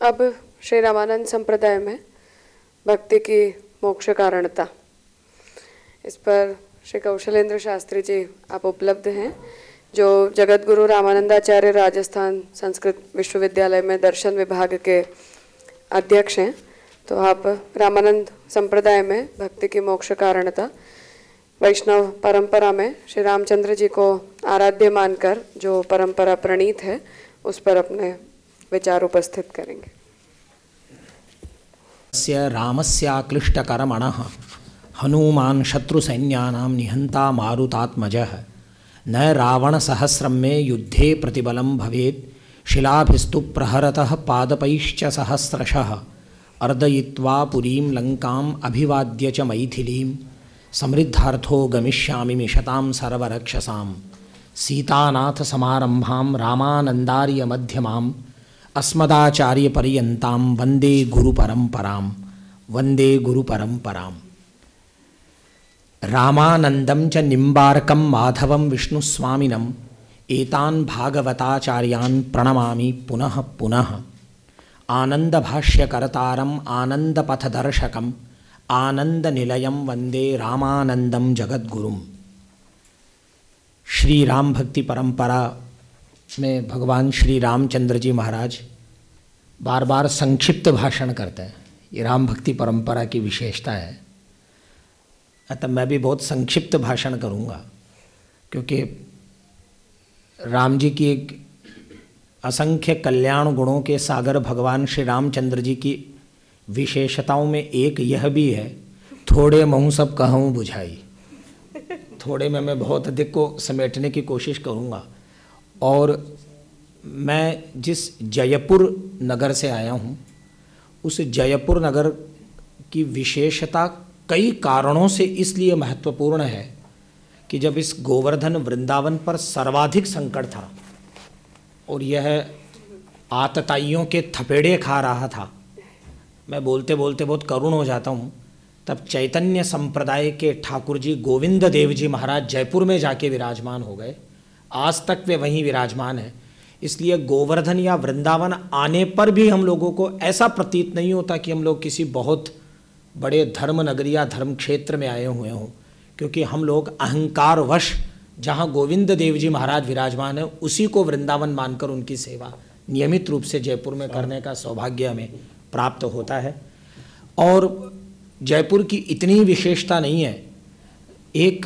अब श्री रामानंद संप्रदाय में भक्ति की मोक्ष कारणता, इस पर श्री कौशलेंद्र शास्त्री जी आप उपलब्ध हैं, जो जगत गुरु रामानंदाचार्य राजस्थान संस्कृत विश्वविद्यालय में दर्शन विभाग के अध्यक्ष हैं। तो आप रामानंद संप्रदाय में भक्ति की मोक्ष कारणता, वैष्णव परंपरा में श्री रामचंद्र जी को आराध्य मानकर जो परंपरा प्रणीत है उस पर अपने विचार उपस्थित करेंगे। रामस्याक्लिष्टकर्मणः हनुमान् शत्रुसैन्यानां निहन्ता मारुतात्मजः न रावणसहस्रं मे युद्धे प्रतिबलं भवेत् शिलाभिस्तु प्रहरतः पादपैश्च सहस्रशः अर्दयित्वा पुरीं लङ्काम् अभिवाद्य च मैथिलीं समृद्धार्थो गमिष्यामि मिषतां सर्वरक्षसां सीतानाथसमारम्भां रामानन्दार्यमध्यमाम् अस्मदाचार्यपर्यन्तां वन्दे गुरुपरम्परां वन्दे गुरुपरम्परां। रामानन्दं च निम्बार्कं माधवं विष्णुस्वामिनम् एतान् भागवताचार्यान् प्रणमामि पुनः पुनः। आनन्दभाष्यकर्तारम् आनन्दपथदर्शकम् आनन्दनिलयं वन्दे रामानन्दं जगद्गुरुम्। श्री राम भक्ति परंपरा में भगवान श्री रामचंद्र जी महाराज बार बार संक्षिप्त भाषण करते हैं। ये राम भक्ति परंपरा की विशेषता है। अतः मैं भी बहुत संक्षिप्त भाषण करूँगा, क्योंकि राम जी की एक असंख्य कल्याण गुणों के सागर भगवान श्री रामचंद्र जी की विशेषताओं में एक यह भी है, थोड़े महूँ सब कहूँ बुझाई। थोड़े में मैं बहुत अधिक को समेटने की कोशिश करूँगा। और मैं जिस जयपुर नगर से आया हूँ, उस जयपुर नगर की विशेषता कई कारणों से इसलिए महत्वपूर्ण है कि जब इस गोवर्धन वृंदावन पर सर्वाधिक संकट था और यह आतताइयों के थपेड़े खा रहा था, मैं बोलते बोलते बहुत करुण हो जाता हूँ, तब चैतन्य संप्रदाय के ठाकुर जी गोविंद देव जी महाराज जयपुर में जाके विराजमान हो गए। आज तक वे वहीं विराजमान हैं। इसलिए गोवर्धन या वृंदावन आने पर भी हम लोगों को ऐसा प्रतीत नहीं होता कि हम लोग किसी बहुत बड़े धर्म नगरी या धर्म क्षेत्र में आए हुए हों, क्योंकि हम लोग अहंकारवश जहाँ गोविंद देव जी महाराज विराजमान है उसी को वृंदावन मानकर उनकी सेवा नियमित रूप से जयपुर में करने का सौभाग्य हमें प्राप्त होता है। और जयपुर की इतनी विशेषता नहीं है। एक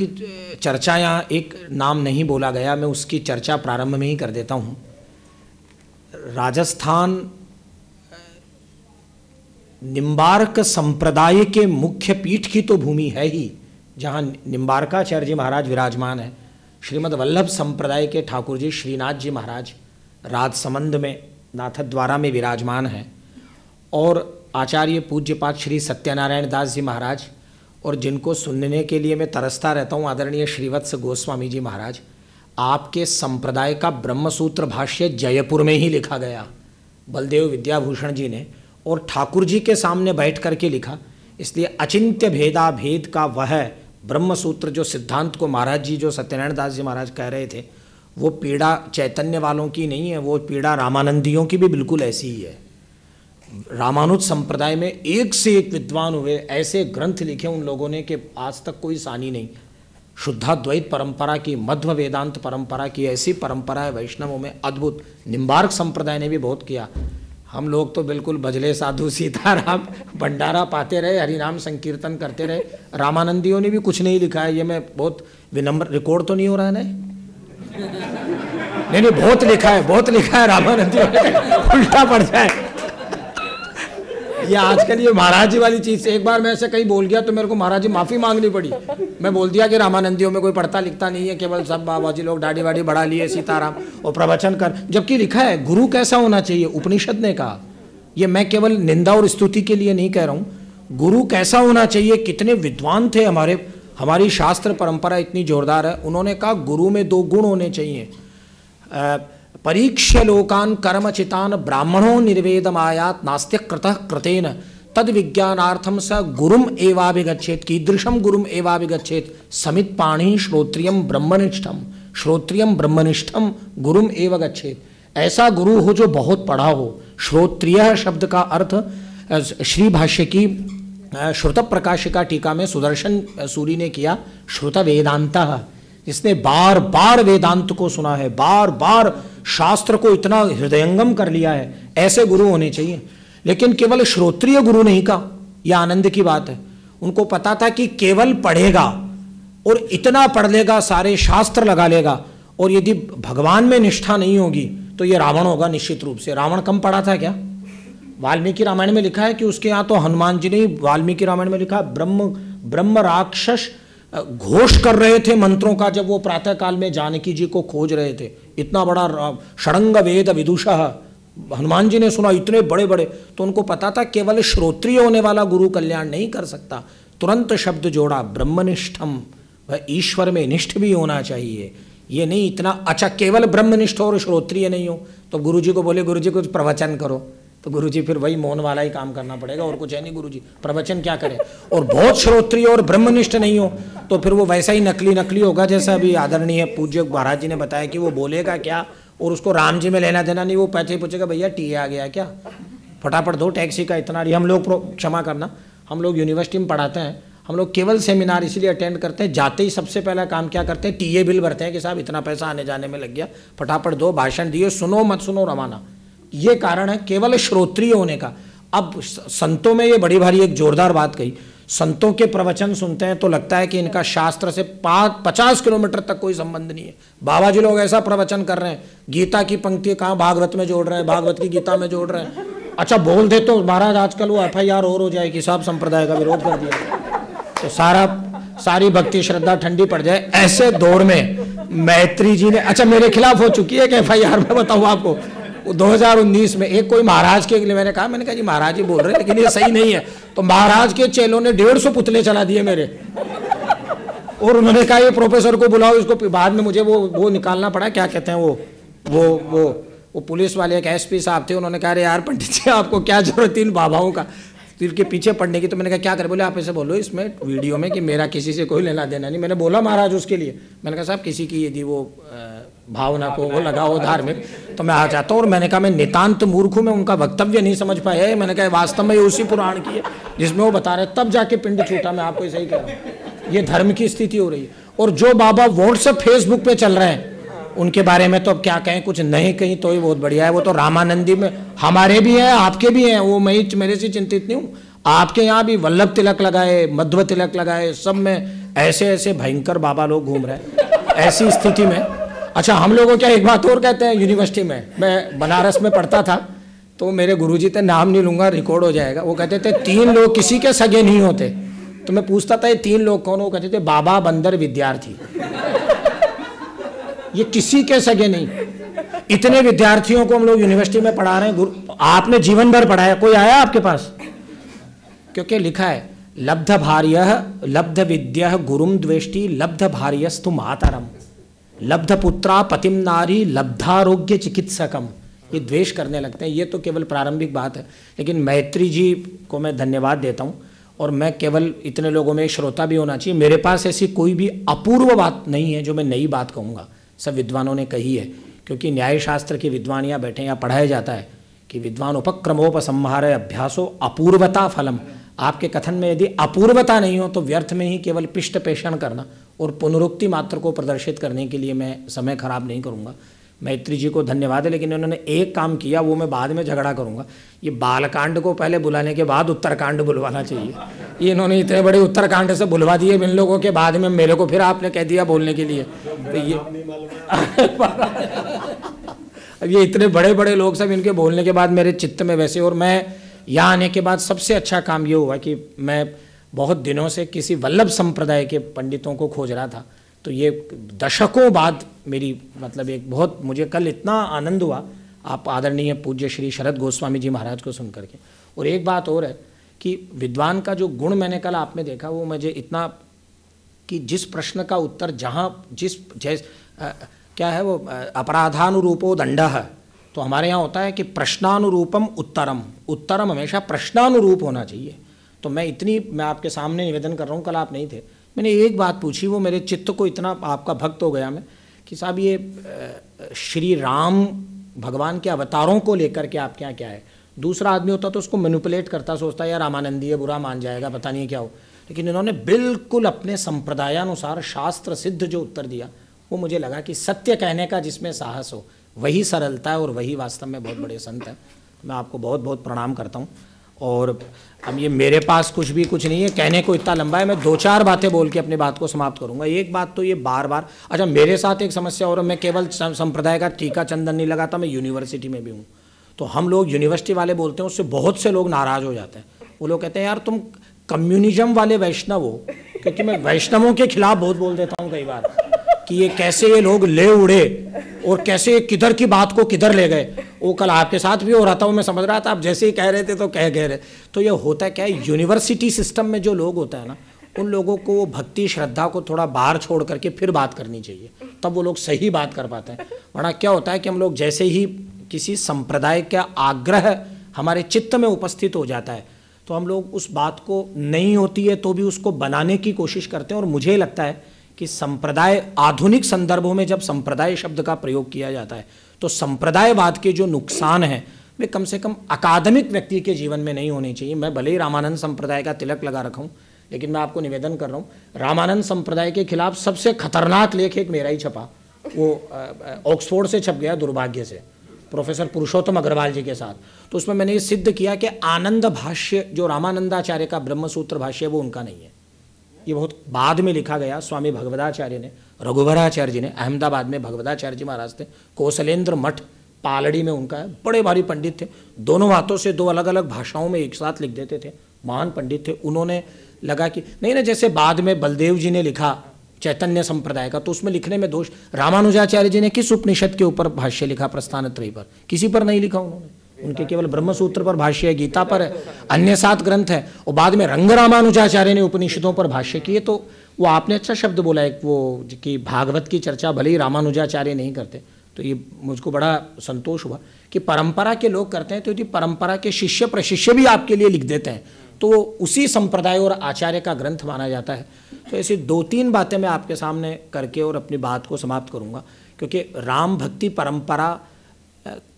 चर्चा यहाँ, एक नाम नहीं बोला गया, मैं उसकी चर्चा प्रारंभ में ही कर देता हूँ। राजस्थान निम्बार्क संप्रदाय के मुख्य पीठ की तो भूमि है ही, जहाँ निम्बार्काचार्य जी महाराज विराजमान है। श्रीमद् वल्लभ संप्रदाय के ठाकुर जी श्रीनाथ जी महाराज राजसमंद में नाथद्वारा में विराजमान हैं। और आचार्य पूज्यपाद श्री सत्यनारायण दास जी महाराज, और जिनको सुनने के लिए मैं तरसता रहता हूँ, आदरणीय श्रीवत्स गोस्वामी जी महाराज, आपके संप्रदाय का ब्रह्मसूत्र भाष्य जयपुर में ही लिखा गया बलदेव विद्याभूषण जी ने, और ठाकुर जी के सामने बैठ करके लिखा। इसलिए अचिंत्य भेदा भेद का वह ब्रह्मसूत्र जो सिद्धांत को महाराज जी, जो सत्यनारायण दास जी महाराज कह रहे थे, वो पीड़ा चैतन्य वालों की नहीं है, वो पीड़ा रामानंदियों की भी बिल्कुल ऐसी ही है। रामानुज संप्रदाय में एक से एक विद्वान हुए, ऐसे ग्रंथ लिखे उन लोगों ने कि आज तक कोई सानी नहीं। शुद्धाद्वैत परंपरा की, मध्व वेदांत परंपरा की ऐसी परंपरा है वैष्णवों में अद्भुत। निम्बार्क संप्रदाय ने भी बहुत किया। हम लोग तो बिल्कुल भजले साधु सीताराम भंडारा पाते रहे, हरिनाम संकीर्तन करते रहे। रामानंदियों ने भी कुछ नहीं लिखा है। ये मैं बहुत विनम्र, रिकॉर्ड तो नहीं हो रहा है ना? नहीं, बहुत लिखा है, बहुत लिखा है रामानंदियों ने, उल्टा पड़ जाए। ये आजकल ये महाराज जी वाली चीज़ से एक बार मैं ऐसे कहीं बोल गया तो मेरे को महाराज जी माफ़ी मांगनी पड़ी। मैं बोल दिया कि रामानंदियों में कोई पढ़ता लिखता नहीं है, केवल सब बाबा जी लोग दाढ़ी वाड़ी बढ़ा लिए सीताराम और प्रवचन कर, जबकि लिखा है गुरु कैसा होना चाहिए, उपनिषद ने कहा। ये मैं केवल निंदा और स्तुति के लिए नहीं कह रहा हूँ। गुरु कैसा होना चाहिए, कितने विद्वान थे हमारी शास्त्र परंपरा इतनी जोरदार है। उन्होंने कहा गुरु में 2 गुण होने चाहिए। परीक्ष्य लोकान कर्मचितान ब्राह्मणों निर्वेदमायात नास्त्य कृतः कृतेन तद विज्ञानार्थम स गुरुम एवाभिगच्छेत कीदृशम गुरुम एवाभिगच्छेत समित पाणी श्रोत्रियम ब्रह्मनिष्ठम गुरुम एव गच्छेत। ऐसा गुरु हो जो बहुत पढ़ा हो, श्रोत्रिय शब्द का अर्थ श्री भाष्य की श्रुत प्रकाशिका टीका में सुदर्शन सूरी ने किया श्रुत वेदांत, जिसने बार बार वेदांत को सुना है, बार बार शास्त्र को इतना हृदयंगम कर लिया है, ऐसे गुरु होने चाहिए। लेकिन केवल श्रोत्रिय गुरु नहीं का, यह आनंद की बात है। उनको पता था कि केवल पढ़ेगा और इतना पढ़ लेगा, सारे शास्त्र लगा लेगा, और यदि भगवान में निष्ठा नहीं होगी तो ये रावण होगा निश्चित रूप से। रावण कम पढ़ा था क्या? वाल्मीकि रामायण में लिखा है कि उसके यहाँ तो हनुमान जी ने, वाल्मीकि रामायण में लिखा ब्रह्म राक्षस घोष कर रहे थे मंत्रों का जब वो प्रातः काल में जानकी जी को खोज रहे थे। इतना बड़ा षडंग वेद विदुषः हनुमान जी ने सुना, इतने बड़े बड़े। तो उनको पता था केवल श्रोत्रिय होने वाला गुरु कल्याण नहीं कर सकता। तुरंत शब्द जोड़ा ब्रह्मनिष्ठम, वह ईश्वर में निष्ठ भी होना चाहिए। ये नहीं इतना अच्छा केवल ब्रह्मनिष्ठ और श्रोत्रिय नहीं हो तो गुरु जी को बोले गुरु जी कुछ प्रवचन करो, तो गुरु जी फिर वही मौन वाला ही काम करना पड़ेगा, और कुछ है नहीं। गुरु जी प्रवचन क्या करें? और बहुत श्रोत्रिय और ब्रह्मनिष्ठ नहीं हो तो फिर वो वैसा ही नकली होगा, जैसा अभी आदरणीय पूज्य महाराज जी ने बताया कि वो बोलेगा क्या और उसको राम जी में लेना देना नहीं। वो पैसे पूछेगा भैया टी आ गया क्या, फटाफट दो टैक्सी का इतना। हम लोग क्षमा करना, हम लोग यूनिवर्सिटी में पढ़ाते हैं, हम लोग केवल सेमिनार इसलिए अटेंड करते हैं, जाते ही सबसे पहला काम क्या करते हैं? टीए बिल भरते हैं कि साहब इतना पैसा आने जाने में लग गया, फटाफट दो, भाषण दिए, सुनो मत सुनो रवाना। ये कारण है केवल श्रोत्रिय होने का। अब संतों में ये बड़ी भारी एक जोरदार बात कही, संतों के प्रवचन सुनते हैं तो लगता है कि इनका शास्त्र से 50 किलोमीटर तक कोई संबंध नहीं है। बाबा जी लोग ऐसा प्रवचन कर रहे हैं, गीता की पंक्ति कहाँ भागवत में जोड़ रहे हैं, भागवत की गीता में जोड़ रहे हैं। अच्छा बोल दे तो महाराज आजकल वो FIR और हो जाए कि सब संप्रदाय का विरोध कर दिया, तो सारी भक्ति श्रद्धा ठंडी पड़ जाए। ऐसे दौर में मैत्री जी ने, अच्छा मेरे खिलाफ हो चुकी है कि FIR, मैं बताऊँ आपको 2019 में एक कोई महाराज के लिए मैंने कहा जी महाराज ही बोल रहे हैं लेकिन ये सही नहीं है, तो महाराज के चेलों ने 150 पुतले चला दिए मेरे, और उन्होंने कहा ये प्रोफेसर को बुलाओ इसको। बाद में मुझे वो निकालना पड़ा, क्या कहते हैं वो पुलिस वाले एक SP साहब थे, उन्होंने कहा अरे यार पंडित जी आपको क्या जरूरत इन बाबाओं का तीर के पीछे पड़ने की। तो मैंने कहा क्या करे? बोले आप ऐसे बोलो इसमें वीडियो में कि मेरा किसी से कोई लेना देना नहीं। मैंने बोला महाराज उसके लिए, मैंने कहा साहब किसी की यदि वो भावना को वो लगा हो धार्मिक तो मैं आ जाता हूँ। और मैंने कहा मैं नितांत मूर्ख हूँ, मैं उनका वक्तव्य नहीं समझ पाया है। मैंने कहा वास्तव में ये उसी पुराण की है जिसमें वो बता रहे, तब जाके पिंड छूटा। मैं आपको सही कह रहा हूँ, ये धर्म की स्थिति हो रही है। और जो बाबा व्हाट्सएप फेसबुक पे चल रहे हैं उनके बारे में तो अब क्या कहें, कुछ नहीं कहीं तो ही बहुत बढ़िया है। वो तो रामानंदी में हमारे भी हैं, आपके भी हैं, वो मैं मेरे से चिंतित नहीं हूँ। आपके यहाँ भी वल्लभ तिलक लगाए, मध्व तिलक लगाए, सब में ऐसे ऐसे भयंकर बाबा लोग घूम रहे हैं। ऐसी स्थिति में अच्छा हम लोगों क्या एक बात और कहते हैं, यूनिवर्सिटी में मैं बनारस में पढ़ता था तो मेरे गुरुजी थे, नाम नहीं लूंगा रिकॉर्ड हो जाएगा, वो कहते थे 3 लोग किसी के सगे नहीं होते। तो मैं पूछता था ये 3 लोग कौन? वो कहते थे बाबा, बंदर, विद्यार्थी। ये किसी के सगे नहीं। इतने विद्यार्थियों को हम लोग यूनिवर्सिटी में पढ़ा रहे हैं, आपने जीवन भर पढ़ाया, कोई आया आपके पास? क्योंकि लिखा है लब्ध भार्य लब्ध विद्या गुरुम द्वेष्टि लब्ध भार्यस्तु मातरम लब्ध पुत्रा पतिम नारी लब्धारोग्य चिकित्सकम। ये द्वेष करने लगते हैं। ये तो केवल प्रारंभिक बात है, लेकिन मैत्री जी को मैं धन्यवाद देता हूँ। और मैं केवल इतने लोगों में श्रोता भी होना चाहिए। मेरे पास ऐसी कोई भी अपूर्व बात नहीं है जो मैं नई बात कहूँगा, सब विद्वानों ने कही है। क्योंकि न्याय शास्त्र के विद्वान यहाँ बैठे, यहाँ पढ़ाया जाता है कि विद्वान उपक्रमोपसंहार अभ्यासो अपूर्वता फलम। आपके कथन में यदि अपूर्वता नहीं हो तो व्यर्थ में ही केवल पिष्ट पेषण करना और पुनरुक्ति मात्र को प्रदर्शित करने के लिए मैं समय खराब नहीं करूँगा। मैत्री जी को धन्यवाद है, लेकिन उन्होंने एक काम किया, वो मैं बाद में झगड़ा करूँगा। ये बालकांड को पहले बुलाने के बाद उत्तरकांड बुलवाना चाहिए। ये इन्होंने इतने बड़े उत्तरकांड से बुलवा दिए इन लोगों के, बाद में मेरे को फिर आपने कह दिया बोलने के लिए। तो ये अब ये इतने बड़े बड़े लोग सब, इनके बोलने के बाद मेरे चित्त में वैसे। और मैं यहाँ आने के बाद सबसे अच्छा काम ये हुआ कि मैं बहुत दिनों से किसी वल्लभ संप्रदाय के पंडितों को खोज रहा था। तो ये दशकों बाद मेरी मतलब एक बहुत, मुझे कल इतना आनंद हुआ आप आदरणीय पूज्य श्री शरद गोस्वामी जी महाराज को सुन करके। और एक बात और है कि विद्वान का जो गुण मैंने कल आप में देखा, वो मुझे इतना कि जिस प्रश्न का उत्तर जहाँ क्या है वो अपराधानुरूपो दंडः, तो हमारे यहाँ होता है कि प्रश्नानुरूपम उत्तरम, उत्तरम हमेशा प्रश्नानुरूप होना चाहिए। तो मैं आपके सामने निवेदन कर रहा हूँ, कल आप नहीं थे, मैंने एक बात पूछी, वो मेरे चित्त को इतना आपका भक्त हो गया मैं कि साहब ये श्री राम भगवान के अवतारों को लेकर के आपके यहाँ क्या है। दूसरा आदमी होता तो उसको मैनिपुलेट करता, सोचता यार रामानंदी है, बुरा मान जाएगा, पता नहीं क्या हो। लेकिन इन्होंने बिल्कुल अपने संप्रदायानुसार शास्त्र सिद्ध जो उत्तर दिया, वो मुझे लगा कि सत्य कहने का जिसमें साहस हो वही सरलता है और वही वास्तव में बहुत बड़े संत हैं। मैं आपको बहुत बहुत प्रणाम करता हूँ। और अब ये मेरे पास कुछ नहीं है, कहने को इतना लंबा है, मैं 2-4 बातें बोल के अपनी बात को समाप्त करूँगा। एक बात तो ये बार बार, अच्छा मेरे साथ एक समस्या और, मैं केवल संप्रदाय का टीका चंदन नहीं लगाता, मैं यूनिवर्सिटी में भी हूँ। तो हम लोग यूनिवर्सिटी वाले बोलते हैं, उससे बहुत से लोग नाराज़ हो जाते हैं। वो लोग कहते हैं यार तुम कम्युनिज्म वाले वैष्णव हो, क्योंकि मैं वैष्णवों के खिलाफ बहुत बोल देता हूँ कई बार कि ये कैसे ये लोग ले उड़े और कैसे किधर की बात को किधर ले गए। वो कल आपके साथ भी हो रहा था, वो मैं समझ रहा था, आप जैसे ही कह रहे थे तो कह रहे। तो ये होता क्या है, यूनिवर्सिटी सिस्टम में जो लोग होता है ना, उन लोगों को भक्ति श्रद्धा को थोड़ा बाहर छोड़ करके फिर बात करनी चाहिए, तब वो लोग सही बात कर पाते हैं। वरना क्या होता है कि हम लोग जैसे ही किसी संप्रदाय का आग्रह हमारे चित्त में उपस्थित हो जाता है तो हम लोग उस बात को नहीं होती है तो भी उसको बनाने की कोशिश करते हैं। और मुझे लगता है कि संप्रदाय, आधुनिक संदर्भों में जब संप्रदाय शब्द का प्रयोग किया जाता है तो संप्रदायवाद के जो नुकसान हैं वे कम से कम अकादमिक व्यक्ति के जीवन में नहीं होने चाहिए। मैं भले ही रामानंद संप्रदाय का तिलक लगा रखा हूँ, लेकिन मैं आपको निवेदन कर रहा हूँ, रामानंद संप्रदाय के खिलाफ सबसे खतरनाक लेख एक मेरा ही छपा, वो ऑक्सफोर्ड से छप गया दुर्भाग्य से, प्रोफेसर पुरुषोत्तम अग्रवाल जी के साथ। तो उसमें मैंने ये सिद्ध किया कि आनंद भाष्य जो रामानंदाचार्य का ब्रह्मसूत्र भाष्य है वो उनका नहीं है, ये बहुत बाद में लिखा गया। स्वामी भगवदाचार्य ने, रघुवराचार्य जी ने, अहमदाबाद में भगवदाचार्य जी महाराज थे, कौशलेंद्र मठ पालड़ी में उनका है, बड़े भारी पंडित थे, दोनों हाथों से 2 अलग अलग भाषाओं में एक साथ लिख देते थे, महान पंडित थे। उन्होंने लगा कि नहीं ना, जैसे बाद में बलदेव जी ने लिखा चैतन्य संप्रदाय का, तो उसमें लिखने में दोष। रामानुजाचार्य जी ने किस उपनिषद के ऊपर भाष्य लिखा? प्रस्थानत्रयी पर, किसी पर नहीं लिखा उन्होंने, उनके केवल ब्रह्मसूत्र पर भाष्य है, गीता पर है, अन्य 7 ग्रंथ है। और बाद में रंग रामानुजाचार्य ने उपनिषदों पर भाष्य किए। तो वो आपने अच्छा शब्द बोला एक, वो कि भागवत की चर्चा भले ही रामानुजाचार्य नहीं करते, तो ये मुझको बड़ा संतोष हुआ कि परंपरा के लोग करते हैं। तो यदि परंपरा के शिष्य प्रशिष्य भी आपके लिए लिख देते हैं तो उसी संप्रदाय और आचार्य का ग्रंथ माना जाता है। तो ऐसी 2-3 बातें मैं आपके सामने करके और अपनी बात को समाप्त करूंगा, क्योंकि राम भक्ति परंपरा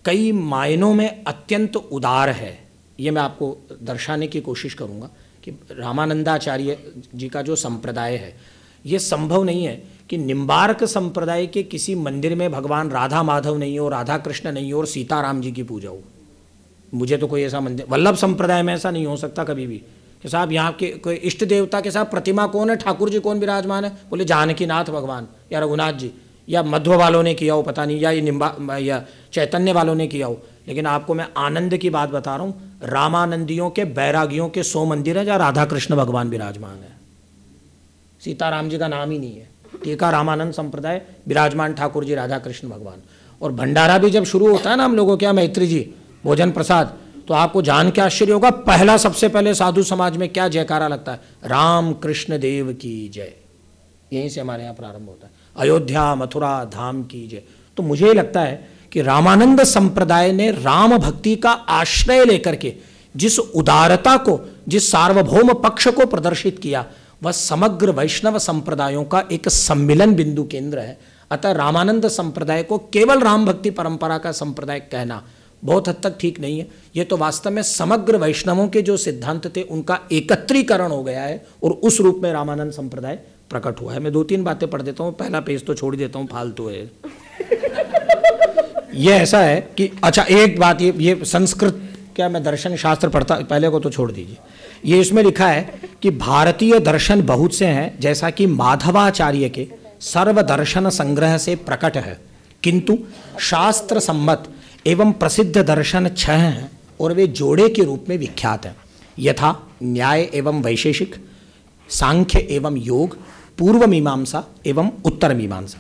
कई मायनों में अत्यंत उदार है, ये मैं आपको दर्शाने की कोशिश करूंगा कि रामानंदाचार्य जी का जो संप्रदाय है, ये संभव नहीं है कि निम्बार्क संप्रदाय के किसी मंदिर में भगवान राधा माधव नहीं हो, राधा कृष्ण नहीं हो और सीताराम जी की पूजा हो। मुझे तो कोई ऐसा मंदिर, वल्लभ संप्रदाय में ऐसा नहीं हो सकता कभी भी कि साहब यहाँ के कोई इष्ट देवता के साथ प्रतिमा कौन है, ठाकुर जी कौन विराजमान है, बोले जानकीनाथ भगवान या रघुनाथ जी, या मध्व वालों ने किया हो पता नहीं, या ये निम्बा या चैतन्य वालों ने किया हो। लेकिन आपको मैं आनंद की बात बता रहा हूँ, रामानंदियों के बैरागियों के 100 मंदिर है जहाँ राधा कृष्ण भगवान विराजमान है, सीताराम जी का नाम ही नहीं है। टीका रामानंद संप्रदाय, विराजमान ठाकुर जी, राधा कृष्ण भगवान। और भंडारा भी जब शुरू होता है ना हम लोगों के यहाँ, मैत्री जी भोजन प्रसाद, तो आपको जान के आश्चर्य होगा, पहला सबसे पहले साधु समाज में क्या जयकारा लगता है? राम कृष्ण देव की जय। यहीं से हमारे यहाँ प्रारंभ होता है, अयोध्या मथुरा धाम की जय। तो मुझे लगता है कि रामानंद संप्रदाय ने राम भक्ति का आश्रय लेकर के जिस उदारता को, जिस सार्वभौम पक्ष को प्रदर्शित किया, वह समग्र वैष्णव संप्रदायों का एक सम्मिलन बिंदु केंद्र है। अतः रामानंद संप्रदाय को केवल राम भक्ति परंपरा का संप्रदाय कहना बहुत हद तक ठीक नहीं है। यह तो वास्तव में समग्र वैष्णवों के जो सिद्धांत थे उनका एकत्रीकरण हो गया है और उस रूप में रामानंद संप्रदाय प्रकट हुआ है। मैं 2-3 बातें पढ़ देता हूँ, पहला पेज तो छोड़ देता हूँ, फालतू है। यह ऐसा है कि अच्छा एक बात, ये संस्कृत क्या, मैं दर्शन शास्त्र पढ़ता, पहले को तो छोड़ दीजिए। ये इसमें लिखा है कि भारतीय दर्शन बहुत से हैं, जैसा कि माधवाचार्य के सर्वदर्शन संग्रह से प्रकट है, किंतु शास्त्र सम्मत एवं प्रसिद्ध दर्शन 6 हैं और वे जोड़े के रूप में विख्यात हैं, यथा न्याय एवं वैशेषिक, सांख्य एवं योग, पूर्व मीमांसा एवं उत्तर मीमांसा।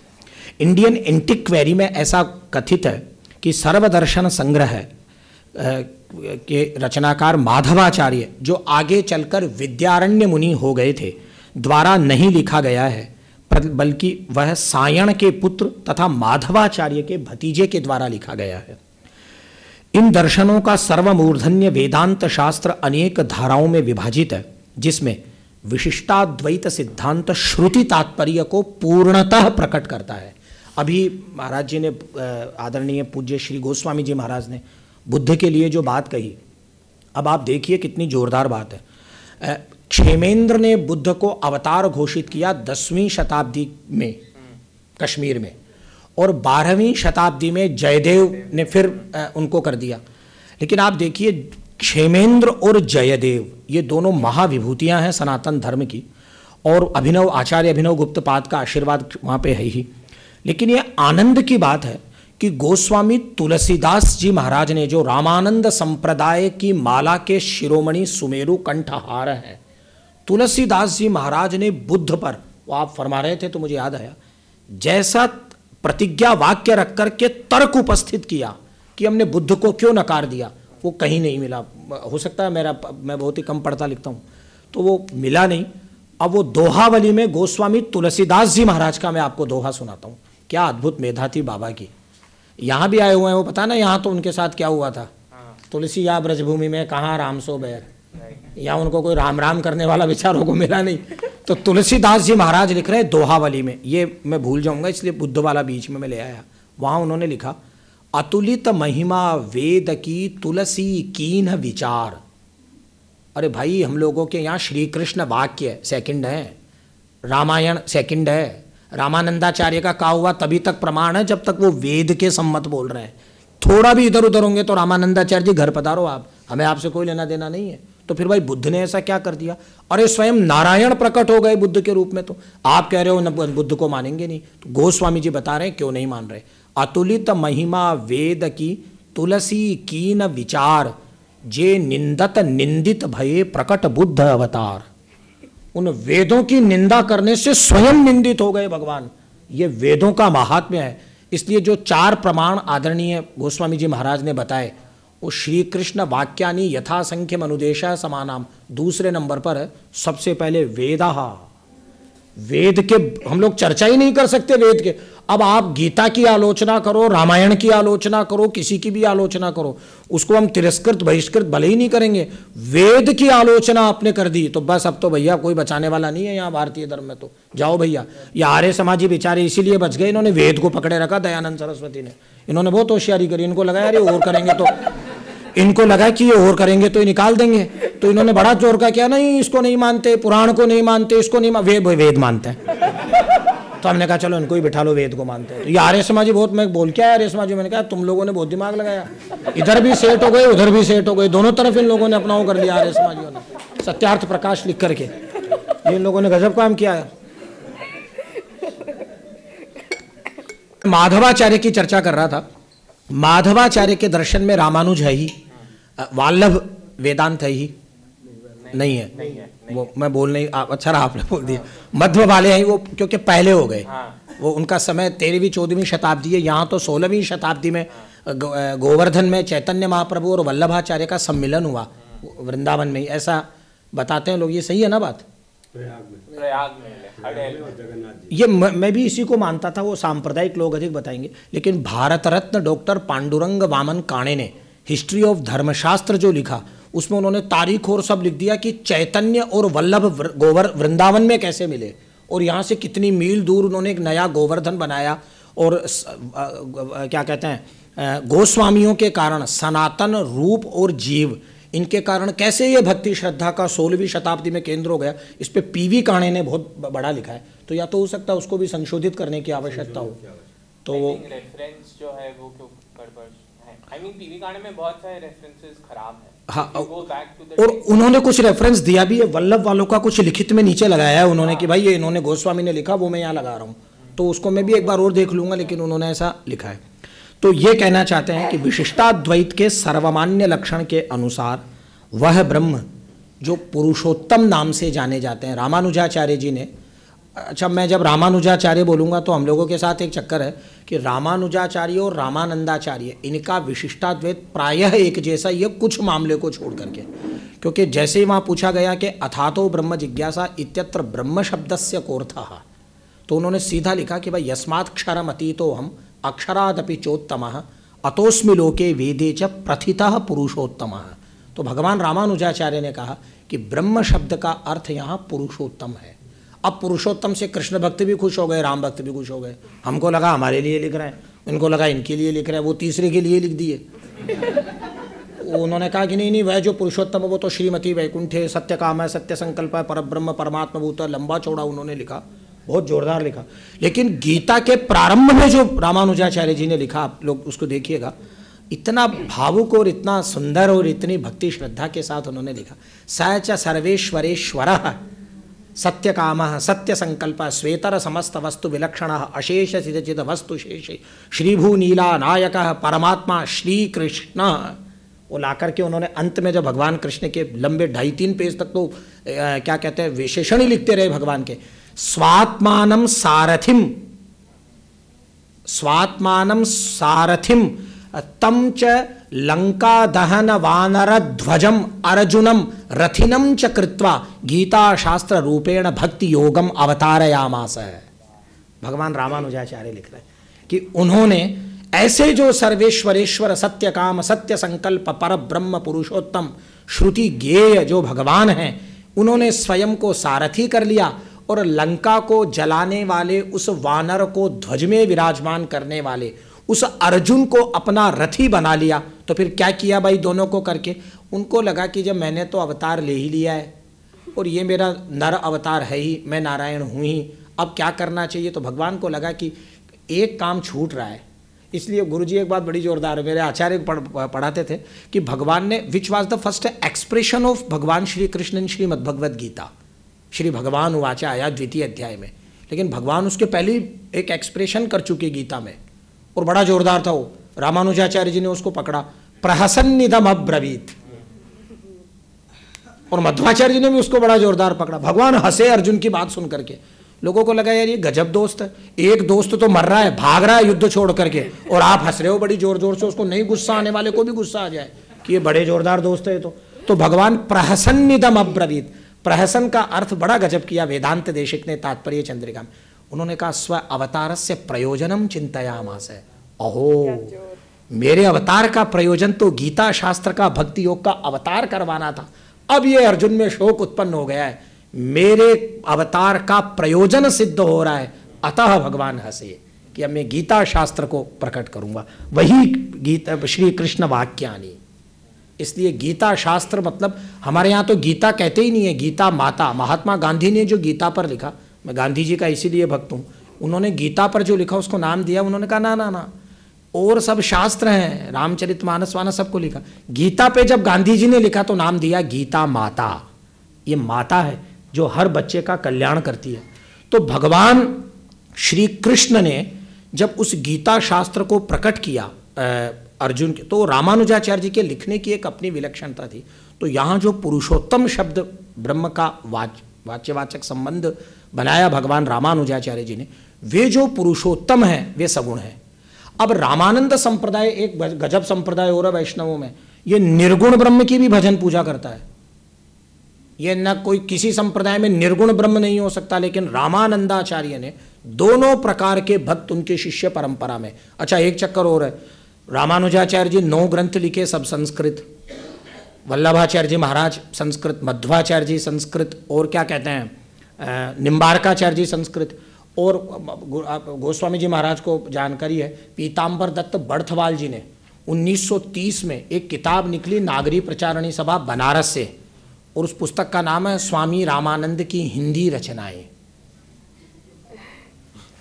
इंडियन एंटिक्वेरी में ऐसा कथित है कि सर्वदर्शन संग्रह के रचनाकार माधवाचार्य, जो आगे चलकर विद्यारण्य मुनि हो गए थे, द्वारा नहीं लिखा गया है, बल्कि वह सायण के पुत्र तथा माधवाचार्य के भतीजे के द्वारा लिखा गया है। इन दर्शनों का सर्वमूर्धन्य वेदांत शास्त्र अनेक धाराओं में विभाजित है, जिसमें विशिष्टाद्वैत सिद्धांत श्रुति तात्पर्य को पूर्णतः प्रकट करता है। अभी महाराज जी ने, आदरणीय पूज्य श्री गोस्वामी जी महाराज ने बुद्ध के लिए जो बात कही, अब आप देखिए कितनी जोरदार बात है। क्षेमेंद्र ने बुद्ध को अवतार घोषित किया 10वीं शताब्दी में कश्मीर में, और 12वीं शताब्दी में जयदेव ने फिर उनको कर दिया। लेकिन आप देखिए क्षेमेंद्र और जयदेव ये दोनों महाविभूतियां हैं सनातन धर्म की, और अभिनव आचार्य अभिनव गुप्तपाद का आशीर्वाद वहाँ पे है ही। लेकिन ये आनंद की बात है कि गोस्वामी तुलसीदास जी महाराज ने, जो रामानंद संप्रदाय की माला के शिरोमणि सुमेरु कंठहार हैं, तुलसीदास जी महाराज ने बुद्ध पर, वो आप फरमा रहे थे तो मुझे याद आया, जैसा प्रतिज्ञा वाक्य रख कर के तर्क उपस्थित किया कि हमने बुद्ध को क्यों नकार दिया, वो कहीं नहीं मिला। हो सकता है मैं बहुत ही कम पढ़ता लिखता हूँ तो वो मिला नहीं। अब वो दोहावली में गोस्वामी तुलसीदास जी महाराज का मैं आपको दोहा सुनाता हूँ। क्या अद्भुत मेधा थी बाबा की। यहाँ भी आए हुए हैं, वो पता ना यहाँ तो उनके साथ क्या हुआ था। तुलसी या ब्रजभूमि में कहाँ राम सो बैर, यहाँ उनको कोई राम राम करने वाला बेचारों को मिला नहीं। तो तुलसीदास जी महाराज लिख रहे हैं दोहावली में, ये मैं भूल जाऊंगा इसलिए बुद्ध वाला बीच में मैं ले आया। वहाँ उन्होंने लिखा, अतुलित महिमा वेद की तुलसी कीन विचार। अरे भाई, हम लोगों के यहाँ श्री कृष्ण वाक्य सेकंड है, रामायण सेकंड है, रामानंदाचार्य का कहा हुआ तभी तक प्रमाण है जब तक वो वेद के सम्मत बोल रहे हैं। थोड़ा भी इधर उधर होंगे तो रामानंदाचार्य जी घर पधारो आप, हमें आपसे कोई लेना देना नहीं है। तो फिर भाई बुद्ध ने ऐसा क्या कर दिया? अरे स्वयं नारायण प्रकट हो गए बुद्ध के रूप में, तो आप कह रहे हो न बुद्ध को मानेंगे नहीं। तो गोस्वामी जी बता रहे हैं क्यों नहीं मान रहे। अतुलित महिमा वेद की तुलसी कीन विचार, जे निंदत निंदित भये प्रकट बुद्ध अवतार। उन वेदों की निंदा करने से स्वयं निंदित हो गए भगवान। ये वेदों का महात्म्य है। इसलिए जो 4 प्रमाण आदरणीय गोस्वामी जी महाराज ने बताए, वो श्री कृष्ण वाक्यानि यथासंख्य मनुदेशा समानाम दूसरे नंबर पर है। सबसे पहले वेदाहा, वेद के हम लोग चर्चा ही नहीं कर सकते वेद के। अब आप गीता की आलोचना करो, रामायण की आलोचना करो, किसी की भी आलोचना करो, उसको हम तिरस्कृत बहिष्कृत भले ही नहीं करेंगे। वेद की आलोचना आपने कर दी तो बस अब तो भैया कोई बचाने वाला नहीं है यहाँ भारतीय धर्म में। तो जाओ भैया। ये आर्य समाजी बेचारे इसीलिए बच गए, इन्होंने वेद को पकड़े रखा। दयानंद सरस्वती ने, इन्होंने बहुत होशियारी करी। इनको लगा यार ये और करेंगे तो, इनको लगा कि ये और करेंगे तो ये निकाल देंगे, तो इन्होंने बड़ा जोर का किया, नहीं इसको नहीं मानते, पुराण को नहीं मानते, इसको नहीं वेद मानते हैं। तो हमने कहा चलो इनको ही बिठा लो, वेद को मानते हैं। तो ये आर्य समाजी बहुत, मैं बोल क्या आर्य समाजी, मैंने कहा तुम लोगों ने बहुत दिमाग लगाया, इधर भी सेट हो गए उधर भी सेट हो गए, दोनों तरफ इन लोगों ने अपना वो कर लिया आर्य समाजियों ने, सत्यार्थ प्रकाश लिख करके। इन लोगों ने गजब काम किया है। माधवाचार्य की चर्चा कर रहा था। माधवाचार्य के दर्शन में रामानुज है ही, वल्लभ वेदांत है ही नहीं है, वो मैं बोल नहीं, अच्छा रहा आपने बोल दिया। मध्व वाले हैं वो, क्योंकि पहले हो गए। वो उनका समय 13वीं 14वीं शताब्दी है। यहाँ तो 16वीं शताब्दी में गोवर्धन में चैतन्य महाप्रभु और वल्लभाचार्य का सम्मिलन हुआ वृंदावन में, ऐसा बताते हैं लोग। ये सही है ना बात? ये मैं भी इसी को मानता था, वो सांप्रदायिक लोग अधिक बताएंगे। लेकिन भारत रत्न डॉक्टर पांडुरंग वामन काणे ने हिस्ट्री ऑफ धर्मशास्त्र जो लिखा, उसमें उन्होंने तारीख और सब लिख दिया कि चैतन्य और वल्लभ वृंदावन में कैसे मिले, और यहाँ से कितनी मील दूर उन्होंने एक नया गोवर्धन बनाया। और क्या कहते हैं, गोस्वामियों के कारण सनातन रूप और जीव, इनके कारण कैसे ये भक्ति श्रद्धा का 16वीं शताब्दी में केंद्र हो गया। इस पे पीवी काणे ने बहुत बड़ा लिखा है। तो या तो हो सकता है उसको भी संशोधित करने की आवश्यकता हो। तो वो रेफरेंस जो है वो क्यों गड़बड़ है। आई मीन पीवी काणे में बहुत सारे रेफरेंसेस खराब हैं। हाँ, और उन्होंने कुछ रेफरेंस दिया भी है। वल्लभ वालों का कुछ लिखित में नीचे लगाया है उन्होंने कि भाई ये इन्होंने गोस्वामी ने लिखा, वो मैं यहाँ लगा रहा हूँ। तो उसको मैं भी एक बार और देख लूंगा, लेकिन उन्होंने ऐसा लिखा है। तो ये कहना चाहते हैं कि विशिष्टाद्वैत के सर्वमान्य लक्षण के अनुसार वह ब्रह्म जो पुरुषोत्तम नाम से जाने जाते हैं, रामानुजाचार्य जी ने। अच्छा, मैं जब रामानुजाचार्य बोलूँगा तो हम लोगों के साथ एक चक्कर है कि रामानुजाचार्य और रामानंदाचार्य, इनका विशिष्टाद्वैत प्रायः एक जैसा, ये कुछ मामले को छोड़ करके। क्योंकि जैसे ही वहाँ पूछा गया कि अथातो ब्रह्म जिज्ञासा इत्यत्र ब्रह्म शब्दस्य कोऽर्थः, तो उन्होंने सीधा लिखा कि भाई यस्मात् क्षरम अतीतो हम अक्षरादपि चोत्तमः अतोस्मि लोके वेदे च प्रथितः पुरुषोत्तमः। तो भगवान रामानुजाचार्य ने कहा कि ब्रह्म शब्द का अर्थ यहाँ पुरुषोत्तम है। अब पुरुषोत्तम से कृष्ण भक्त भी खुश हो गए, राम भक्त भी खुश हो गए। हमको लगा हमारे लिए लिख रहे हैं, इनको लगा इनके लिए लिख रहे हैं, वो तीसरे के लिए लिख दिए। उन्होंने कहा कि नहीं नहीं, वह जो पुरुषोत्तम वो तो श्रीमती वैकुंठे, सत्य काम है, सत्य संकल्प है, परब्रह्म परमात्मा भूत, लंबा चौड़ा उन्होंने लिखा, बहुत जोरदार लिखा। लेकिन गीता के प्रारंभ में जो रामानुजाचार्य जी ने लिखा, आप लोग उसको देखिएगा, इतना भावुक और इतना सुंदर और इतनी भक्ति श्रद्धा के साथ उन्होंने लिखा। स च सर्वेश्वरेश्वर सत्य काम सत्य संकल्प श्वेतर समस्त वस्तु विलक्षण अशेष सिदचित वस्तु शेष श्रीभू नीला नायक परमात्मा श्री कृष्ण। वो ला करके उन्होंने अंत में जब भगवान कृष्ण के लंबे 2.5-3 पेज तक तो क्या कहते हैं विशेषण ही लिखते रहे भगवान के। स्वात्मानम सारथिम तम च लंका दहन वानर ध्वजम अर्जुनम रथिनम च कृत्वा गीता शास्त्र रूपेण भक्ति योगम अवतारयामास। भगवान रामानुजाचार्य लिख रहे हैं कि उन्होंने ऐसे जो सर्वेश्वरेश्वर सत्य काम सत्य संकल्प पर ब्रह्म पुरुषोत्तम श्रुति ज्ञेय जो भगवान हैं, उन्होंने स्वयं को सारथी कर लिया और लंका को जलाने वाले उस वानर को ध्वज में विराजमान करने वाले उस अर्जुन को अपना रथी बना लिया। तो फिर क्या किया भाई दोनों को करके? उनको लगा कि जब मैंने तो अवतार ले ही लिया है और ये मेरा नर अवतार है ही, मैं नारायण हूँ ही, अब क्या करना चाहिए? तो भगवान को लगा कि एक काम छूट रहा है। इसलिए गुरुजी एक बात बड़ी जोरदार है, मेरे आचार्य पढ़ाते थे कि भगवान ने which was the first expression of भगवान श्री कृष्ण इन श्रीमद् भगवद गीता, श्री भगवान उवाचा आया 2वें अध्याय में। लेकिन भगवान उसके पहले एक एक्सप्रेशन कर चुके गीता में और बड़ा जोरदार था वो। रामानुजाचार्य जी ने उसको पकड़ा, प्रहसन्निधम अब्रवीत, और मध्वाचार्य जी ने भी उसको बड़ा जोरदार पकड़ा। भगवान हंसे अर्जुन की बात सुन करके। लोगों को लगा यार ये गजब दोस्त है, एक दोस्त तो मर रहा है, भाग रहा है युद्ध छोड़ करके, और आप हंस रहे हो बड़ी जोर जोर से। उसको नहीं गुस्सा आने वाले को भी गुस्सा आ जाए कि ये बड़े जोरदार दोस्त है। तो भगवान प्रहसन्निधम अब्रवीत, प्रहसन का अर्थ बड़ा गजब किया वेदांत देशिक ने तात्पर्य चंद्रिका में। उन्होंने कहा स्व अवतार से प्रयोजनम चिंतयामास है। अहो, मेरे अवतार का प्रयोजन तो गीता शास्त्र का भक्ति योग का अवतार करवाना था। अब ये अर्जुन में शोक उत्पन्न हो गया है, मेरे अवतार का प्रयोजन सिद्ध हो रहा है, अतः भगवान हंसे कि अब मैं गीता शास्त्र को प्रकट करूंगा। वही गीता श्री कृष्ण वाक्यानि। इसलिए गीता शास्त्र मतलब हमारे यहाँ तो गीता कहते ही नहीं है, गीता माता। महात्मा गांधी ने जो गीता पर लिखा, मैं गांधी जी का इसीलिए भक्त हूँ, उन्होंने गीता पर जो लिखा उसको नाम दिया, उन्होंने कहा ना ना ना, और सब शास्त्र हैं, रामचरितमानस वानस सबको लिखा। गीता पे जब गांधी जी ने लिखा तो नाम दिया गीता माता। ये माता है जो हर बच्चे का कल्याण करती है। तो भगवान श्री कृष्ण ने जब उस गीता शास्त्र को प्रकट किया अर्जुन के, तो रामानुजाचार्य जी के लिखने की एक अपनी विलक्षणता थी। तो यहाँ जो पुरुषोत्तम शब्द ब्रह्म का वाच्यवाचक संबंध बनाया भगवान रामानुजाचार्य जी ने, वे जो पुरुषोत्तम हैं वे सगुण हैं। अब रामानंद संप्रदाय एक गजब संप्रदाय हो रहा वैष्णवों में, ये निर्गुण ब्रह्म की भी भजन पूजा करता है। ये न कोई किसी संप्रदाय में निर्गुण ब्रह्म नहीं हो सकता, लेकिन रामानंदाचार्य ने दोनों प्रकार के भक्त उनके शिष्य परंपरा में। अच्छा, एक चक्कर और है, रामानुजाचार्य जी 9 ग्रंथ लिखे, सब संस्कृत। वल्लभाचार्य जी महाराज संस्कृत, मध्वाचार्य जी संस्कृत, और क्या कहते हैं निम्बारकाचार्य जी संस्कृत, और गोस्वामी जी महाराज को जानकारी है पीताम्बर दत्त बर्थवाल जी ने 1930 में एक किताब निकली नागरी प्रचारणी सभा बनारस से, और उस पुस्तक का नाम है स्वामी रामानंद की हिंदी रचनाएं।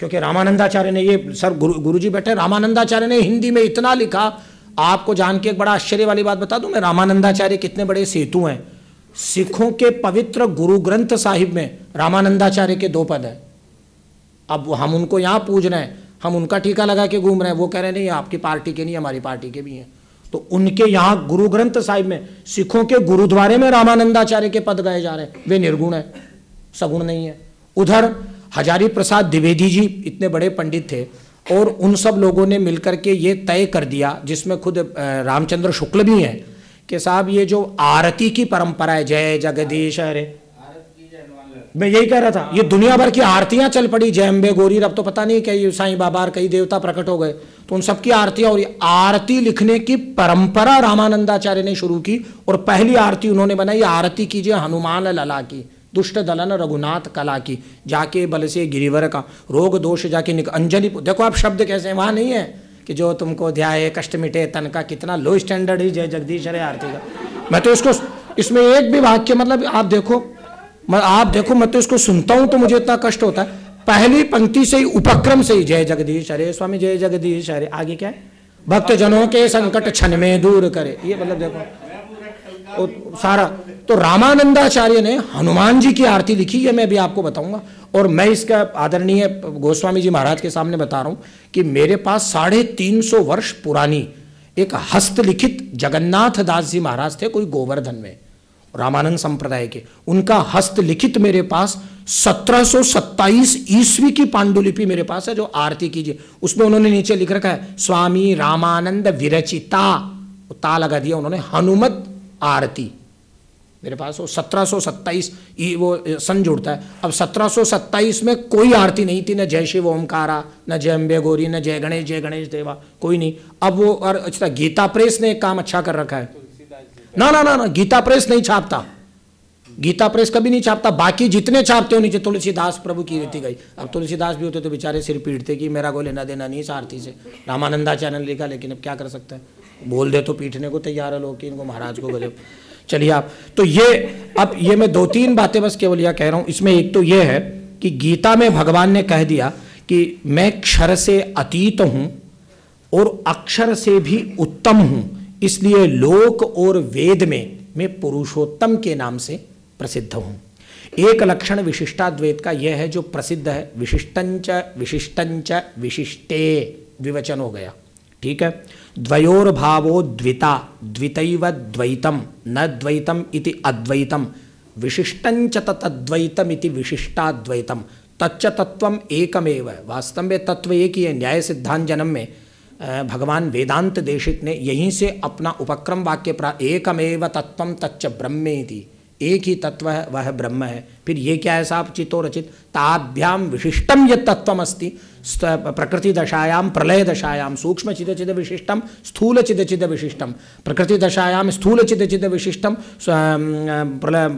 क्योंकि रामानंदाचार्य ने ये सर गुरुजी बैठे, रामानंदाचार्य ने हिंदी में इतना लिखा। आपको जान के एक बड़ा आश्चर्य वाली बात बता दूं मैं, रामानंदाचार्य कितने बड़े सेतु हैं। सिखों के पवित्र गुरु ग्रंथ साहिब में रामानंदाचार्य के 2 पद हैं। अब हम उनको यहाँ पूज रहे हैं, हम उनका टीका लगा के घूम रहे हैं, वो कह रहे नहीं आपकी पार्टी के नहीं, हमारी पार्टी के भी हैं। तो उनके यहाँ गुरु ग्रंथ साहिब में सिखों के गुरुद्वारे में रामानंदाचार्य के पद गाए जा रहे हैं, वे निर्गुण है, सगुण नहीं है। उधर हजारी प्रसाद द्विवेदी जी इतने बड़े पंडित थे, और उन सब लोगों ने मिलकर के ये तय कर दिया, जिसमें खुद रामचंद्र शुक्ल भी हैं, कि साहब ये जो आरती की परंपरा है, जय जगदीश हरे, मैं यही कह रहा था, ये दुनिया भर की आरतियां चल पड़ी, जय अम्बे गौरी, अब तो पता नहीं कई साईं बाबा कई देवता प्रकट हो गए, तो उन सबकी आरतियां, और आरती लिखने की परंपरा रामानंदाचार्य ने शुरू की, और पहली आरती उन्होंने बनाई, आरती कीजिए हनुमान लला की, दुष्ट दलन रघुनाथ कला की, जाके बल से गिरिवर का रोग दोष जाके अंजलि। देखो आप शब्द कैसे हैं, वहाँ नहीं है कि जो तुमको ध्याये कष्ट मिटे तन का, कितना लो स्टैंडर्ड ही जय जगदीश हरे आरती का। मैं तो इसको, इसमें एक भी वाक्य मतलब आप देखो मैं तो इसको सुनता हूँ तो मुझे इतना कष्ट होता है। पहली पंक्ति से ही, उपक्रम से ही जय जगदीश हरे स्वामी जय जगदीश हरे, आगे क्या है, भक्त जनों के संकट क्षण में दूर करे, ये मतलब देखो सारा। तो रामानंदाचार्य ने हनुमान जी की आरती लिखी है, मैं भी आपको बताऊंगा। और मैं इसका आदरणीय गोस्वामी जी महाराज के सामने बता रहा हूं कि मेरे पास 350 वर्ष पुरानी एक हस्तलिखित जगन्नाथ दास जी महाराज थे, कोई गोवर्धन में, रामानंद संप्रदाय के, उनका हस्तलिखित मेरे पास 1727 ईस्वी की पांडुलिपि मेरे पास है, जो आरती कीजिए। उसमें उन्होंने नीचे लिख रखा है स्वामी रामानंद विरचिता, ता लगा दिया उन्होंने, हनुमत आरती मेरे पास। वो 1727 वो सन जुड़ता है। अब 1727 में कोई आरती नहीं थी, न जय शिव ओमकारा, न जय अम्बे गौरी, न जय गणेश देवा, कोई नहीं। अब वो, और अच्छा गीता प्रेस ने एक काम अच्छा कर रखा है, ना गीता प्रेस नहीं छापता, गीता प्रेस कभी नहीं छापता। बाकी जितने छापते हो नीचे तुलसीदास प्रभु की रीति गई। अब तुलसीदास भी होते तो बेचारे सिर पीटते कि मेरा कोई लेना देना नहीं इस आरती से। रामानंदाचार्य ने लिखा, लेकिन अब क्या कर सकते हैं, बोल दे तो पीटने को तैयार है लोग कि इनको महाराज को गजब। चलिए आप तो ये, अब ये मैं 2-3 बातें बस केवल यह कह रहा हूं। इसमें एक तो ये है कि गीता में भगवान ने कह दिया कि मैं क्षर से अतीत हूं और अक्षर से भी उत्तम हूं, इसलिए लोक और वेद में मैं पुरुषोत्तम के नाम से प्रसिद्ध हूं। एक लक्षण विशिष्टाद्वैत का यह है जो प्रसिद्ध है, विशिष्टंच विशिष्टंच विशिष्टे, द्विवचन हो गया, ठीक है। द्वयोर भावो द्विता द्वितैव द्वैतम न द्वैतम इति अद्वैतम, विशिष्टंच तद्वैतम इति विशिष्टाद्वैतम, तच्च तत्वम एकमेव। वास्तव में तत्व एक ही है। न्याय सिद्धांत जन्म में भगवान वेदांत देशिक ने यहीं से अपना उपक्रम वाक्य एकमेव तत्वम तच्च ब्रह्मेति, एक ही तत्व है वह ब्रह्म है। फिर ये क्या है साहब, चितो रचित ताभ्याम विशिष्टम यत् तत्वम अस्ति, प्रकृति दशायाम प्रलय दशायाम सूक्ष्म चिद विशिष्टम स्थूल चिद विशिष्टम, प्रकृति दशायाम स्थूल चिद विशिष्टम,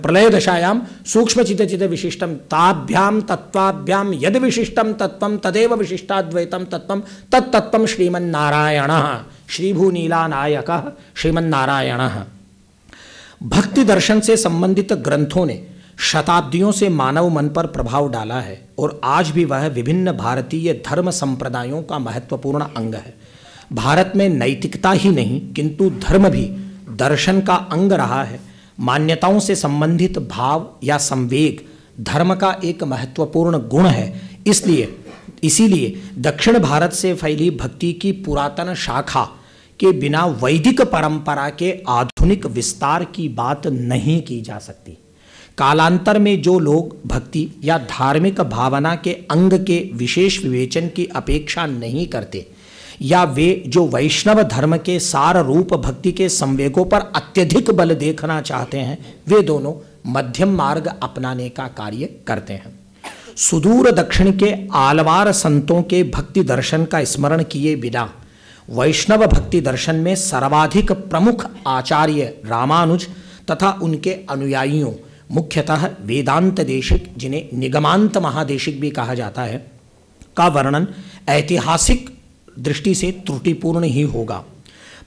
प्रलय दशायाम सूक्ष्म चिद विशिष्टम, ताभ्याम तत्वाभ्याम यद विशिष्टम तत्वम तदेव विशिष्टाद्वैतम तत्वम तत्तत्वम श्रीमन्नारायणः, श्रीभूनीलानायकः श्रीमन्नारायणः। भक्ति दर्शन से संबंधित ग्रंथों ने शताब्दियों से मानव मन पर प्रभाव डाला है और आज भी वह विभिन्न भारतीय धर्म संप्रदायों का महत्वपूर्ण अंग है। भारत में नैतिकता ही नहीं किंतु धर्म भी दर्शन का अंग रहा है। मान्यताओं से संबंधित भाव या संवेग धर्म का एक महत्वपूर्ण गुण है। इसीलिए दक्षिण भारत से फैली भक्ति की पुरातन शाखा के बिना वैदिक परंपरा के आधुनिक विस्तार की बात नहीं की जा सकती। कालांतर में जो लोग भक्ति या धार्मिक भावना के अंग के विशेष विवेचन की अपेक्षा नहीं करते, या वे जो वैष्णव धर्म के सार रूप भक्ति के संवेगों पर अत्यधिक बल देखना चाहते हैं, वे दोनों मध्यम मार्ग अपनाने का कार्य करते हैं। सुदूर दक्षिण के आलवार संतों के भक्ति दर्शन का स्मरण किए बिना वैष्णव भक्ति दर्शन में सर्वाधिक प्रमुख आचार्य रामानुज तथा उनके अनुयायियों, मुख्यतः वेदांत देशिक जिन्हें निगमांत महादेशिक भी कहा जाता है, का वर्णन ऐतिहासिक दृष्टि से त्रुटिपूर्ण ही होगा।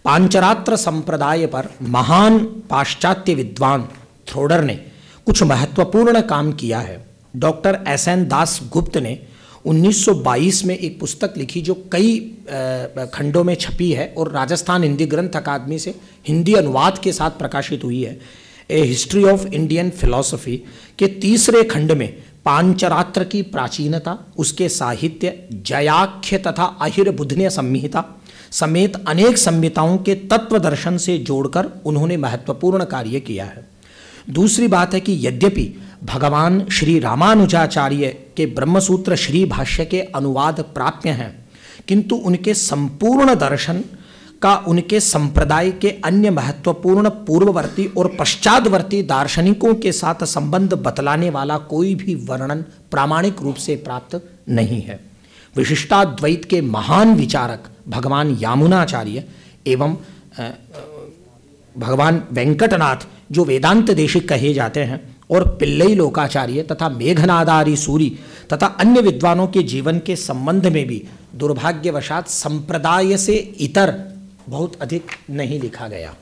पांचरात्र संप्रदाय पर महान पाश्चात्य विद्वान थ्रोडर ने कुछ महत्वपूर्ण काम किया है। Doctor SN. दास गुप्त ने 1922 में एक पुस्तक लिखी जो कई खंडों में छपी है और राजस्थान हिंदी ग्रंथ अकादमी से हिंदी अनुवाद के साथ प्रकाशित हुई है। ए हिस्ट्री ऑफ इंडियन फिलॉसफी के 3रे खंड में पांचरात्र की प्राचीनता, उसके साहित्य, जयाख्य तथा अहिर बुधन्य संहिता समेत अनेक संहिताओं के तत्व दर्शन से जोड़कर उन्होंने महत्वपूर्ण कार्य किया है। दूसरी बात है कि यद्यपि भगवान श्री रामानुजाचार्य के ब्रह्मसूत्र श्री भाष्य के अनुवाद प्राप्य हैं, किंतु उनके संपूर्ण दर्शन का उनके संप्रदाय के अन्य महत्वपूर्ण पूर्ववर्ती और पश्चातवर्ती दार्शनिकों के साथ संबंध बतलाने वाला कोई भी वर्णन प्रामाणिक रूप से प्राप्त नहीं है। विशिष्टाद्वैत के महान विचारक भगवान यामुनाचार्य एवं भगवान वेंकटनाथ जो वेदांत देशिक कहे जाते हैं और पिल्लई लोकाचार्य तथा मेघनादारी सूरी तथा अन्य विद्वानों के जीवन के संबंध में भी दुर्भाग्यवशात संप्रदाय से इतर बहुत अधिक नहीं लिखा गया।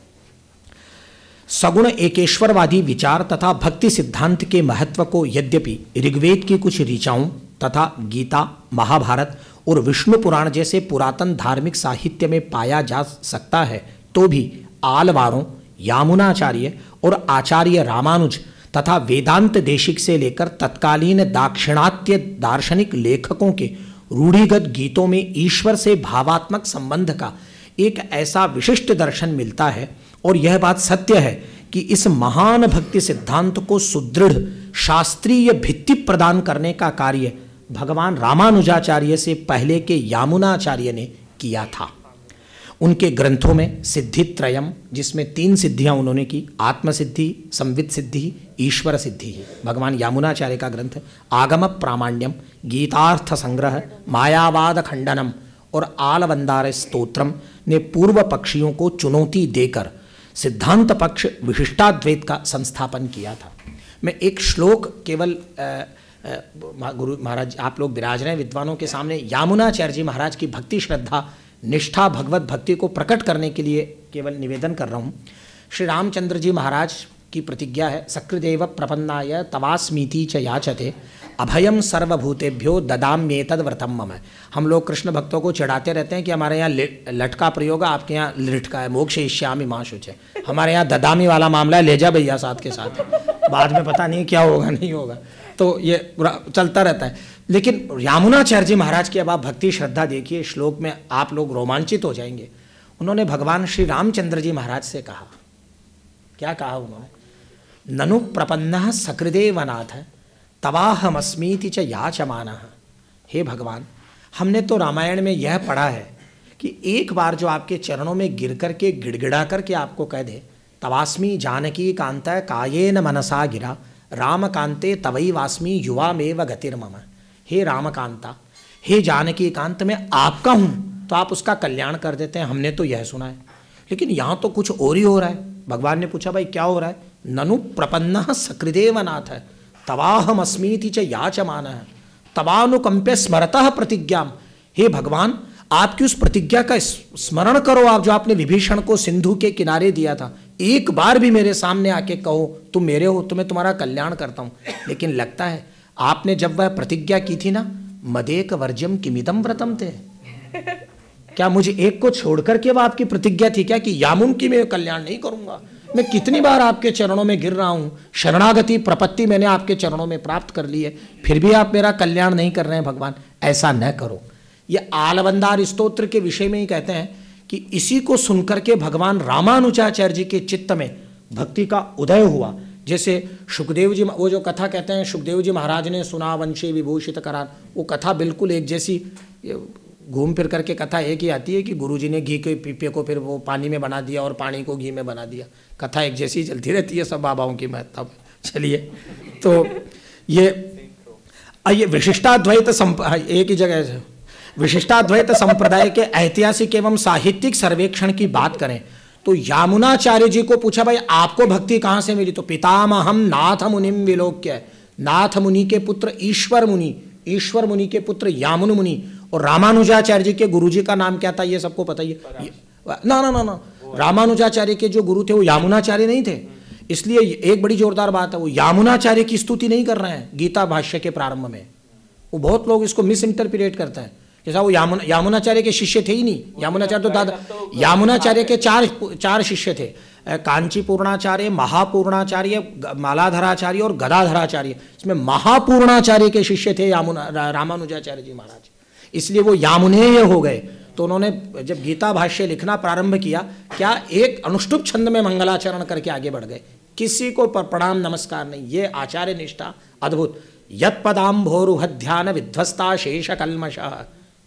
सगुण एकेश्वरवादी विचार तथा भक्ति सिद्धांत के महत्व को यद्यपि ऋग्वेद की कुछ ऋचाओं तथा गीता, महाभारत और विष्णु पुराण जैसे पुरातन धार्मिक साहित्य में पाया जा सकता है, तो भी आलवारों, यामुनाचार्य और आचार्य रामानुज तथा वेदांत देशिक से लेकर तत्कालीन दाक्षिणात्य दार्शनिक लेखकों के रूढ़िगत गीतों में ईश्वर से भावात्मक संबंध का एक ऐसा विशिष्ट दर्शन मिलता है। और यह बात सत्य है कि इस महान भक्ति सिद्धांत को सुदृढ़ शास्त्रीय भित्ति प्रदान करने का कार्य भगवान रामानुजाचार्य से पहले के यामुनाचार्य ने किया था। उनके ग्रंथों में सिद्धि त्रयम, जिसमें 3 सिद्धियां उन्होंने की, आत्मसिद्धि, संवित सिद्धि, ईश्वर सिद्धि, भगवान यामुनाचार्य का ग्रंथ, आगम प्रामाण्यम, गीतार्थ संग्रह, मायावाद खंडनम और आलवंदार स्तोत्रम ने पूर्व पक्षियों को चुनौती देकर सिद्धांत पक्ष विशिष्टाद्वैत का संस्थापन किया था। मैं एक श्लोक केवल गुरु महाराज, आप लोग विराज रहे हैं विद्वानों के सामने, यामुनाचार्य जी महाराज की भक्ति श्रद्धा निष्ठा भगवत भक्ति को प्रकट करने के लिए केवल निवेदन कर रहा हूँ। श्री रामचंद्र जी महाराज की प्रतिज्ञा है, सकृदेव प्रपन्नाय तवास्मीति च याचते अभयम सर्वभूतेभ्यो ददाम्येतद व्रतम मम। हम लोग कृष्ण भक्तों को चढ़ाते रहते हैं कि हमारे यहाँ लटका प्रयोग है, आपके यहाँ लिटका है, मोक्षयिष्यामि मा शुचे। हमारे यहाँ ददामी वाला मामला है, ले जा भैया साथ के साथ, बाद में पता नहीं क्या होगा नहीं होगा, तो ये चलता रहता है। लेकिन यामुनाचार्य जी महाराज की अब आप भक्ति श्रद्धा देखिए, श्लोक में आप लोग रोमांचित हो जाएंगे। उन्होंने भगवान श्री रामचंद्र जी महाराज से कहा, क्या कहा उन्होंने, ननु प्रपन्नः सकृदेवनाथ तवाहमस्मीति च याचमानः। हे भगवान, हमने तो रामायण में यह पढ़ा है कि एक बार जो आपके चरणों में गिर करके गिड़गिड़ा करके आपको कह दे, तवास्मी जानकी कांत कायेन मनसा गिरा राम कांते तवई वास्मी युवा मेव गतिर्मम। हे रामकांता, हे जानकी कांत, मैं आपका हूँ तो आप उसका कल्याण कर देते हैं, हमने तो यह सुना है। लेकिन यहाँ तो कुछ और ही हो रहा है। भगवान ने पूछा, भाई क्या हो रहा है? ननु प्रपन्नः सकृदेवनाथ तवाहमस्मीति च याचमानः तवानुकंप्य स्मरतः प्रतिज्ञाम। हे भगवान, आपकी उस प्रतिज्ञा का स्मरण करो, आप जो आपने विभीषण को सिंधु के किनारे दिया था, एक बार भी मेरे सामने आके कहो तुम मेरे हो तो मैं तुम्हारा कल्याण करता हूँ। लेकिन लगता है आपने जब वह प्रतिज्ञा की थी ना, मदेक वर्ज्यम किमिदम व्रतम थे, क्या मुझे एक को छोड़कर के वह आपकी प्रतिज्ञा थी क्या कि यामुन की मैं कल्याण नहीं करूंगा? मैं कितनी बार आपके चरणों में गिर रहा हूं, शरणागति प्रपत्ति मैंने आपके चरणों में प्राप्त कर ली है, फिर भी आप मेरा कल्याण नहीं कर रहे हैं। भगवान, ऐसा न करो। ये आलवंदार स्तोत्र के विषय में ही कहते हैं कि इसी को सुनकर के भगवान रामानुजाचार्य जी के चित्त में भक्ति का उदय हुआ। जैसे सुखदेव जी, वो जो कथा कहते हैं, सुखदेव जी महाराज ने सुना वंशी विभूषित करार, वो कथा बिल्कुल एक जैसी घूम फिर करके कथा एक ही आती है कि गुरुजी ने घी के पीपे को फिर वो पानी में बना दिया और पानी को घी में बना दिया। कथा एक जैसी चलती रहती है सब बाबाओं की महत्ता। चलिए, तो ये विशिष्टाद्वैत एक ही जगह विशिष्टाद्वैत संप्रदाय के ऐतिहासिक एवं साहित्यिक सर्वेक्षण की बात करें तो यामुनाचार्य जी को पूछा, भाई आपको भक्ति कहाँ से मिली? तो पितामहम नाथ मुनिम विलोक्य, नाथ मुनि के पुत्र ईश्वर मुनि, ईश्वर मुनि के पुत्र यामुन मुनि, और रामानुजाचार्य जी के गुरुजी का नाम क्या था ये सबको पता ही है। ना, रामानुजाचार्य के जो गुरु थे वो यामुनाचार्य नहीं थे। इसलिए एक बड़ी जोरदार बात है, वो यामुनाचार्य की स्तुति नहीं कर रहे हैं गीता भाष्य के प्रारंभ में। वो बहुत लोग इसको मिस इंटरप्रिटेट करते हैं, जैसा वो यामुनाचार्य के शिष्य थे ही नहीं। यामुनाचार्य तो दादा, यामुनाचार्य के चार शिष्य थे, कांची पूर्णाचार्य, महापूर्णाचार्य, मालाधराचार्य और गदाधराचार्य। इसमें महापूर्णाचार्य के शिष्य थे रामानुजाचार्य जी महाराज, इसलिए वो यामुनेय हो गए। तो उन्होंने जब गीता भाष्य लिखना प्रारंभ किया, क्या एक अनुष्टुप छंद में मंगलाचरण करके आगे बढ़ गए, किसी को प्रणाम नमस्कार नहीं। ये आचार्य निष्ठा अद्भुत। यत्पदाम्भोरुहध्यान विध्वस्ता शेष कल्मषः,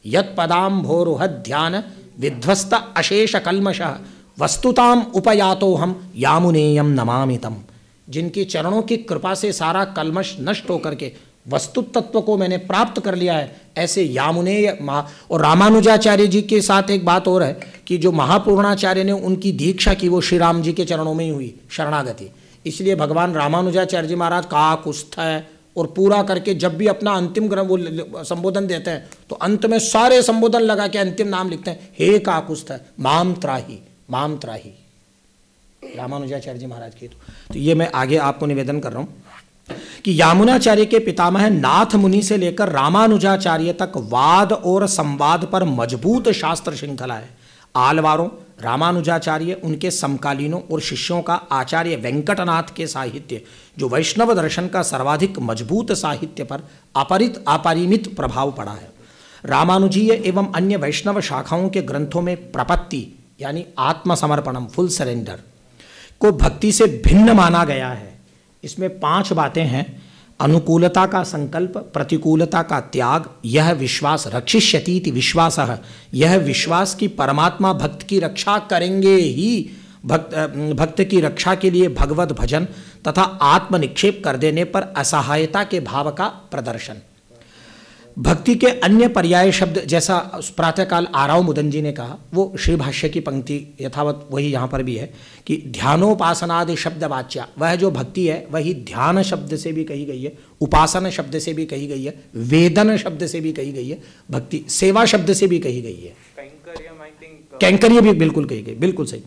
यत्पदाम्भोरुहध्यान विध्वस्त अशेष कल्मषः वस्तुताम उपयातो हम यामुनेयम नमामितम। जिनकी चरणों की कृपा से सारा कल्मष नष्ट होकर के वस्तु तत्व को मैंने प्राप्त कर लिया है, ऐसे यामुनेय। और रामानुजाचार्य जी के साथ एक बात और है कि जो महापूर्णाचार्य ने उनकी दीक्षा की वो श्री राम जी के चरणों में ही हुई, शरणागति। इसलिए भगवान रामानुजाचार्य जी महाराज काकुस्थ है और पूरा करके जब भी अपना अंतिम वो संबोधन देते हैं तो अंत में सारे संबोधन लगा के अंतिम नाम लिखते हैं, हे काकुस्थ माम त्राही, माम त्राही, रामानुजाचार्य जी महाराज की। तो ये मैं आगे आपको निवेदन कर रहा हूं कि यामुनाचार्य के पितामह नाथ मुनि से लेकर रामानुजाचार्य तक वाद और संवाद पर मजबूत शास्त्र श्रृंखला है। आलवारों, रामानुजाचार्य, उनके समकालीनों और शिष्यों का आचार्य वेंकटनाथ के साहित्य, जो वैष्णव दर्शन का सर्वाधिक मजबूत साहित्य पर अपरिमित प्रभाव पड़ा है। रामानुजीय एवं अन्य वैष्णव शाखाओं के ग्रंथों में प्रपत्ति यानी आत्मसमर्पणम, फुल सरेंडर को भक्ति से भिन्न माना गया है। इसमें 5 बातें हैं: अनुकूलता का संकल्प, प्रतिकूलता का त्याग, यह विश्वास, रक्षिष्यतीति विश्वासः, यह विश्वास कि परमात्मा भक्त की रक्षा करेंगे ही, भक्त की रक्षा के लिए भगवत भजन तथा आत्मनिक्षेप कर देने पर असहायता के भाव का प्रदर्शन। भक्ति के अन्य पर्याय शब्द, जैसा प्रातःकाल आराव मुदन जी ने कहा, वो श्री भाष्य की पंक्ति यथावत वही यहाँ पर भी है कि ध्यानोपासनादि शब्द वाच्या, वह जो भक्ति है वही ध्यान शब्द से भी कही गई है, उपासना शब्द से भी कही गई है, वेदन शब्द से भी कही गई है, भक्ति सेवा शब्द से भी कही गई है, कैंकर्य भी बिल्कुल कही गई, बिल्कुल सही।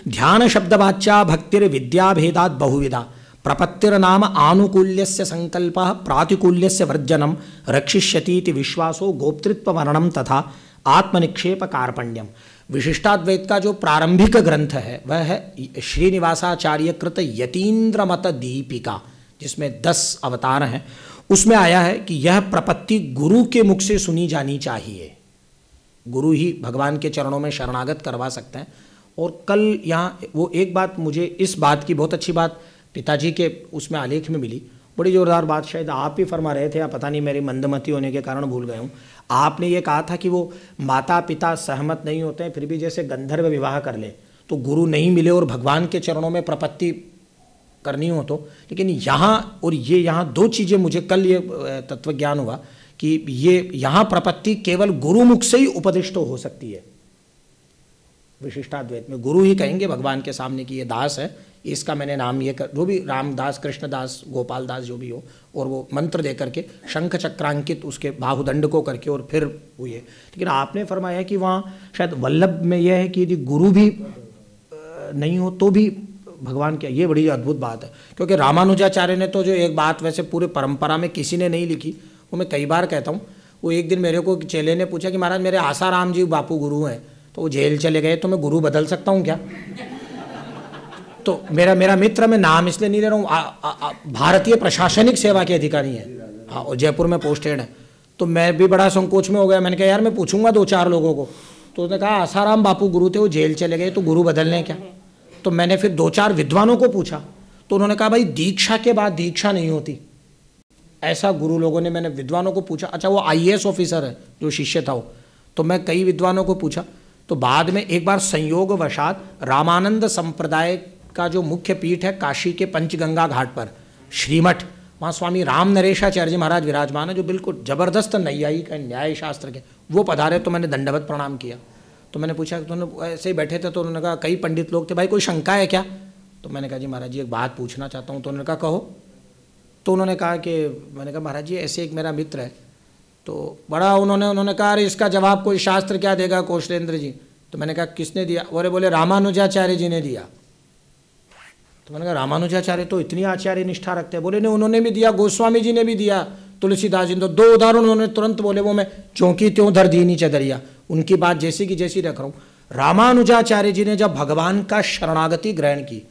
ध्यान शब्द वाच्या भक्तिर विद्या भेदात बहुविधा, प्रपत्तिर्नाम आनुकूल्यस्य संकल्पः प्रातिकूल्यस्य वर्जनम, रक्षिष्यतीति विश्वासो गोप्तृत्व वर्णनम तथा आत्मनिक्षेप कार्पण्यम। विशिष्टाद्वैत का जो प्रारंभिक ग्रंथ है वह है श्रीनिवासाचार्य कृत यतीन्द्र मत दीपिका, जिसमें 10 अवतार हैं। उसमें आया है कि यह प्रपत्ति गुरु के मुख से सुनी जानी चाहिए, गुरु ही भगवान के चरणों में शरणागत करवा सकते हैं। और कल यहाँ वो एक बात, मुझे इस बात की बहुत अच्छी बात पिताजी के उसमें आलेख में मिली, बड़ी जोरदार बात, शायद आप ही फरमा रहे थे या पता नहीं मेरी मंदमती होने के कारण भूल गया हूँ। आपने ये कहा था कि वो माता पिता सहमत नहीं होते हैं फिर भी जैसे गंधर्व विवाह कर ले तो गुरु नहीं मिले और भगवान के चरणों में प्रपत्ति करनी हो तो, लेकिन यहाँ और ये यहाँ 2 चीज़ें मुझे कल ये तत्वज्ञान हुआ कि ये यहाँ प्रपत्ति केवल गुरुमुख से ही उपदिष्ट हो सकती है। विशिष्टाद्वैत में गुरु ही कहेंगे भगवान के सामने कि ये दास है, इसका मैंने नाम ये कर, जो भी रामदास, कृष्णदास, गोपाल दास जो भी हो, और वो मंत्र दे करके शंख चक्रांकित उसके बाहुदंड को करके और फिर हुए। लेकिन आपने फरमाया कि वहाँ शायद वल्लभ में यह है कि यदि गुरु भी नहीं हो तो भी भगवान क्या, ये बड़ी अद्भुत बात है। क्योंकि रामानुजाचार्य ने तो जो एक बात वैसे पूरे परंपरा में किसी ने नहीं लिखी, वो मैं कई बार कहता हूँ। वो एक दिन मेरे को चेले ने पूछा कि महाराज मेरे आसाराम जी बापू गुरु हैं, तो वो जेल चले गए, तो मैं गुरु बदल सकता हूँ क्या? तो मेरा मित्र, मैं नाम इसलिए नहीं ले रहा हूँ, भारतीय प्रशासनिक सेवा के अधिकारी हैं, हाँ, और जयपुर में पोस्टेड है। तो मैं भी बड़ा संकोच में हो गया। मैंने कहा यार मैं पूछूंगा 2-4 लोगों को, तो उसने कहा आसाराम बापू गुरु थे, वो जेल चले गए, तो गुरु बदलने क्या? तो मैंने फिर 2-4 विद्वानों को पूछा, तो उन्होंने कहा भाई दीक्षा के बाद दीक्षा नहीं होती, ऐसा गुरु लोगों ने, मैंने विद्वानों को पूछा। अच्छा वो IAS ऑफिसर है जो शिष्य था वो, तो मैं कई विद्वानों को पूछा। तो बाद में एक बार संयोगवशात रामानंद संप्रदाय का जो मुख्य पीठ है काशी के पंचगंगा घाट पर श्रीमठ, वहाँ स्वामी राम नरेशाचार्य जी महाराज विराजमान है, जो बिल्कुल जबरदस्त नैयायिक है, न्याय शास्त्र के, वो पधारे। तो मैंने दंडवत प्रणाम किया। तो मैंने पूछा, तो उन्होंने ऐसे ही बैठे थे, तो उन्होंने कहा कई पंडित लोग थे, भाई कोई शंका है क्या? तो मैंने कहा जी महाराज जी एक बात पूछना चाहता हूँ। तो उन्होंने कहा कहो। तो उन्होंने कहा कि, मैंने कहा महाराज जी ऐसे एक मेरा मित्र है, तो बड़ा उन्होंने कहा अरे इसका जवाब कोई शास्त्र क्या देगा कौशलेंद्र जी? तो मैंने कहा किसने दिया? बोले रामानुजाचार्य जी ने दिया। तो मैंने कहा रामानुजाचार्य तो इतनी आचार्य निष्ठा रखते हैं। बोले नहीं, उन्होंने भी दिया, गोस्वामी जी ने भी दिया, तुलसीदास जी ने। तो 2 उदाहरण उन्होंने तुरंत बोले, वो मैं चौंकी त्यों धर दीनी चदरिया, उनकी बात जैसी की जैसी रख रहा हूँ। रामानुजाचार्य जी ने जब भगवान का शरणागति ग्रहण की,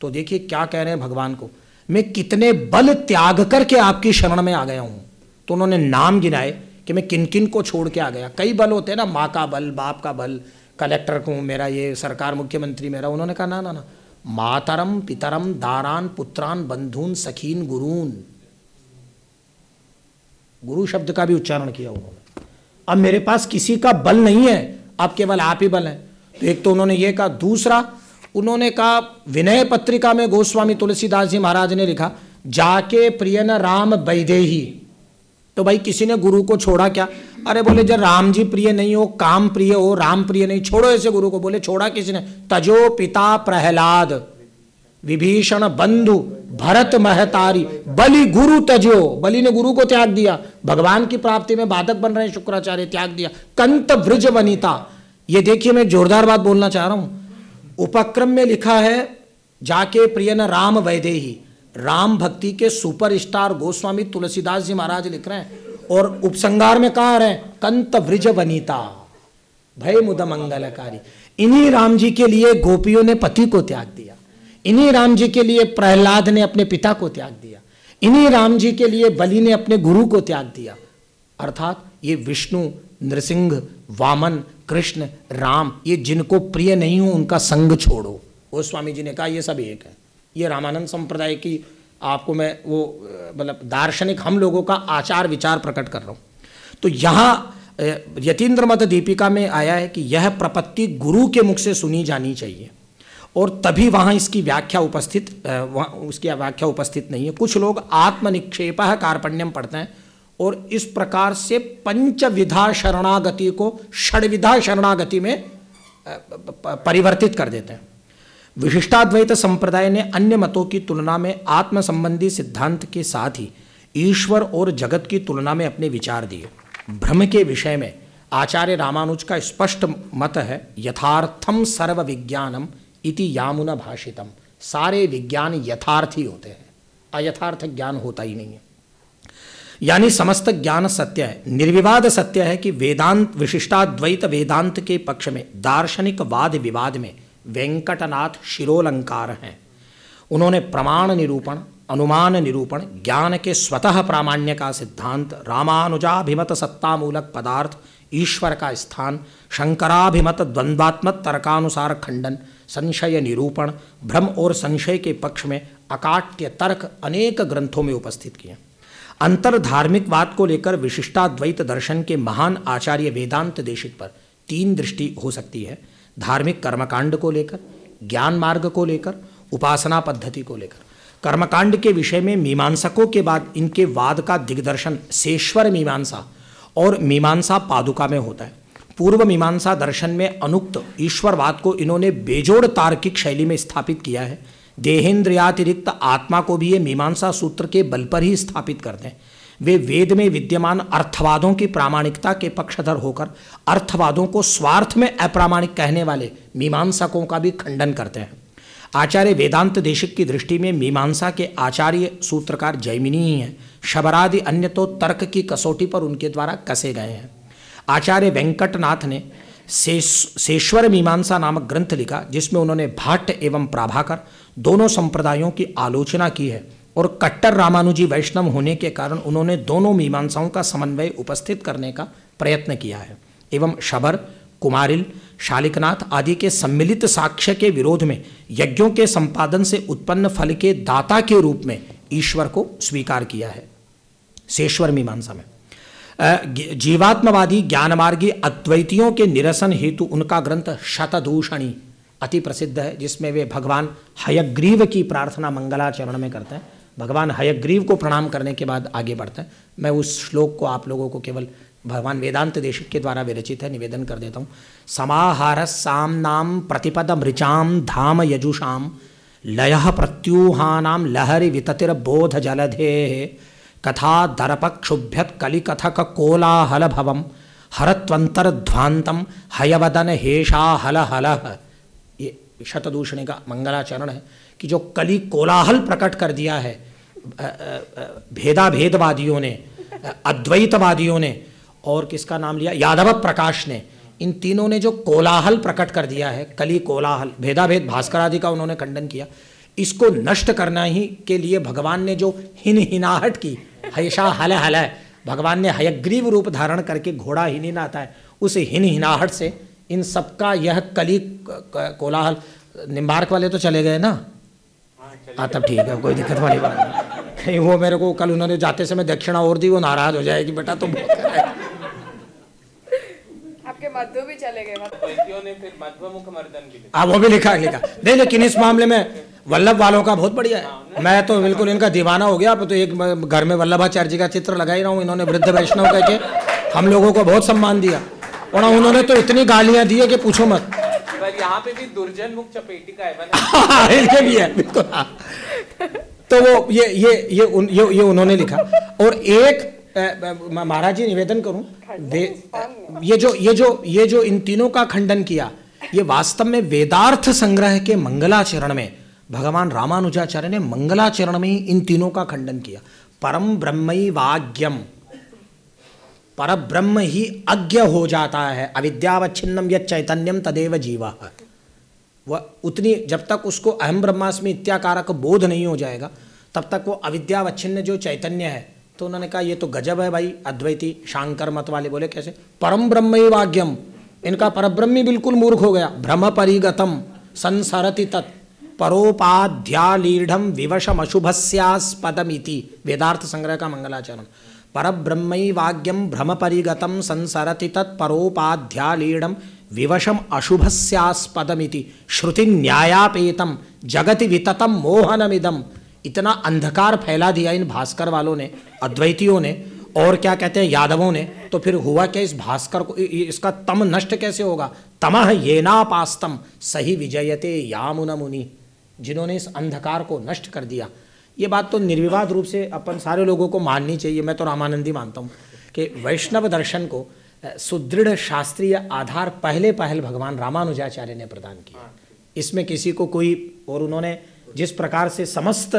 तो देखिए क्या कह रहे हैं भगवान को, मैं कितने बल त्याग करके आपकी शरण में आ गया हूँ। तो उन्होंने नाम गिनाए कि मैं किन किन को छोड़ के आ गया। कई बल होते हैं ना, माँ का बल, बाप का बल, कलेक्टर को मेरा, ये सरकार, मुख्यमंत्री मेरा। उन्होंने कहा ना, मातरम पितरम दारान पुत्रान बंधून सखीन गुरून, गुरु शब्द का भी उच्चारण किया उन्होंने। अब मेरे पास किसी का बल नहीं है, अब केवल आप ही बल है। तो एक तो उन्होंने ये कहा। दूसरा उन्होंने कहा, विनय पत्रिका में गोस्वामी तुलसीदास जी महाराज ने लिखा, जाके प्रियन राम वैदेही। तो भाई किसी ने गुरु को छोड़ा क्या? अरे बोले जब राम जी प्रिय नहीं हो, काम प्रिय हो, राम प्रिय नहीं, छोड़ो ऐसे गुरु को। बोले छोड़ा किसी ने? तजो पिता प्रहलाद, विभीषण बंधु भरत महतारी, बलि गुरु तजो, बलि ने गुरु को त्याग दिया, भगवान की प्राप्ति में बाधक बन रहे हैं शुक्राचार्य, त्याग दिया। कंत व्रज वनिता, ये देखिए मैं जोरदार बात बोलना चाह रहा हूं, उपक्रम में लिखा है जाके प्रियन राम वैदेही, राम भक्ति के सुपरस्टार गोस्वामी तुलसीदास जी महाराज लिख रहे हैं, और उपसंगार में कहा रहे हैं कंत व्रज वनिता भय मुद मंगलकारी। इन्हीं राम जी के लिए गोपियों ने पति को त्याग दिया, इन्हीं राम जी के लिए प्रहलाद ने अपने पिता को त्याग दिया, इन्हीं राम जी के लिए बलि ने अपने गुरु को त्याग दिया। अर्थात ये विष्णु, नृसिंह, वामन, कृष्ण, राम, ये जिनको प्रिय नहीं हो उनका संग छोड़ो। वो स्वामी जी ने कहा ये सब एक है। ये रामानंद संप्रदाय की आपको मैं वो मतलब दार्शनिक हम लोगों का आचार विचार प्रकट कर रहा हूँ। तो यहाँ यतीन्द्र मत दीपिका में आया है कि यह प्रपत्ति गुरु के मुख से सुनी जानी चाहिए, और तभी वहाँ इसकी व्याख्या उपस्थित उसकी व्याख्या उपस्थित नहीं है। कुछ लोग आत्मनिक्षेप कार्पण्यम पढ़ते हैं और इस प्रकार से पंचविधा शरणागति को षड्विधा शरणागति में परिवर्तित कर देते हैं। विशिष्टाद्वैत संप्रदाय ने अन्य मतों की तुलना में आत्म संबंधी सिद्धांत के साथ ही ईश्वर और जगत की तुलना में अपने विचार दिए। ब्रह्म के विषय में आचार्य रामानुज का स्पष्ट मत है, यथार्थम सर्व विज्ञानम इति यामुना भाषितम, सारे विज्ञान यथार्थ ही होते हैं, अयथार्थ ज्ञान होता ही नहीं है। यानी समस्त ज्ञान सत्य है, निर्विवाद सत्य है कि वेदांत विशिष्टाद्वैत वेदांत के पक्ष में दार्शनिक वाद विवाद में वेंकटनाथ शिरोलंकार हैं। उन्होंने प्रमाण निरूपण, अनुमान निरूपण, ज्ञान के स्वतः प्रामाण्य का सिद्धांत, रामानुजाभिमत सत्तामूलक पदार्थ, ईश्वर का स्थान, शंकराभिमत द्वंद्वात्मक तर्कानुसार खंडन, संशय निरूपण, भ्रम और संशय के पक्ष में अकाट्य तर्क अनेक ग्रंथों में उपस्थित किए। अंतर धार्मिकवाद को लेकर विशिष्टाद्वैत दर्शन के महान आचार्य वेदांत देशिक पर तीन दृष्टि हो सकती है, धार्मिक कर्मकांड को लेकर, ज्ञान मार्ग को लेकर, उपासना पद्धति को लेकर। कर्मकांड के विषय में मीमांसकों के बाद इनके वाद का दिग्दर्शन सेश्वर मीमांसा और मीमांसा पादुका में होता है। पूर्व मीमांसा दर्शन में अनुक्त ईश्वरवाद को इन्होंने बेजोड़ तार्किक शैली में स्थापित किया है। देहेंद्रियातिरिक्त आत्मा को भी ये मीमांसा सूत्र के बल पर ही स्थापित करते हैं। वे वेद में विद्यमान अर्थवादों की प्रामाणिकता के पक्षधर होकर अर्थवादों को स्वार्थ में अप्रामाणिक कहने वाले मीमांसकों का भी खंडन करते हैं। आचार्य वेदांत देशिक की दृष्टि में मीमांसा के आचार्य सूत्रकार जैमिनी ही हैं, शबरादि अन्य तो तर्क की कसौटी पर उनके द्वारा कसे गए हैं। आचार्य वेंकटनाथ ने सेश्वर मीमांसा नामक ग्रंथ लिखा, जिसमें उन्होंने भाट्ट एवं प्राभाकर दोनों संप्रदायों की आलोचना की है, और कट्टर रामानुजी वैष्णव होने के कारण उन्होंने दोनों मीमांसाओं का समन्वय उपस्थित करने का प्रयत्न किया है, एवं शबर, कुमारिल, शालिकनाथ आदि के सम्मिलित साक्ष्य के विरोध में यज्ञों के संपादन से उत्पन्न फल के दाता के रूप में ईश्वर को स्वीकार किया है। सेश्वर मीमांसा में जीवात्मवादी ज्ञानमार्गी अद्वैतियों के निरसन हेतु उनका ग्रंथ शतदूषणी अति प्रसिद्ध है, जिसमें वे भगवान हयग्रीव की प्रार्थना मंगलाचरण में करते हैं। भगवान हयग्रीव को प्रणाम करने के बाद आगे बढ़ते हैं। मैं उस श्लोक को आप लोगों को केवल भगवान वेदांत देशिक के द्वारा विरचित है, निवेदन कर देता हूँ। समाहार सामनाम प्रतिपद मृचाम धाम यजुषाम लयः प्रत्यूहानाम लहरि विततिर बोध जलधे कथा दर्पक्षुभ्यत कलिकथक कोलाहल भवम हरत्वंतरध्वांतम हयवदन हेषा हल हल। ये शतदूषणी का मंगलाचरण है कि जो कली कोलाहल प्रकट कर दिया है भेदाभेदवादियों ने, अद्वैतवादियों ने, और किसका नाम लिया, यादव प्रकाश ने, इन तीनों ने जो कोलाहल प्रकट कर दिया है, कली कोलाहल, भेदाभेद भास्कर आदि का उन्होंने खंडन किया। इसको नष्ट करना ही के लिए भगवान ने जो हिनहिनाहट की, हयशा हल हल है, भगवान ने हयग्रीव रूप धारण करके घोड़ा हिनहिनाता है, उस हिनहिनाहट से इन सबका यह कली कोलाहल। निम्बार्क वाले तो चले गए ना? हाँ तब ठीक है, कोई दिक्कत वाली बात नहीं। कहीं वो मेरे को कल उन्होंने जाते समय दक्षिणा और दी, वो नाराज हो जाएगी, बेटा तुम बहुत कर रहे हो। आपके मध्व भी चले गए, ने फिर मध्वमुख मर्दन भी हाँ वो भी लिखा नहीं, लेकिन इस मामले में वल्लभ वालों का बहुत बढ़िया है। मैं तो बिल्कुल इनका दीवाना हो गया। अब तो एक घर में वल्लभाचार्य जी का चित्र लगा ही रहा हूँ। इन्होंने वृद्ध वैष्णव कह के हम लोगों को बहुत सम्मान दिया, और उन्होंने तो इतनी गालियां दी है कि पूछो मत। और यहाँ पे भी दुर्जन मुख चपेटिका है ये भी है बिल्कुल। तो वो ये उन्होंने लिखा। और एक महाराज जी निवेदन करूं, ये जो इन तीनों का खंडन किया, ये वास्तव में वेदार्थ संग्रह के मंगलाचरण में भगवान रामानुजाचार्य ने मंगलाचरण में ही इन तीनों का खंडन किया। परम ब्रह्मैवाज्ञम, पर ब्रह्म ही अज्ञ हो जाता है, अविद्यावच्छिन्नम यत् चैतन्यम तदेव जीवा। वह उतनी, जब तक उसको अहम ब्रह्मास्मि इत्याकारक बोध नहीं हो जाएगा तब तक वो अविद्यावच्छिन्न जो चैतन्य है। तो उन्होंने कहा ये तो गजब है भाई, अद्वैती शांकर मत वाले बोले कैसे, परम ब्रह्मैवाज्ञम, इनका परब्रह्मी बिल्कुल मूर्ख हो गया। भ्रम परिगतम संसरति तत् परोपाध्यालीढ़ विवशम अशुभस्यास्पदमिति, वेदार्थ संग्रह का मंगलाचरण। परब्रह्मैवाज्ञम भ्रम परिगतम संसरति तत् परोपाध्यालीढ़ विवशम अशुभस्यास्पदमिति श्रुति न्यायापेतम जगति विततम मोहनमिदम। इतना अंधकार फैला दिया इन भास्कर वालों ने, अद्वैतियों ने, और क्या कहते हैं यादवों ने। तो फिर हुआ क्या, इस भास्कर को, इसका तम नष्ट कैसे होगा। तमह येनापास्तम सही विजयते यामुन मुनि, जिन्होंने इस अंधकार को नष्ट कर दिया। ये बात तो निर्विवाद रूप से अपन सारे लोगों को माननी चाहिए। मैं तो रामानंदी मानता हूँ कि वैष्णव दर्शन को सुदृढ़ शास्त्रीय आधार पहले भगवान रामानुजाचार्य ने प्रदान किया। इसमें किसी को कोई, और उन्होंने जिस प्रकार से समस्त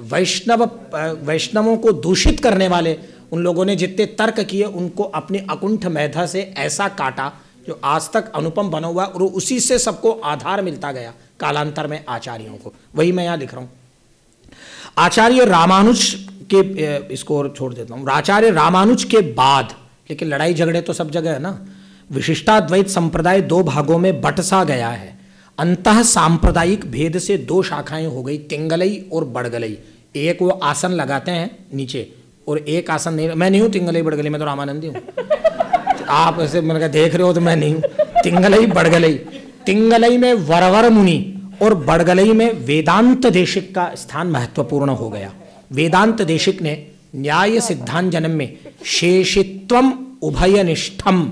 वैष्णवों को दूषित करने वाले उन लोगों ने जितने तर्क किए, उनको अपनी अकुंठ मेधा से ऐसा काटा जो आज तक अनुपम बना हुआ, और उसी से सबको आधार मिलता गया कालांतर में आचार्यों को। वही मैं यहाँ लिख रहा हूँ। आचार्य रामानुज के, इसको और छोड़ देता हूँ, आचार्य रामानुज के बाद, लेकिन लड़ाई झगड़े तो सब जगह है ना, विशिष्टाद्वैत संप्रदाय दो भागों में बट सा गया है। अंतः सांप्रदायिक भेद से दो शाखाएं हो गई, तिंगलई और बड़गलई। एक वो आसन लगाते हैं नीचे, और एक आसन नहीं। मैं नहीं हूँ तिंगलई बड़गलई, मैं तो रामानंदी हूँ। आप ऐसे मैंने कहा देख रहे हो तो मैं नहीं हूँ। तिंगलई बड़गलई, तिंगलई में वरवर मुनि और बड़गलई में वेदांत देशिक का स्थान महत्वपूर्ण हो गया। वेदांत देशिक ने न्याय सिद्धांत जन्म में शेषित्वम उभयनिष्ठम,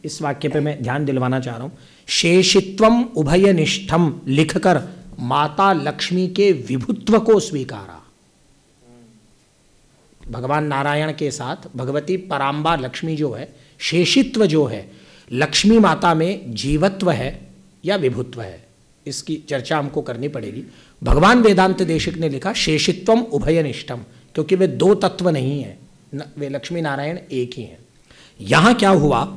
इस वाक्य पे मैं ध्यान दिलवाना चाह रहा हूँ, शेषित्वम उभयनिष्ठम लिखकर माता लक्ष्मी के विभुत्व को स्वीकारा। भगवान नारायण के साथ भगवती पराम्बा लक्ष्मी जो है, शेषित्व जो है, लक्ष्मी माता में जीवत्व है या विभुत्व है, इसकी चर्चा हमको करनी पड़ेगी। भगवान वेदांत देशिक ने लिखा शेषित्वम उभयनिष्ठम, क्योंकि वे दो तत्व नहीं है, वे लक्ष्मी नारायण एक ही हैं। यहाँ क्या हुआ,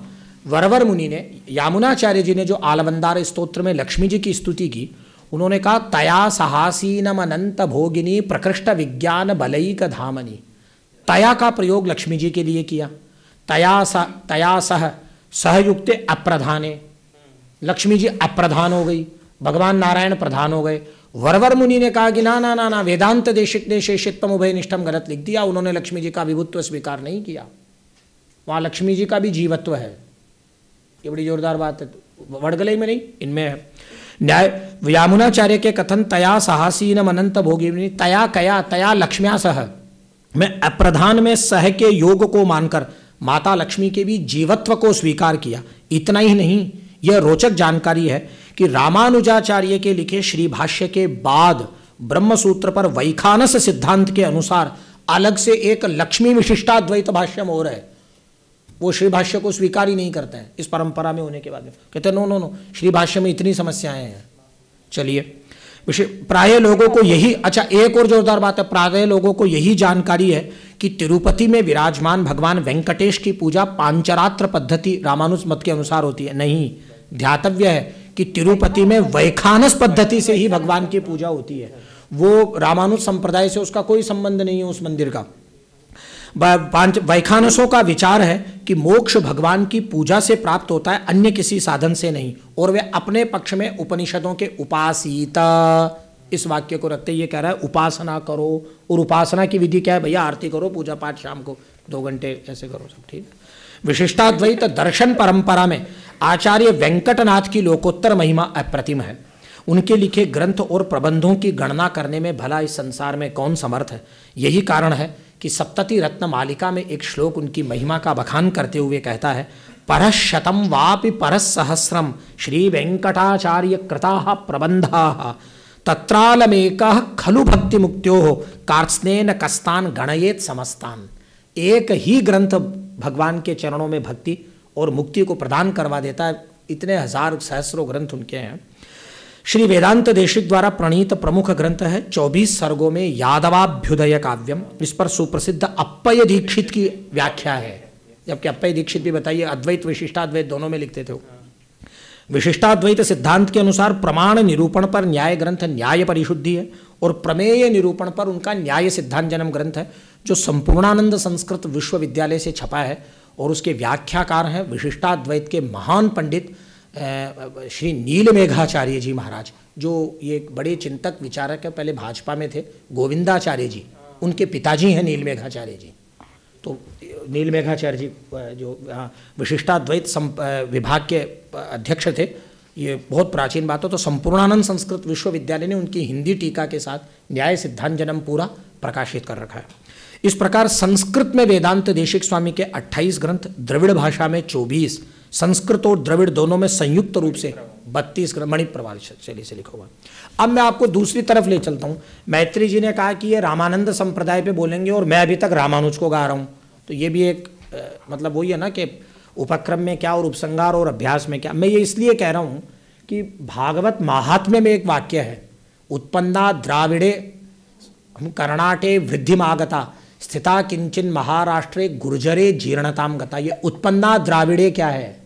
वरवर मुनि ने, यामुनाचार्य जी ने जो आलवंदार स्तोत्र में लक्ष्मी जी की स्तुति की, उन्होंने कहा तया सहासीनम अनंत भोगिनी प्रकृष्ट विज्ञान बलैक धामनी। तया का प्रयोग लक्ष्मी जी के लिए किया। तया सह सहयुक्त अप्रधाने, लक्ष्मी जी अप्रधान हो गई, भगवान नारायण प्रधान हो गए। वरवर मुनि ने कहा कि ना ना ना ना, वेदांत देशिक ने शेषित्वम उभयनिष्ठम गलत लिख दिया। उन्होंने लक्ष्मी जी का विभुत्व स्वीकार नहीं किया, वहाँ लक्ष्मी जी का भी जीवत्व है। ये बड़ी जोरदार बात है, वड़गलई में नहीं, इनमें है। न्याय यामुनाचार्य के कथन तया सहासीनम अनंत भोगिनी, तया कया तया लक्ष्म्या सह, मैं अप्रधान में सह के योग को मानकर माता लक्ष्मी के भी जीवत्व को स्वीकार किया। इतना ही नहीं, यह रोचक जानकारी है कि रामानुजाचार्य के लिखे श्री भाष्य के बाद ब्रह्मसूत्र पर वैखानस सिद्धांत के अनुसार अलग से एक लक्ष्मी विशिष्टाद्वैत भाष्यम हो रहा है। वो श्री भाष्य को स्वीकार ही नहीं करते हैं इस परंपरा में होने के बाद में, कहते हैं नो नो नो, श्री भाष्य में इतनी समस्याएं हैं। चलिए, प्राय लोगों को यही, अच्छा एक और जोरदार बात है, प्राय लोगों को यही जानकारी है कि तिरुपति में विराजमान भगवान वेंकटेश की पूजा पांचरात्र पद्धति रामानुज मत के अनुसार होती है। नहीं, ध्यातव्य है कि तिरुपति में वैखानस पद्धति से ही भगवान की पूजा होती है। वो रामानुज संप्रदाय से उसका कोई संबंध नहीं है उस मंदिर का। वैखानसों का विचार है कि मोक्ष भगवान की पूजा से प्राप्त होता है, अन्य किसी साधन से नहीं। और वे अपने पक्ष में उपनिषदों के उपासीता इस वाक्य को रखते ये कह रहा है उपासना करो। और उपासना की विधि क्या है भैया, आरती करो, पूजा पाठ शाम को 2 घंटे ऐसे करो, सब ठीक। विशिष्टाद्वैत दर्शन परंपरा में आचार्य वेंकटनाथ की लोकोत्तर महिमा अप्रतिम है। उनके लिखे ग्रंथ और प्रबंधों की गणना करने में भला इस संसार में कौन समर्थ है। यही कारण है कि सप्तति रत्न मालिका में एक श्लोक उनकी महिमा का बखान करते हुए कहता है, परशतम वापि परसहस्रम श्री वेंकटाचार्य कृता प्रबंधा तत्रालमेकः खलु भक्ति मुक्त्यो कार्त्स्नेन कस्तान गणयेत समस्तान। एक ही ग्रंथ भगवान के चरणों में भक्ति और मुक्ति को प्रदान करवा देता है। इतने हजार सहस्रों ग्रंथ उनके हैं। श्री वेदांत देशिक द्वारा प्रणीत प्रमुख ग्रंथ है 24 सर्गों में यादवाभ्युदय काव्यम। इस पर सुप्रसिद्ध अप्पय दीक्षित की व्याख्या है, जबकि अप्पय दीक्षित भी बताइए अद्वैत विशिष्टाद्वैत दोनों में लिखते थे। विशिष्टाद्वैत सिद्धांत के अनुसार प्रमाण निरूपण पर न्याय ग्रंथ न्याय परिशुद्धि है और प्रमेय निरूपण पर उनका न्याय सिद्धांत जन्म ग्रंथ है, जो संपूर्णानंद संस्कृत विश्वविद्यालय से छपा है। और उसके व्याख्याकार हैं विशिष्टाद्वैत के महान पंडित श्री नीलमेघाचार्य जी महाराज, जो ये एक बड़े चिंतक विचारक है, पहले भाजपा में थे। गोविंदाचार्य जी उनके पिताजी हैं नीलमेघाचार्य जी। तो नीलमेघाचार्य जी जो विशिष्टाद्वैत विभाग के अध्यक्ष थे, ये बहुत प्राचीन बात हो। तो संपूर्णानंद संस्कृत विश्वविद्यालय ने उनकी हिंदी टीका के साथ न्याय सिद्धांत जन्म पूरा प्रकाशित कर रखा है। इस प्रकार संस्कृत में वेदांत देशिक स्वामी के 28 ग्रंथ, द्रविड़ भाषा में 24, संस्कृत और द्रविड़ दोनों में संयुक्त रूप से 32 ग्रंथ मणिप्रवाल शैली से लिखा हुआ। अब मैं आपको दूसरी तरफ ले चलता हूँ। मैत्री जी ने कहा कि ये रामानंद संप्रदाय पे बोलेंगे और मैं अभी तक रामानुज को गा रहा हूँ, तो ये भी एक मतलब वही है ना कि उपक्रम में क्या और उपसंगार और अभ्यास में क्या। मैं ये इसलिए कह रहा हूँ कि भागवत महात्म्य में एक वाक्य है, उत्पन्ना द्राविड़े कर्णाटे वृद्धिमागता स्थिता किंचन महाराष्ट्रे गुर्जरे जीर्णताम गता। ये उत्पन्ना द्राविड़े क्या है?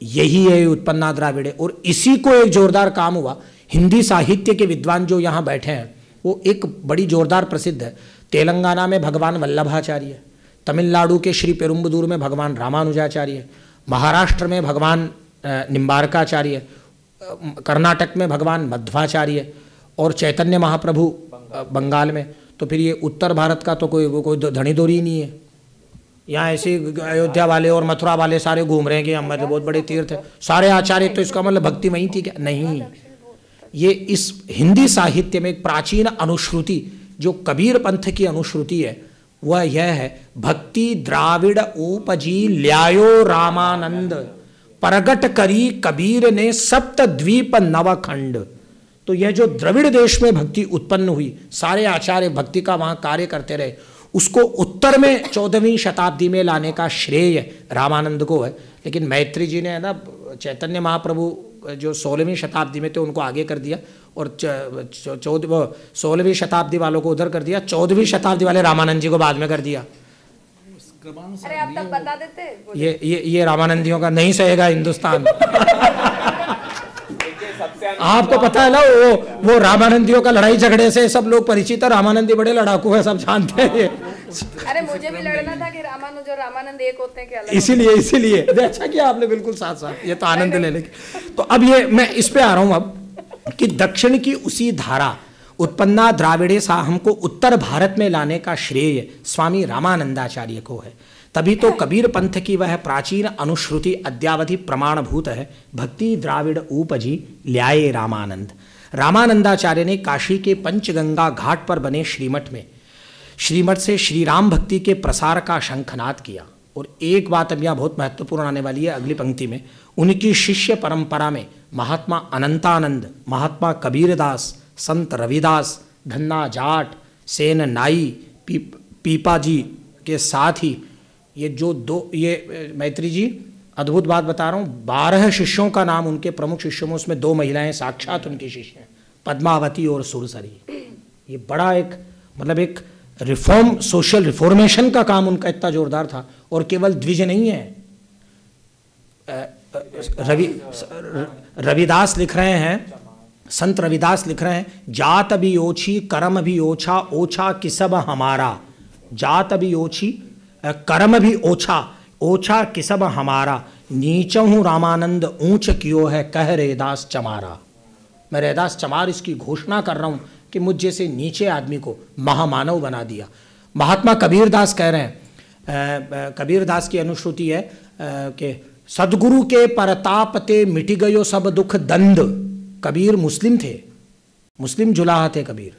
यही है उत्पन्ना द्राविड़े। और इसी को एक जोरदार काम हुआ। हिंदी साहित्य के विद्वान जो यहाँ बैठे हैं वो एक बड़ी जोरदार प्रसिद्ध है। तेलंगाना में भगवान वल्लभाचार्य, तमिलनाडु के श्री पेरुम्बदूर में भगवान रामानुजाचार्य, महाराष्ट्र में भगवान निम्बारकाचार्य, कर्नाटक में भगवान मध्वाचार्य और चैतन्य महाप्रभु बंगाल में। तो फिर ये उत्तर भारत का तो कोई धनी दोरी नहीं है। यहाँ ऐसे अयोध्या वाले और मथुरा वाले सारे घूम रहे हैं कि हम बहुत बड़े तीर्थ है, सारे आचार्य, तो इसका मतलब भक्ति वहीं थी क्या? नहीं, ये इस हिंदी साहित्य में एक प्राचीन अनुश्रुति जो कबीर पंथ की अनुश्रुति है वह यह है, भक्ति द्राविड़ उपजी ल्यायो रामानंद प्रगट करी कबीर ने सप्त द्वीप नवखंड। तो यह जो द्रविड़ देश में भक्ति उत्पन्न हुई, सारे आचार्य भक्ति का वहाँ कार्य करते रहे, उसको उत्तर में 14वीं शताब्दी में लाने का श्रेय रामानंद को है। लेकिन मैत्री जी ने है ना चैतन्य महाप्रभु जो 16वीं शताब्दी में थे उनको आगे कर दिया और 16वीं शताब्दी वालों को उधर कर दिया, 14वीं शताब्दी वाले रामानंद जी को बाद में कर दिया। अरे आप तब बता देते। ये रामानंदियों का नहीं सहेगा हिंदुस्तान। आपको पता है ना वो रामानंदियों का लड़ाई झगड़े से सब लोग परिचित है। रामानंदी बड़े लड़ाकू है, सब जानते हैं। अरे मुझे भी लड़ना था कि रामानुज और रामानंद एक होते हैं क्या? इसीलिए अच्छा किया आपने, बिल्कुल साथ साथ ये तो आनंद लेने की। तो अब ये मैं इस पे आ रहा हूं अब कि दक्षिण की उसी धारा उत्पन्ना द्राविड़े सा हमको उत्तर भारत में लाने का श्रेय स्वामी रामानंदाचार्य को है। तभी तो कबीर पंथ की वह प्राचीन अनुश्रुति अद्यावधि प्रमाणभूत है, भक्ति द्राविड़ उपजी ल्याये रामानंद। रामानंदाचार्य ने काशी के पंचगंगा घाट पर बने श्रीमठ से श्री राम भक्ति के प्रसार का शंखनाद किया। और एक बात अब यहाँ बहुत महत्वपूर्ण आने वाली है अगली पंक्ति में, उनकी शिष्य परंपरा में महात्मा अनंतानंद, महात्मा कबीरदास, संत रविदास, धन्ना जाट, सेन नाई, पीपा जी के साथ ही ये मैत्री जी अद्भुत बात बता रहा हूँ, 12 शिष्यों का नाम उनके प्रमुख शिष्यों में, उसमें 2 महिलाएं साक्षात उनकी शिष्य हैं, पद्मावती और सुरसरी। ये बड़ा एक रिफॉर्म, सोशल रिफॉर्मेशन का काम उनका इतना जोरदार था। और केवल द्विज नहीं है, रविदास लिख रहे हैं, संत रविदास लिख रहे हैं, जात भी ओछी कर्म भी ओछा, ओछा किसब हमारा। जात भी ओछी कर्म भी ओछा, ओछा किसब हमारा। नीचहूँ रामानंद ऊंच कियो है, कह रैदास चमारा। मैं रैदास चमार इसकी घोषणा कर रहा हूँ कि मुझ जैसे नीचे आदमी को महामानव बना दिया। महात्मा कबीरदास कह रहे हैं, कबीरदास की अनुश्रुति है कि सदगुरु के परताप ते मिट गयो सब दुख दंड। कबीर मुस्लिम थे, मुस्लिम जुलाहा थे कबीर,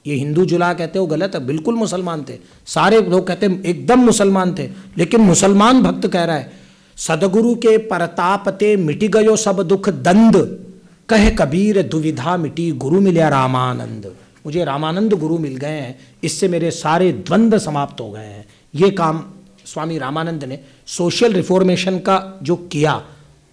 ये हिंदू जुला कहते हो गलत है, बिल्कुल मुसलमान थे। सारे लोग कहते हैं एकदम मुसलमान थे, लेकिन मुसलमान भक्त कह रहा है सदगुरु के परताप ते मिटी गयो सब दुख दंद, कह कबीर दुविधा मिटी गुरु मिल्या रामानंद। मुझे रामानंद गुरु मिल गए हैं, इससे मेरे सारे द्वंद्व समाप्त हो गए हैं। ये काम स्वामी रामानंद ने सोशल रिफॉर्मेशन का जो किया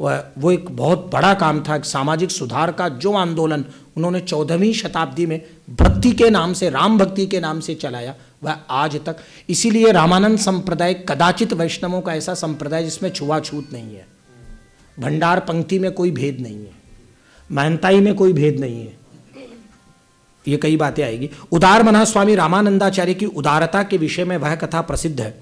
वो एक बहुत बड़ा काम था। एक सामाजिक सुधार का जो आंदोलन उन्होंने 14वीं शताब्दी में भक्ति के नाम से, राम भक्ति के नाम से चलाया, वह आज तक। इसीलिए रामानंद संप्रदाय कदाचित वैष्णवों का ऐसा संप्रदाय जिसमें छुआछूत नहीं है, भंडार पंक्ति में कोई भेद नहीं है, महंताई में कोई भेद नहीं है। ये कई बातें आएगी। उदार मना स्वामी रामानंदाचार्य की उदारता के विषय में वह कथा प्रसिद्ध है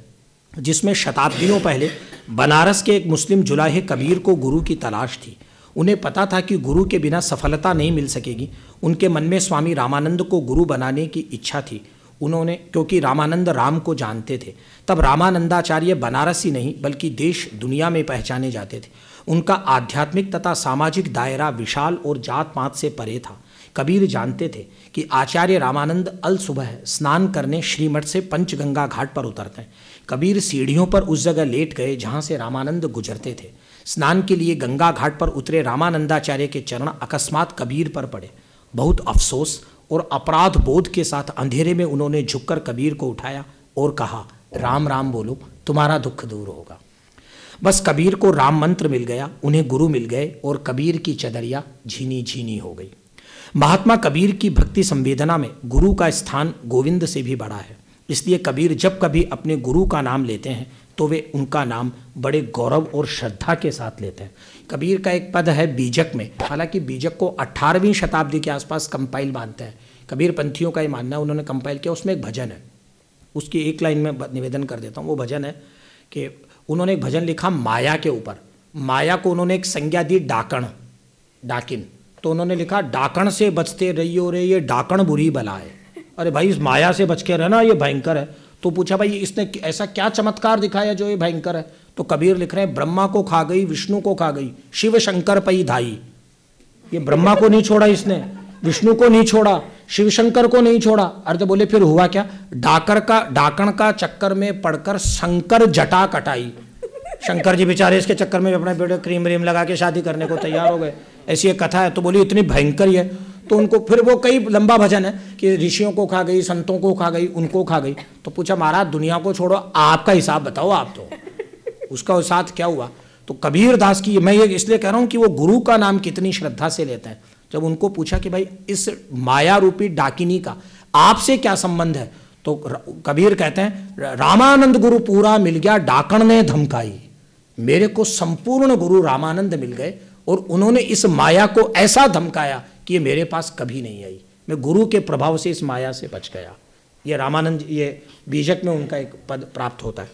जिसमें शताब्दियों पहले बनारस के एक मुस्लिम जुलाहे कबीर को गुरु की तलाश थी। उन्हें पता था कि गुरु के बिना सफलता नहीं मिल सकेगी। उनके मन में स्वामी रामानंद को गुरु बनाने की इच्छा थी। उन्होंने, क्योंकि रामानंद राम को जानते थे, तब रामानंदाचार्य बनारस ही नहीं बल्कि देश दुनिया में पहचाने जाते थे। उनका आध्यात्मिक तथा सामाजिक दायरा विशाल और जात पात से परे था। कबीर जानते थे कि आचार्य रामानंद अल सुबह स्नान करने श्रीमठ से पंचगंगा घाट पर उतरते हैं। कबीर सीढ़ियों पर उस जगह लेट गए जहाँ से रामानंद गुजरते थे। स्नान के लिए गंगा घाट पर उतरे रामानंदाचार्य के चरण अकस्मात कबीर पर पड़े। बहुत अफसोस और अपराध बोध के साथ अंधेरे में उन्होंने झुककर कबीर को उठाया और कहा, राम राम बोलो, तुम्हारा दुख दूर होगा। बस कबीर को राम मंत्र मिल गया, उन्हें गुरु मिल गए और कबीर की चदरिया झीनी झीनी हो गई। महात्मा कबीर की भक्ति संवेदना में गुरु का स्थान गोविंद से भी बड़ा है। इसलिए कबीर जब कभी अपने गुरु का नाम लेते हैं तो वे उनका नाम बड़े गौरव और श्रद्धा के साथ लेते हैं। कबीर का एक पद है बीजक में, हालांकि बीजक को 18वीं शताब्दी के आसपास कंपाइल मानते हैं। कबीर पंथियों का ये मानना है, उन्होंने कंपाइल किया। उसमें एक भजन है, उसकी एक लाइन में निवेदन कर देता हूँ। वो भजन है कि उन्होंने एक भजन लिखा माया के ऊपर। माया को उन्होंने एक संज्ञा दी डाकण, डाकिन। तो उन्होंने लिखा, डाकण से बचते रहियो रे ये डाकण बुरी बला है। अरे भाई, इस माया से बच के रहना, ये भयंकर है। तो पूछा, भाई इसने ऐसा क्या चमत्कार दिखाया जो ये भयंकर है? तो कबीर लिख रहे हैं, ब्रह्मा को खा गई, विष्णु को खा गई, शिव शंकर पई धाई। ये ब्रह्मा को नहीं छोड़ा इसने, विष्णु को नहीं छोड़ा, शिव शंकर को नहीं छोड़ा। अर्थ बोले फिर हुआ क्या? डाकण का चक्कर में पड़कर शंकर जटा कटाई। शंकर जी बेचारे इसके चक्कर में अपने बेटे क्रीम व्रीम लगा के शादी करने को तैयार हो गए। ऐसी एक कथा है। तो बोली इतनी भयंकर ही है। तो उनको फिर वो कई लंबा भजन है कि ऋषियों को खा गई, संतों को खा गई, उनको खा गई। तो पूछा, महाराज दुनिया को छोड़ो, आपका हिसाब बताओ, आप तो उसका साथ क्या हुआ? तो कबीर दास की, मैं ये इसलिए कह रहा हूँ कि वो गुरु का नाम कितनी श्रद्धा से लेते हैं। जब उनको पूछा कि भाई इस माया रूपी डाकिनी का आपसे क्या संबंध है, तो कबीर कहते हैं, रामानंद गुरु पूरा मिल गया, डाकण ने धमकाई। मेरे को संपूर्ण गुरु रामानंद मिल गए और उन्होंने इस माया को ऐसा धमकाया कि ये मेरे पास कभी नहीं आई। मैं गुरु के प्रभाव से इस माया से बच गया। ये रामानंद, ये बीजक में उनका एक पद प्राप्त होता है।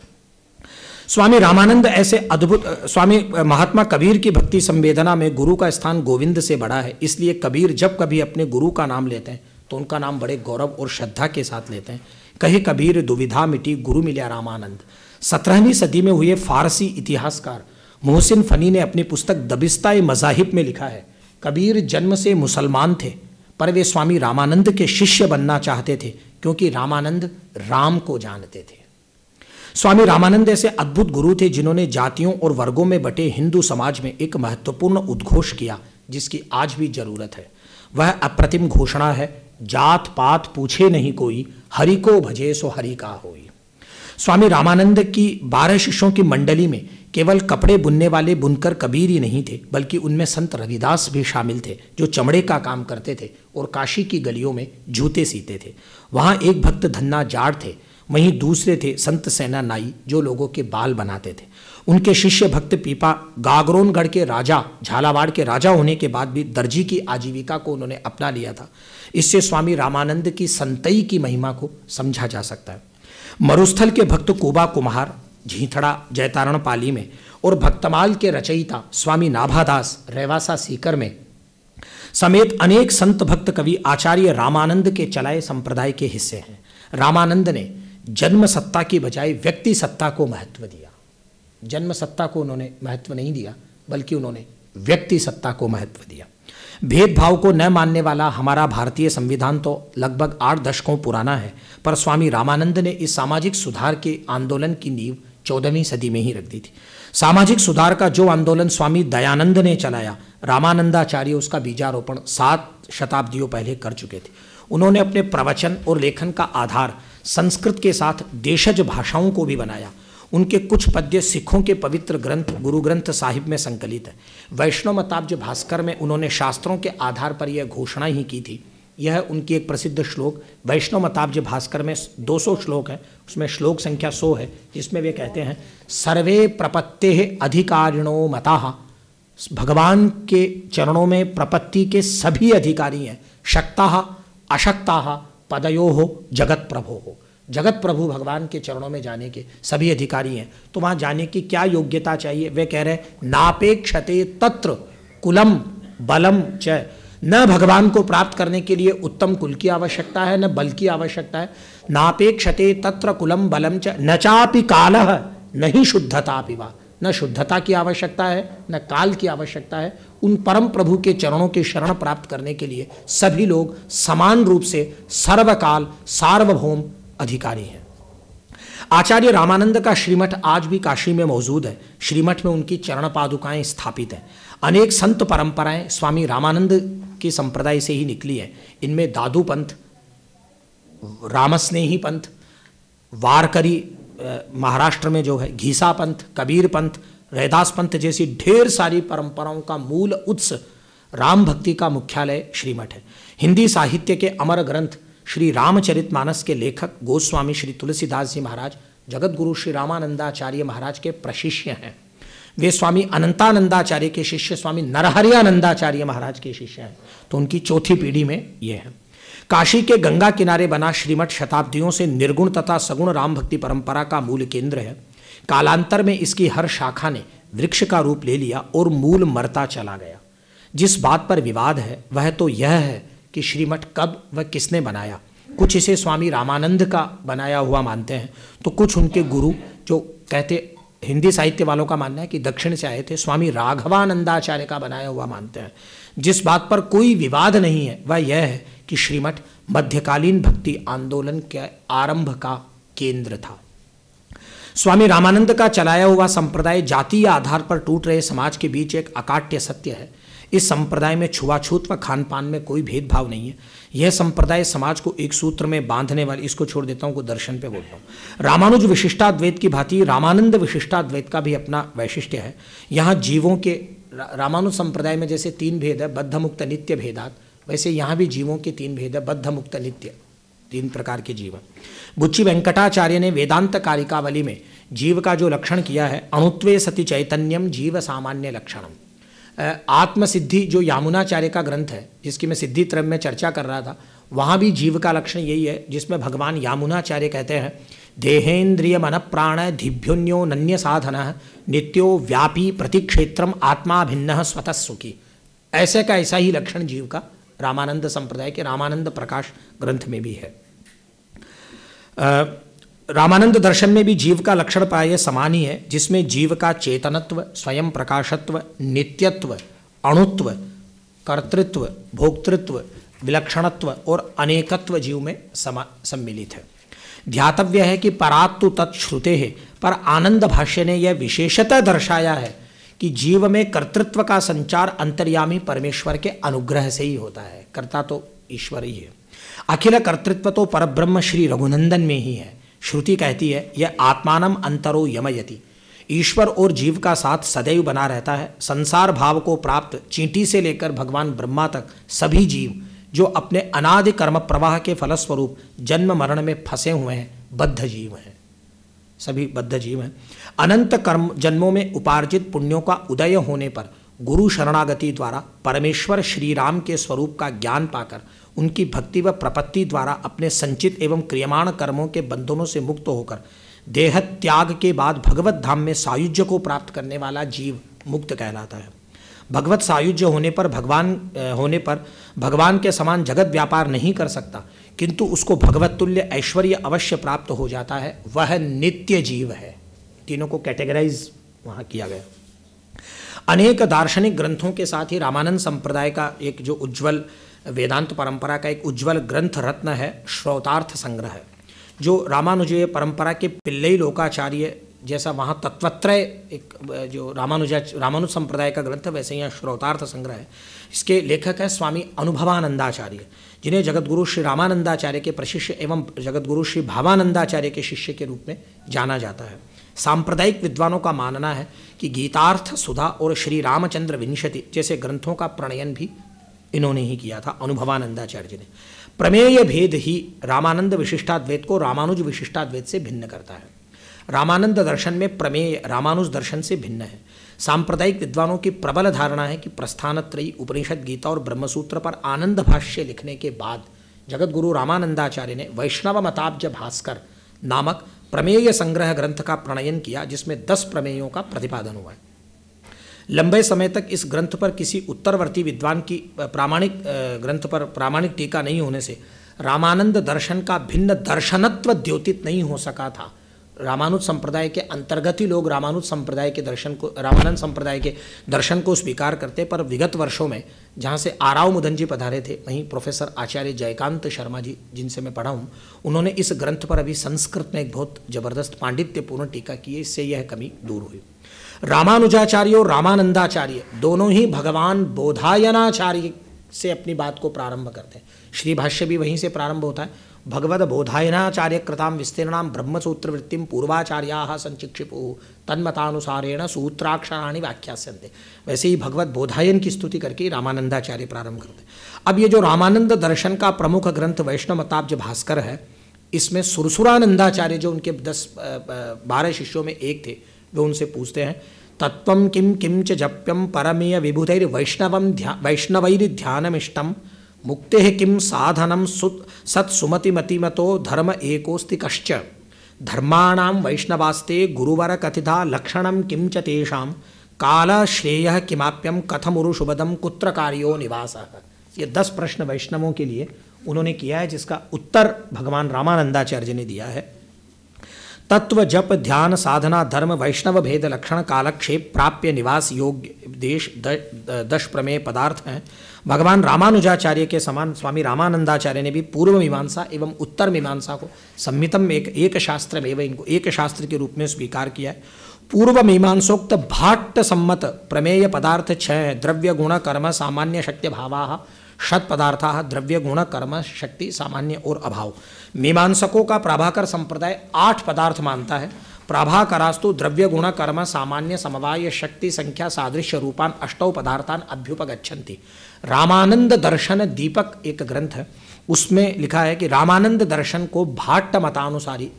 स्वामी रामानंद ऐसे अद्भुत, स्वामी महात्मा कबीर की भक्ति संवेदना में गुरु का स्थान गोविंद से बड़ा है। इसलिए कबीर जब कभी अपने गुरु का नाम लेते हैं तो उनका नाम बड़े गौरव और श्रद्धा के साथ लेते हैं। कहे कबीर दुविधा मिटी गुरु मिल्या रामानंद। 17वीं सदी में हुए फारसी इतिहासकार मोहसिन फनी ने अपनी पुस्तक दबिस्ता-ए मज़ाहिब में लिखा है, कबीर जन्म से मुसलमान थे पर वे स्वामी रामानंद के शिष्य बनना चाहते थे क्योंकि रामानंद राम को जानते थे। स्वामी रामानंद ऐसे अद्भुत गुरु थे जिन्होंने जातियों और वर्गों में बटे हिंदू समाज में एक महत्वपूर्ण उद्घोष किया जिसकी आज भी जरूरत है। वह अप्रतिम घोषणा है, जात पात पूछे नहीं कोई, हरि को भजे सो हरि का होई। स्वामी रामानंद की 12 शिष्यों की मंडली में केवल कपड़े बुनने वाले बुनकर कबीर ही नहीं थे बल्कि उनमें संत रविदास भी शामिल थे जो चमड़े का काम करते थे और काशी की गलियों में जूते सीते थे। वहाँ एक भक्त धन्ना जाड़ थे, वहीं दूसरे थे संत सेना नाई जो लोगों के बाल बनाते थे। उनके शिष्य भक्त पीपा गागरोनगढ़ के राजा, झालावाड़ के राजा होने के बाद भी दर्जी की आजीविका को उन्होंने अपना लिया था। इससे स्वामी रामानंद की संतई की महिमा को समझा जा सकता है। मरुस्थल के भक्त कोबा कुम्हार झींथड़ा जयतारण पाली में और भक्तमाल के रचयिता स्वामी नाभादास रेवासा सीकर में समेत अनेक संत भक्त कवि आचार्य रामानंद के चलाए संप्रदाय के हिस्से हैं। रामानंद ने जन्म सत्ता की बजाय व्यक्ति सत्ता को महत्व दिया। जन्म सत्ता को उन्होंने महत्व नहीं दिया बल्कि उन्होंने व्यक्ति सत्ता को महत्व दिया। भेदभाव को न मानने वाला हमारा भारतीय संविधान तो लगभग 8 दशकों पुराना है, पर स्वामी रामानंद ने इस सामाजिक सुधार के आंदोलन की नींव 14वीं सदी में ही रख दी थी। सामाजिक सुधार का जो आंदोलन स्वामी दयानंद ने चलाया, रामानंदाचार्य उसका बीजारोपण 7 शताब्दियों पहले कर चुके थे। उन्होंने अपने प्रवचन और लेखन का आधार संस्कृत के साथ देशज भाषाओं को भी बनाया। उनके कुछ पद्य सिखों के पवित्र ग्रंथ गुरु ग्रंथ साहिब में संकलित है। वैष्णव मताब्ज भास्कर में उन्होंने शास्त्रों के आधार पर यह घोषणा ही की थी। यह उनकी एक प्रसिद्ध श्लोक वैष्णव मताब्ज भास्कर में 200 श्लोक है, उसमें श्लोक संख्या 100 है, जिसमें वे कहते हैं सर्वे प्रपत्ते अधिकारिणो मताः, भगवान के चरणों में प्रपत्ति के सभी अधिकारी हैं। शक्ताः अशक्ताः पदयोः जगत प्रभोः, जगत प्रभु भगवान के चरणों में जाने के सभी अधिकारी हैं। तो वहाँ जाने की क्या योग्यता चाहिए? वे कह रहे नापेक्षते तत्र कुलम बलम च, न भगवान को प्राप्त करने के लिए उत्तम कुल की आवश्यकता है, न बल की आवश्यकता है। नापेक्षते तत्र कुलम बलम च न चापि कालः नहीं शुद्धता पिवा, न शुद्धता की आवश्यकता है न काल की आवश्यकता है। उन परम प्रभु के चरणों की शरण प्राप्त करने के लिए सभी लोग समान रूप से सर्वकाल सार्वभौम अधिकारी हैं। आचार्य रामानंद का श्रीमठ आज भी काशी में मौजूद है। श्रीमठ में उनकी चरण पादुकाएं स्थापित हैं। अनेक संत परंपराएं स्वामी रामानंद के संप्रदाय से ही निकली हैं। इनमें दादू पंथ, रामस्नेही पंथ, वारकरी महाराष्ट्र में जो है, घीसा पंथ, कबीर पंथ, रैदास पंथ जैसी ढेर सारी परंपराओं का मूल उत्स राम भक्ति का मुख्यालय श्रीमठ है। हिंदी साहित्य के अमर ग्रंथ श्री रामचरितमानस के लेखक गोस्वामी श्री तुलसीदास जी महाराज जगत गुरु श्री रामानंदाचार्य महाराज के प्रशिष्य हैं। वे स्वामी अनंतानंदाचार्य के शिष्य स्वामी नरहरियानंदाचार्य महाराज के शिष्य हैं। तो उनकी चौथी पीढ़ी में ये है। काशी के गंगा किनारे बना श्रीमठ शताब्दियों से निर्गुण तथा सगुण राम भक्ति परंपरा का मूल केंद्र है। कालांतर में इसकी हर शाखा ने वृक्ष का रूप ले लिया और मूल मरता चला गया। जिस बात पर विवाद है वह तो यह है कि श्रीमठ कब व किसने बनाया। कुछ इसे स्वामी रामानंद का बनाया हुआ मानते हैं, तो कुछ उनके गुरु जो कहते, हिंदी साहित्य वालों का मानना है कि दक्षिण से आए थे, स्वामी राघवानंदाचार्य का बनाया हुआ मानते हैं। जिस बात पर कोई विवाद नहीं है वह यह है कि श्रीमठ मध्यकालीन भक्ति आंदोलन के आरंभ का केंद्र था। स्वामी रामानंद का चलाया हुआ संप्रदाय जातीय आधार पर टूट रहे समाज के बीच एक अकाट्य सत्य है। इस संप्रदाय में छुआछूत व खान पान में कोई भेदभाव नहीं है। यह संप्रदाय समाज को एक सूत्र में बांधने वाली, इसको छोड़ देता हूँ, को दर्शन पे बोलता हूँ। रामानुज विशिष्टाद्वैत की भांति रामानंद विशिष्टाद्वैत का भी अपना वैशिष्ट्य है। यहाँ जीवों के, रामानुज संप्रदाय में जैसे 3 भेद है, बद्ध मुक्त नित्य भेदात, वैसे यहाँ भी जीवों के 3 भेद है, बद्ध मुक्त नित्य, 3 प्रकार के जीव। बुच्ची वेंकटाचार्य ने वेदांत कारिकावली में जीव का जो लक्षण किया है, अणुत्वे सति चैतन्यम जीव सामान्य लक्षणम। आत्मसिद्धि जो यामुनाचार्य का ग्रंथ है, जिसकी मैं सिद्धि त्रय में चर्चा कर रहा था, वहाँ भी जीव का लक्षण यही है, जिसमें भगवान यामुनाचार्य कहते हैं देहेन्द्रिय मन प्राण धिभ्योन्यो नन्य साधन नित्यो व्यापी प्रतिक्षेत्रम आत्मा भिन्न स्वतः सुखी। ऐसे का ऐसा ही लक्षण जीव का रामानंद संप्रदाय के रामानंद प्रकाश ग्रंथ में भी है। रामानंद दर्शन में भी जीव का लक्षण प्राय समान ही है, जिसमें जीव का चेतनत्व, स्वयं प्रकाशत्व, नित्यत्व, अणुत्व, कर्तृत्व, भोक्तृत्व, विलक्षणत्व और अनेकत्व जीव में सम्मिलित है। ध्यातव्य है कि परात्तु तत्श्रुते है, पर आनंद भाष्य ने यह विशेषतः दर्शाया है कि जीव में कर्तृत्व का संचार अंतर्यामी परमेश्वर के अनुग्रह से ही होता है। कर्ता तो ईश्वर ही है। अखिल कर्तृत्व तो परब्रह्म श्री रघुनंदन में ही है। श्रुति कहती है यह आत्मानम अंतरो यमयति, ईश्वर और जीव का साथ सदैव बना रहता है। संसार भाव को प्राप्त चींटी से लेकर भगवान ब्रह्मा तक सभी जीव जो अपने अनादि कर्म प्रवाह के फलस्वरूप जन्म मरण में फंसे हुए हैं, बद्ध जीव हैं, सभी बद्ध जीव हैं। अनंत कर्म जन्मों में उपार्जित पुण्यों का उदय होने पर गुरु शरणागति द्वारा परमेश्वर श्री राम के स्वरूप का ज्ञान पाकर उनकी भक्ति व प्रपत्ति द्वारा अपने संचित एवं क्रियमाण कर्मों के बंधनों से मुक्त होकर देह त्याग के बाद भगवत धाम में सायुज्य को प्राप्त करने वाला जीव मुक्त कहलाता है। भगवत सायुज्य होने पर भगवान के समान जगत व्यापार नहीं कर सकता, किंतु उसको भगवत तुल्य ऐश्वर्य अवश्य प्राप्त हो जाता है। वह नित्य जीव है। तीनों को कैटेगराइज वहाँ किया गया। अनेक दार्शनिक ग्रंथों के साथ ही रामानंद संप्रदाय का एक जो उज्ज्वल वेदांत परंपरा का एक उज्ज्वल ग्रंथ रत्न है श्रौतार्थ संग्रह है, जो रामानुजीय परंपरा के पिल्लई लोकाचार्य जैसा वहाँ तत्वत्रय एक जो रामानुज संप्रदाय का ग्रंथ है, वैसे यहाँ श्रौतार्थ संग्रह है। इसके लेखक है स्वामी अनुभवानंदाचार्य, जिन्हें जगतगुरु श्री रामानंदाचार्य के प्रशिष्य एवं जगतगुरु श्री भावानंदाचार्य के शिष्य के रूप में जाना जाता है। सांप्रदायिक विद्वानों का मानना है कि गीतार्थ सुधा और श्री रामचंद्र विंशति जैसे ग्रंथों का प्रणयन भी इन्होंने ही किया था, अनुभवानंदाचार्य जी ने। प्रमेय भेद ही रामानंद विशिष्टाद्वैत को रामानुज विशिष्टाद्वैत से भिन्न करता है। रामानंद दर्शन में प्रमेय रामानुज दर्शन से भिन्न है। सांप्रदायिक विद्वानों की प्रबल धारणा है कि प्रस्थानत्रयी, उपनिषद, गीता और ब्रह्मसूत्र पर आनंद भाष्य लिखने के बाद जगतगुरु रामानंदाचार्य ने वैष्णव मताब्ज भास्कर नामक प्रमेय संग्रह ग्रंथ का प्रणयन किया, जिसमें 10 प्रमेयों का प्रतिपादन हुआ है। लंबे समय तक इस ग्रंथ पर किसी उत्तरवर्ती विद्वान की प्रामाणिक टीका नहीं होने से रामानंद दर्शन का भिन्न दर्शनत्व द्योतित नहीं हो सका था। रामानुज संप्रदाय के अंतर्गत ही लोग रामानंद संप्रदाय के दर्शन को स्वीकार करते, पर विगत वर्षों में जहाँ से आराव मुदन जी पधारे थे, वहीं प्रोफेसर आचार्य जयकांत शर्मा जी जिनसे मैं पढ़ा हूँ, उन्होंने इस ग्रंथ पर अभी संस्कृत में एक बहुत जबरदस्त पांडित्यपूर्ण टीका की है। इससे यह कमी दूर हुई। रामानुजाचार्य और रामानंदाचार्य दोनों ही भगवान बोधायनाचार्य से अपनी बात को प्रारंभ करते हैं। श्री भाष्य भी वहीं से प्रारंभ होता है। भगवद बोधायनाचार्य कृताम विस्तीर्णाम ब्रह्मसूत्र वृत्तिम पूर्वाचार्याः संचिक्षिपुः तन्मतानुसारेण सूत्राक्षराणि व्याख्यास्यन्ते। वैसे ही भगवत बोधायन की स्तुति करके रामानंदाचार्य प्रारंभ करते हैं। अब ये जो रामानंद दर्शन का प्रमुख ग्रंथ वैष्णव मताब्ज भास्कर है, इसमें सुरसुरानंदाचार्य जो उनके 10-12 शिष्यों में एक थे, वे उनसे पूछते हैं, तत्वं किं किं च जप्यं परमेय वैष्णवैर्ध्यानमिष्टं मुक्ते किं साधनं सत्सुमतिमतिमतो धर्म एकोस्ति कश्च धर्माणां वैष्णवास्ते गुरुवर कथिता लक्षणं किं च तेषां कालश्रेयः किमाप्यं कथमुरुशुभदं कुत्र कार्यो निवासः। ये 10 प्रश्न वैष्णवों के लिए उन्होंने किया है, जिसका उत्तर भगवान रामानंदाचार्य ने दिया है। तत्व जप ध्यान साधना धर्म वैष्णव भेद लक्षण कालक्षेप प्राप्य निवास योग्य देश 10 प्रमेय पदार्थ हैं। भगवान रामानुजाचार्य के समान स्वामी रामानंदाचार्य ने भी पूर्व मीमांसा एवं उत्तर मीमांसा को संहितम एक शास्त्र में इनको एक शास्त्र के रूप में स्वीकार किया है। पूर्व मीमांसोक्त भाट्ट सम्मत प्रमेय पदार्थ 6 हैं। द्रव्य गुण कर्म सामान्य शक्ति भावा षट पदार्था द्रव्य गुण कर्म शक्ति सामान्य और अभाव। मीमांसकों का प्रभाकर संप्रदाय 8 पदार्थ मानता है। प्राभाकरास्तु द्रव्य गुण कर्म सामान्य समवाय शक्ति संख्या सादृश्य रूपान 8 पदार्थान अभ्युपगच्छन्ति। रामानंद दर्शन दीपक एक ग्रंथ है, उसमें लिखा है कि रामानंद दर्शन को भाट्ट मतानुसारी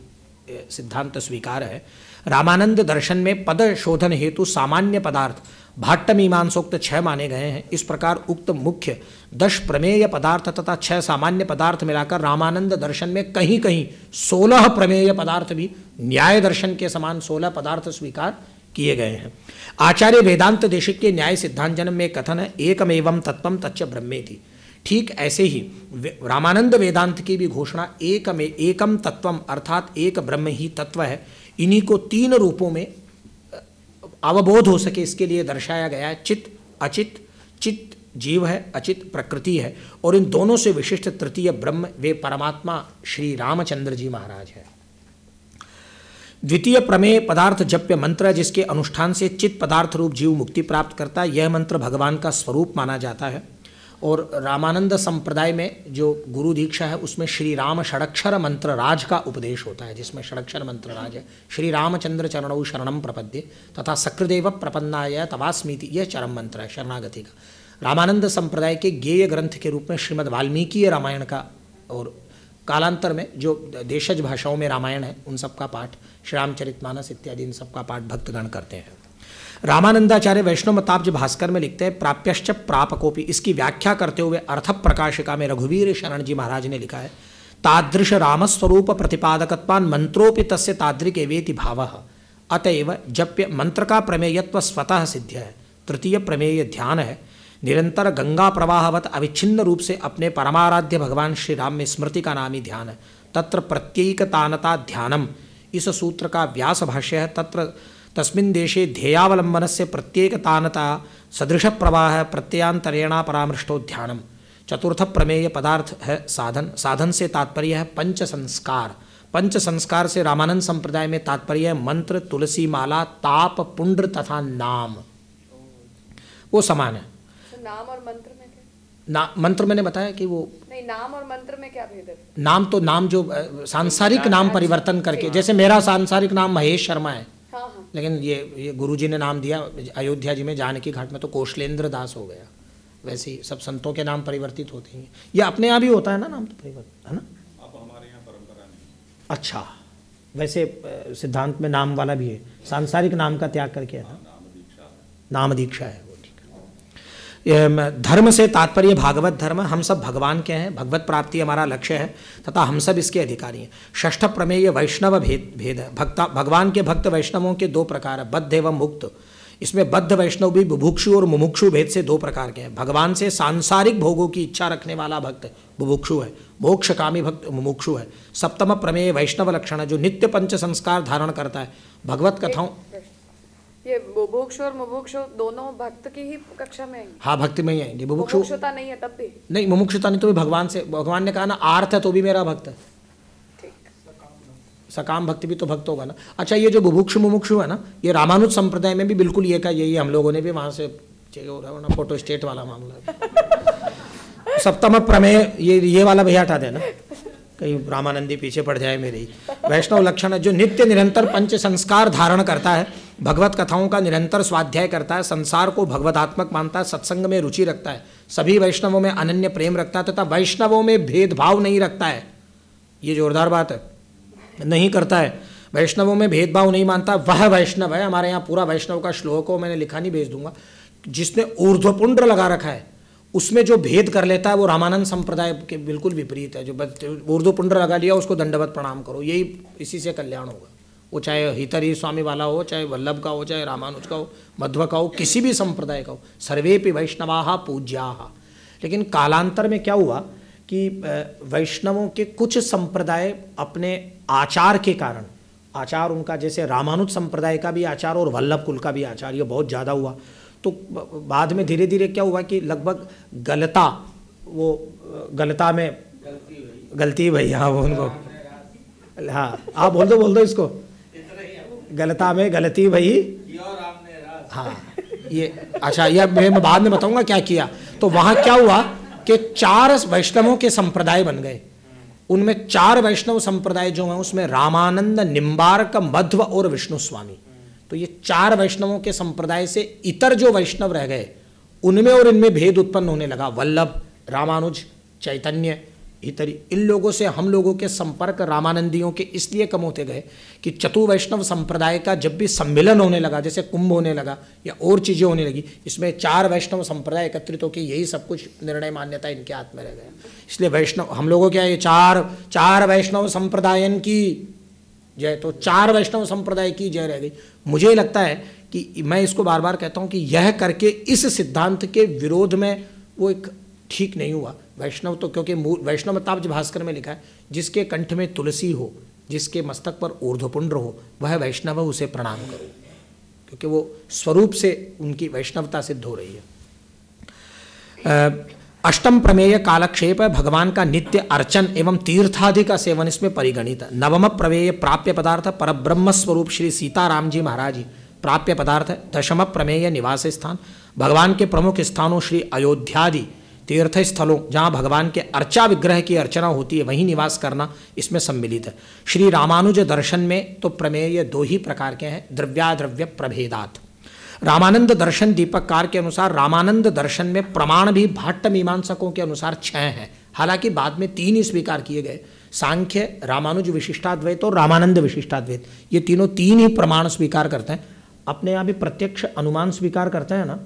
सिद्धांत स्वीकार है। रामानंद दर्शन में पद शोधन हेतु सामान्य पदार्थ भाट्ट मीमांसोक्त 6 माने गए हैं। इस प्रकार उक्त मुख्य 10 प्रमेय पदार्थ तथा 6 सामान्य पदार्थ मिलाकर रामानंद दर्शन में कहीं कहीं 16 प्रमेय पदार्थ भी न्याय दर्शन के समान 16 पदार्थ स्वीकार किए गए हैं। आचार्य वेदांत देशिक के न्याय सिद्धांतजनम में कथन है, एकमेवं तत्वम तच्च ब्रह्मेति। ठीक ऐसे ही रामानंद वेदांत की भी घोषणा एकम तत्वम अर्थात एक ब्रह्म ही तत्व है। इन्हीं को 3 रूपों में अवबोध हो सके इसके लिए दर्शाया गया है। चित अचित, चित जीव है, अचित प्रकृति है, और इन दोनों से विशिष्ट तृतीय ब्रह्म वे परमात्मा श्री रामचंद्र जी महाराज है। द्वितीय प्रमेय पदार्थ जप्य मंत्र, जिसके अनुष्ठान से चित पदार्थ रूप जीव मुक्ति प्राप्त करता है। यह मंत्र भगवान का स्वरूप माना जाता है। और रामानंद संप्रदाय में जो गुरु दीक्षा है उसमें श्री राम षडक्षर मंत्र राज का उपदेश होता है, जिसमें षडक्षर मंत्र राज है। श्री रामचंद्र चरणौ शरणम प्रपद्ये तथा सकृदेव प्रपन्नाय तवास्मीति, यह चरम मंत्र है शरणागति का। रामानंद संप्रदाय के गेय ग्रंथ के रूप में श्रीमद् वाल्मीकि रामायण का और कालांतर में जो देशज भाषाओं में रामायण है उन सब का पाठ, श्री रामचरितमानस इत्यादि इन सब का पाठ भक्तगण करते हैं। रामानंदाचार्य वैष्णव मताब्ज भास्कर में लिखते हैं, प्राप्यश्च प्रापकोपि। इसकी व्याख्या करते हुए अर्थ प्रकाशिका में रघुवीर शरण जी महाराज ने लिखा है, तादृश रामस्वरूप प्रतिपादकत्वान् मंत्रोपि तस्य तादृक एवेति भावः। अतएव जप्य मंत्र का प्रमेयत्व स्वतः सिद्ध है। तृतीय प्रमेय ध्यान है। निरंतर गंगा प्रवाहवत अविच्छिन्न रूप से अपने परमाराध्य भगवान श्री राम में स्मृति का नाम ही ध्यान है। तत्र प्रत्येकतानता ध्यानम, इस सूत्र का व्यास भाष्य है। तत्र तस्मिन् देशे ध्येयावलंबनस्य प्रत्येकतानता सदृश प्रवाह प्रत्ययांतरेणा परामृष्टो ध्यानम। चतुर्थ प्रमेय पदार्थ है साधन। साधन से तात्पर्य है पंच संस्कार। पंच संस्कार से रामानंद संप्रदाय में तात्पर्य है मंत्र, तुलसी माला, ताप, पुंड्र तथा नाम। वो समान है। नाम और मंत्र में क्या? मंत्र मैंने बताया कि वो नहीं, नाम और मंत्र में क्या भेद है? नाम तो नाम जो सांसारिक नाम परिवर्तन करके, जैसे मेरा सांसारिक नाम महेश शर्मा है, लेकिन ये गुरुजी ने नाम दिया अयोध्या जी में जानकी घाट में तो कौशलेंद्र दास हो गया। वैसे ही सब संतों के नाम परिवर्तित होते हैं। ये अपने यहाँ भी होता है ना नाम तो परिवर्तन, है ना? आप हमारे यहाँ परंपरा नहीं। अच्छा, वैसे सिद्धांत में नाम वाला भी है, सांसारिक नाम का त्याग करके है ना, नाम दीक्षा है वो। ठीक है। धर्म से तात्पर्य भागवत धर्म। हम सब भगवान के हैं, भगवत प्राप्ति हमारा लक्ष्य है तथा हम सब इसके अधिकारी हैं। षष्ठ प्रमेय वैष्णव भेद है। भगवान के भक्त वैष्णवों के दो प्रकार है, बद्ध एवं मुक्त। इसमें बद्ध वैष्णव भी बुभुक्षु और मुमुक्षु भेद से दो प्रकार के हैं। भगवान से सांसारिक भोगों की इच्छा रखने वाला भक्त बुभुक्षु है, मोक्षकामी भक्त मुमुक्षु है। सप्तम प्रमेय वैष्णव लक्षण है, जो नित्य पंच संस्कार धारण करता है। भगवत कथाओं, ये बुभुक्षु और मुमुक्षु दोनों भक्त की ही कक्षा में आएंगे? हाँ, भक्ति में ही आएंगे। मुमुक्षुता नहीं है तब भी? नहीं, मुमुक्षुता नहीं तो भी भगवान से, भगवान ने कहा ना आर्थ है तो भी मेरा भक्त है। सकाम भक्ति भी तो भक्त होगा ना। अच्छा, ये जो बुभुक्षु मुमुक्षु है ना, ये रामानुज संप्रदाय में भी बिल्कुल ये का यही, हम लोगों ने भी वहाँ से हो रहा है ना, फोटो स्टेट वाला मामला। सप्तम प्रमेय ये वाला भैया हटा देना, कहीं रामानंदी पीछे पड़ जाए मेरे ही। वैष्णव लक्षण है, जो नित्य निरंतर पंच संस्कार धारण करता है, भगवत कथाओं का निरंतर स्वाध्याय करता है, संसार को भगवदात्मक मानता है, सत्संग में रुचि रखता है, सभी वैष्णवों में अनन्य प्रेम रखता है तथा वैष्णवों में भेदभाव नहीं रखता है। ये जोरदार बात है, नहीं करता है। वैष्णवों में भेदभाव नहीं मानता, वह वैष्णव है। हमारे यहाँ पूरा वैष्णव का श्लोक हो, मैंने लिखा नहीं, भेज दूंगा। जिसने ऊर्ध्वपुंड्र लगा रखा है उसमें जो भेद कर लेता है वो रामानंद संप्रदाय के बिल्कुल विपरीत है। जो ऊर्ध्वपुंड्र लगा लिया उसको दंडवत प्रणाम करो, यही इसी से कल्याण होगा। वो चाहे हितरी स्वामी वाला हो, चाहे वल्लभ का हो, चाहे रामानुज का हो, मध्व का हो, किसी भी संप्रदाय का हो, सर्वेपि वैष्णवाः पूज्याः। लेकिन कालांतर में क्या हुआ कि वैष्णवों के कुछ संप्रदाय अपने आचार के कारण, आचार उनका जैसे रामानुज संप्रदाय का भी आचार और वल्लभ कुल का भी आचार, ये बहुत ज़्यादा हुआ। तो बाद में धीरे धीरे क्या हुआ कि लगभग गलता, वो गलता में गलती भैया, हाँ वो उनको, हाँ आप बोल दो इसको, गलता में गलती भई, हाँ ये अच्छा, ये मैं बाद में बताऊंगा क्या किया। तो वहाँ क्या हुआ कि 4 वैष्णवों के संप्रदाय बन गए। उनमें 4 वैष्णव संप्रदाय जो हैं उसमें रामानंद, निम्बार्क, मध्व और विष्णु स्वामी। तो ये 4 वैष्णवों के संप्रदाय से इतर जो वैष्णव रह गए उनमें और इनमें भेद उत्पन्न होने लगा। वल्लभ, रामानुज, चैतन्य, इतरी, इन लोगों से हम लोगों के संपर्क रामानंदियों के इसलिए कम होते गए कि चतु वैष्णव संप्रदाय का जब भी सम्मेलन होने लगा, जैसे कुंभ होने लगा या और चीज़ें होने लगी, इसमें 4 वैष्णव संप्रदाय एकत्रित होकर यही सब कुछ निर्णय मान्यता इनके हाथ में रह गया। इसलिए वैष्णव हम लोगों क्या, ये चार वैष्णव संप्रदायन की जय, तो 4 वैष्णव संप्रदाय की जय रह गई। मुझे लगता है कि मैं इसको बार बार कहता हूँ कि यह करके इस सिद्धांत के विरोध में वो एक ठीक नहीं हुआ। वैष्णव तो क्योंकि वैष्णव ताब्ज भास्कर में लिखा है, जिसके कंठ में तुलसी हो, जिसके मस्तक पर ऊर्ध्वपुंड्र हो, वह वैष्णव, उसे प्रणाम करो, क्योंकि वो स्वरूप से उनकी वैष्णवता सिद्ध हो रही है। अष्टम प्रमेय कालक्षेप है, भगवान का नित्य अर्चन एवं तीर्थादि का सेवन इसमें परिगणित है। नवम प्रमेय प्राप्य पदार्थ, परब्रह्म स्वरूप श्री सीताराम जी महाराज जी प्राप्य पदार्थ है। दशम प्रमेय निवास स्थान, भगवान के प्रमुख स्थानों श्री अयोध्यादि तीर्थ स्थलों जहाँ भगवान के अर्चा विग्रह की अर्चना होती है वहीं निवास करना इसमें सम्मिलित है। श्री रामानुज दर्शन में तो प्रमेय 2 ही प्रकार के हैं, द्रव्याद्रव्य प्रभेदात। रामानंद दर्शन दीपककार के अनुसार रामानंद दर्शन में प्रमाण भी भाट्ट मीमांसकों के अनुसार 6 हैं, हालांकि बाद में 3 ही स्वीकार किए गए, सांख्य, रामानुज विशिष्टाद्वैत और रामानंद विशिष्टाद्वैत। ये तीनों 3 ही प्रमाण स्वीकार करते हैं। अपने यहाँ भी प्रत्यक्ष अनुमान स्वीकार करते हैं ना,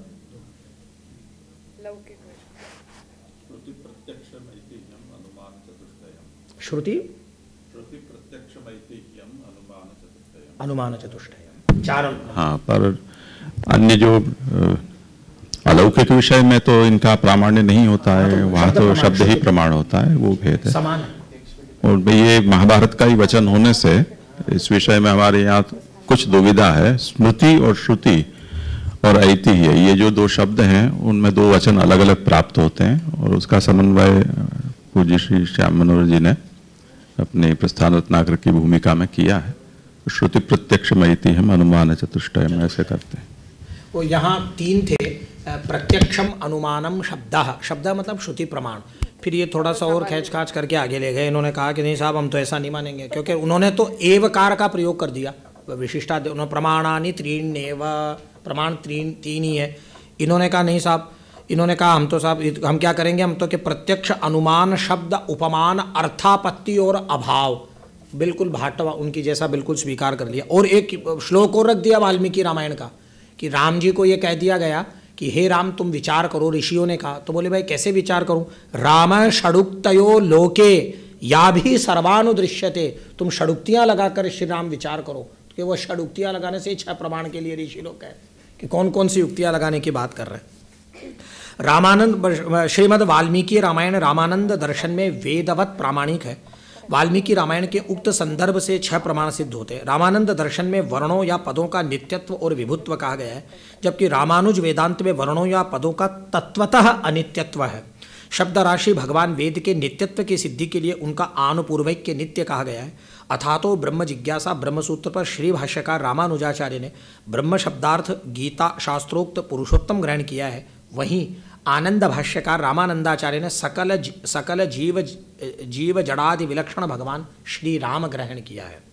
श्रुति अनुमान चतुष्टय 4। हाँ, पर अन्य जो अलौकिक विषय में तो इनका प्रामाण्य नहीं होता है, वहाँ तो शब्द ही प्रमाण होता है, वो भेद है समान। और ये महाभारत का ही वचन होने से इस विषय में हमारे यहाँ कुछ दुविधा है। स्मृति और श्रुति और ऐतिह्य, ये जो दो शब्द हैं उनमें दो वचन अलग अलग प्राप्त होते हैं और उसका समन्वय पूज्य श्री श्याम मनोहर जी ने अपनी प्रस्थान रत्नाकर की भूमिका में किया है। श्रुति प्रत्यक्षम ऐतिह्यम अनुमान चतुष्टयम ऐसे करते हैं। वो यहाँ 3 थे, प्रत्यक्षम अनुमानम शब्द, शब्द मतलब श्रुति प्रमाण। फिर ये थोड़ा सा और खींच खाच करके आगे ले गए। इन्होंने कहा कि नहीं साहब हम तो ऐसा नहीं मानेंगे, क्योंकि उन्होंने तो एवकार का प्रयोग कर दिया। विशिष्टा उन्होंने प्रमाणानि त्रीण्येव, प्रमाण 3 ही है। इन्होंने कहा नहीं साहब, इन्होंने कहा हम तो साहब हम क्या करेंगे, हम तो कि प्रत्यक्ष अनुमान शब्द उपमान अर्थापत्ति और अभाव, बिल्कुल भाटवा उनकी जैसा बिल्कुल स्वीकार कर लिया। और एक श्लोक और रख दिया वाल्मीकि रामायण का कि राम जी को ये कह दिया गया कि हे राम तुम विचार करो। ऋषियों ने कहा, तो बोले भाई कैसे विचार करूं? राम षडुक्तयो लोके या भी सर्वानुदृश्यते, तुम षडुक्तियां लगाकर श्री राम विचार करो। कि वो षडुक्तियां लगाने से 6 प्रमाण के लिए ऋषि लोग कहे कि कौन कौन सी युक्तियां लगाने की बात कर रहे हैं। रामानंद श्रीमद् वाल्मीकि रामायण रामानंद दर्शन में वेदवत प्रामाणिक है। वाल्मीकि रामायण के उक्त संदर्भ से 6 प्रमाण सिद्ध होते हैं। रामानंद दर्शन में वर्णों या पदों का नित्यत्व और विभुत्व कहा गया है, जबकि रामानुज वेदांत में वर्णों या पदों का तत्वतः अनित्यत्व है। शब्द राशि भगवान वेद के नित्यत्व की सिद्धि के लिए उनका आनुपूर्वैक्य नित्य कहा गया है। अथातो ब्रह्म जिज्ञासा ब्रह्मसूत्र पर श्री भाष्यकार रामानुजाचार्य ने ब्रह्म शब्दार्थ गीता शास्त्रोक्त पुरुषोत्तम ग्रहण किया है। वहीं आनंद भाष्यकार रामानंदाचार्य ने सकल जीव जड़ादि विलक्षण भगवान श्री राम ग्रहण किया है।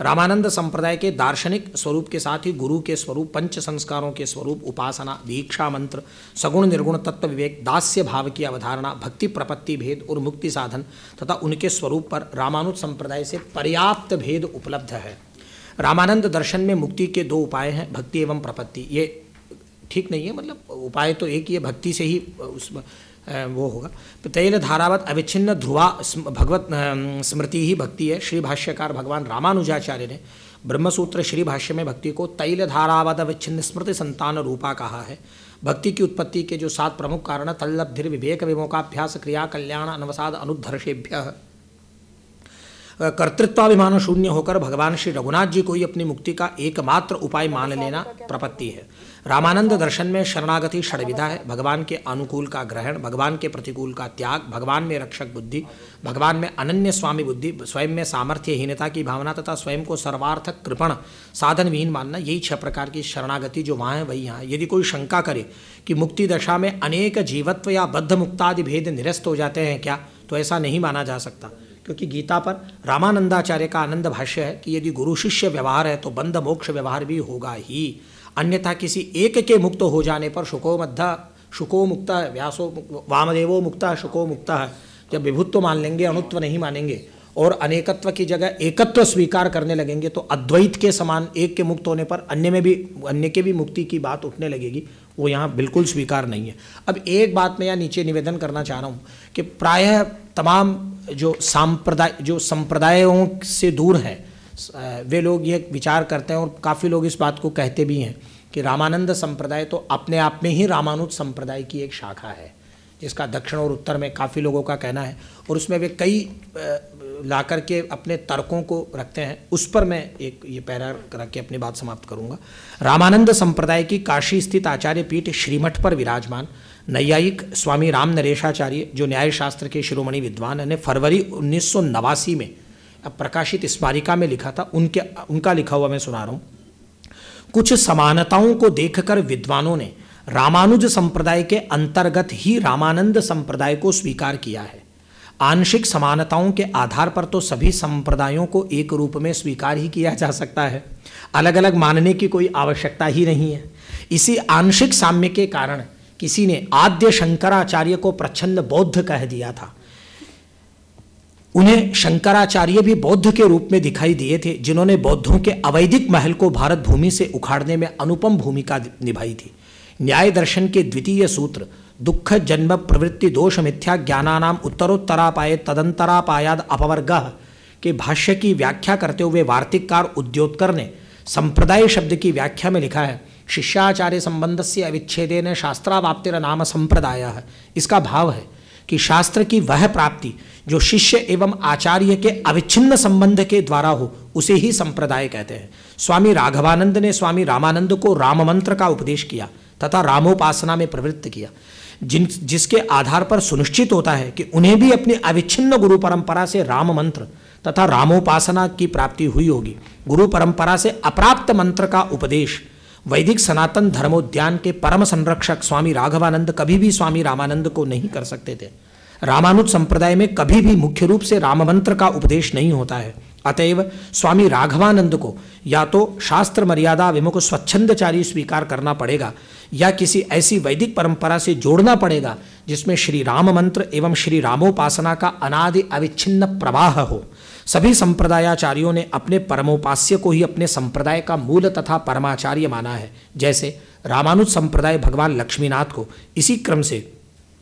रामानंद संप्रदाय के दार्शनिक स्वरूप के साथ ही गुरु के स्वरूप, पंच संस्कारों के स्वरूप, उपासना, दीक्षा मंत्र, सगुण निर्गुण तत्व विवेक, दास्य भाव की अवधारणा, भक्ति प्रपत्ति भेद और मुक्ति साधन तथा उनके स्वरूप पर रामानुज संप्रदाय से पर्याप्त भेद उपलब्ध है। रामानंद दर्शन में मुक्ति के 2 उपाय हैं, भक्ति एवं प्रपत्ति। ये ठीक नहीं है, मतलब उपाय तो एक ही है, भक्ति से ही उसमें वो होगा। तैल धारावत अविच्छिन्न ध्रुवा भगवत स्मृति ही भक्ति है। श्री भाष्यकार भगवान रामानुजाचार्य ने ब्रह्मसूत्र श्री भाष्य में भक्ति को तैल धारावत अविच्छिन्न स्मृति संतान रूपा कहा है। भक्ति की उत्पत्ति के जो 7 प्रमुख कारण तल्लब्धिर विवेक विमोकाभ्यास क्रिया कल्याण अनवसाद अनुद्धर्षेभ्य कर्तृत्वाभिमान शून्य होकर भगवान श्री रघुनाथ जी को ही अपनी मुक्ति का एकमात्र उपाय मान लेना प्रपत्ति है। रामानंद दर्शन में शरणागति षड्विधा है। भगवान के अनुकूल का ग्रहण, भगवान के प्रतिकूल का त्याग, भगवान में रक्षक बुद्धि, भगवान में अनन्य स्वामी बुद्धि, स्वयं में सामर्थ्यहीनता की भावना तथा स्वयं को सर्वार्थक कृपण साधन विहीन मानना, यही 6 प्रकार की शरणागति जो वहाँ है वही यहाँ। यदि कोई शंका करे कि मुक्ति दशा में अनेक जीवत्व या बद्ध मुक्तादि भेद निरस्त हो जाते हैं क्या, तो ऐसा नहीं माना जा सकता, क्योंकि गीता पर रामानंदाचार्य का आनंद भाष्य है कि यदि गुरु शिष्य व्यवहार है तो बंध मोक्ष व्यवहार भी होगा ही, अन्यथा किसी एक के मुक्त हो जाने पर शुको मुक्त व्यासो वामदेवो मुक्त शुको मुक्त है। जब विभुत्व मान लेंगे, अणुत्व नहीं मानेंगे और अनेकत्व की जगह एकत्व स्वीकार करने लगेंगे तो अद्वैत के समान एक के मुक्त होने पर अन्य के भी मुक्ति की बात उठने लगेगी। वो यहाँ बिल्कुल स्वीकार नहीं है। अब एक बात मैं यहाँ नीचे निवेदन करना चाह रहा हूँ कि प्रायः तमाम जो संप्रदायों से दूर है वे लोग ये विचार करते हैं और काफ़ी लोग इस बात को कहते भी हैं कि रामानंद संप्रदाय तो अपने आप में ही रामानुज संप्रदाय की एक शाखा है, जिसका दक्षिण और उत्तर में काफ़ी लोगों का कहना है और उसमें वे कई ला करके अपने तर्कों को रखते हैं। उस पर मैं एक ये पैरा रख के अपनी बात समाप्त करूंगा। रामानंद संप्रदाय की काशी स्थित आचार्य पीठ श्रीमठ पर विराजमान नैयायिक स्वामी राम नरेशाचार्य, जो न्याय शास्त्र के शिरोमणि विद्वान ने फरवरी 1989 में प्रकाशित स्मारिका में लिखा था। उनका लिखा हुआ मैं सुना रहा हूँ। कुछ समानताओं को देखकर विद्वानों ने रामानुज संप्रदाय के अंतर्गत ही रामानंद संप्रदाय को स्वीकार किया है। आंशिक समानताओं के आधार पर तो सभी संप्रदायों को एक रूप में स्वीकार ही किया जा सकता है, अलग अलग मानने की कोई आवश्यकता ही नहीं है। इसी आंशिक साम्य के कारण किसी ने आद्य शंकराचार्य को प्रच्छन्न बौद्ध कह दिया था। उन्हें शंकराचार्य भी बौद्ध के रूप में दिखाई दिए थे, जिन्होंने बौद्धों के अवैदिक महल को भारत भूमि से उखाड़ने में अनुपम भूमिका निभाई थी। न्याय दर्शन के द्वितीय सूत्र दुख जन्म प्रवृत्ति दोष मिथ्या ज्ञानानाम उत्तरोत्तरापाये तदंतरापायाद अपवर्गः के भाष्य की व्याख्या करते हुए वार्तिककार उद्योतकर ने संप्रदाय शब्द की व्याख्या में लिखा है, शिष्याचार्य संबंध से अविच्छेदेन शास्त्रावाप्तिर नाम संप्रदाय। इसका भाव है कि शास्त्र की वह प्राप्ति जो शिष्य एवं आचार्य के अविच्छिन्न संबंध के द्वारा हो उसे ही संप्रदाय कहते हैं। स्वामी राघवानंद ने स्वामी रामानंद को राम मंत्र का उपदेश किया तथा रामोपासना में प्रवृत्त किया, जिसके आधार पर सुनिश्चित होता है कि उन्हें भी अपनी अविच्छिन्न गुरु परंपरा से राम मंत्र तथा रामोपासना की प्राप्ति हुई होगी। गुरु परंपरा से अप्राप्त मंत्र का उपदेश वैदिक सनातन धर्मोद्यान के परम संरक्षक स्वामी राघवानंद कभी भी स्वामी रामानंद को नहीं कर सकते थे। रामानुज संप्रदाय में कभी भी मुख्य रूप से राम मंत्र का उपदेश नहीं होता है। अतएव स्वामी राघवानंद को या तो शास्त्र मर्यादा विमुख स्वच्छंदचारी स्वीकार करना पड़ेगा या किसी ऐसी वैदिक परंपरा से जोड़ना पड़ेगा जिसमें श्री राम मंत्र एवं श्री रामोपासना का अनादि अविच्छिन्न प्रवाह हो। सभी संप्रदायाचार्यों ने अपने परमोपास्य को ही अपने संप्रदाय का मूल तथा परमाचार्य माना है। जैसे रामानुज संप्रदाय भगवान लक्ष्मीनाथ को, इसी क्रम से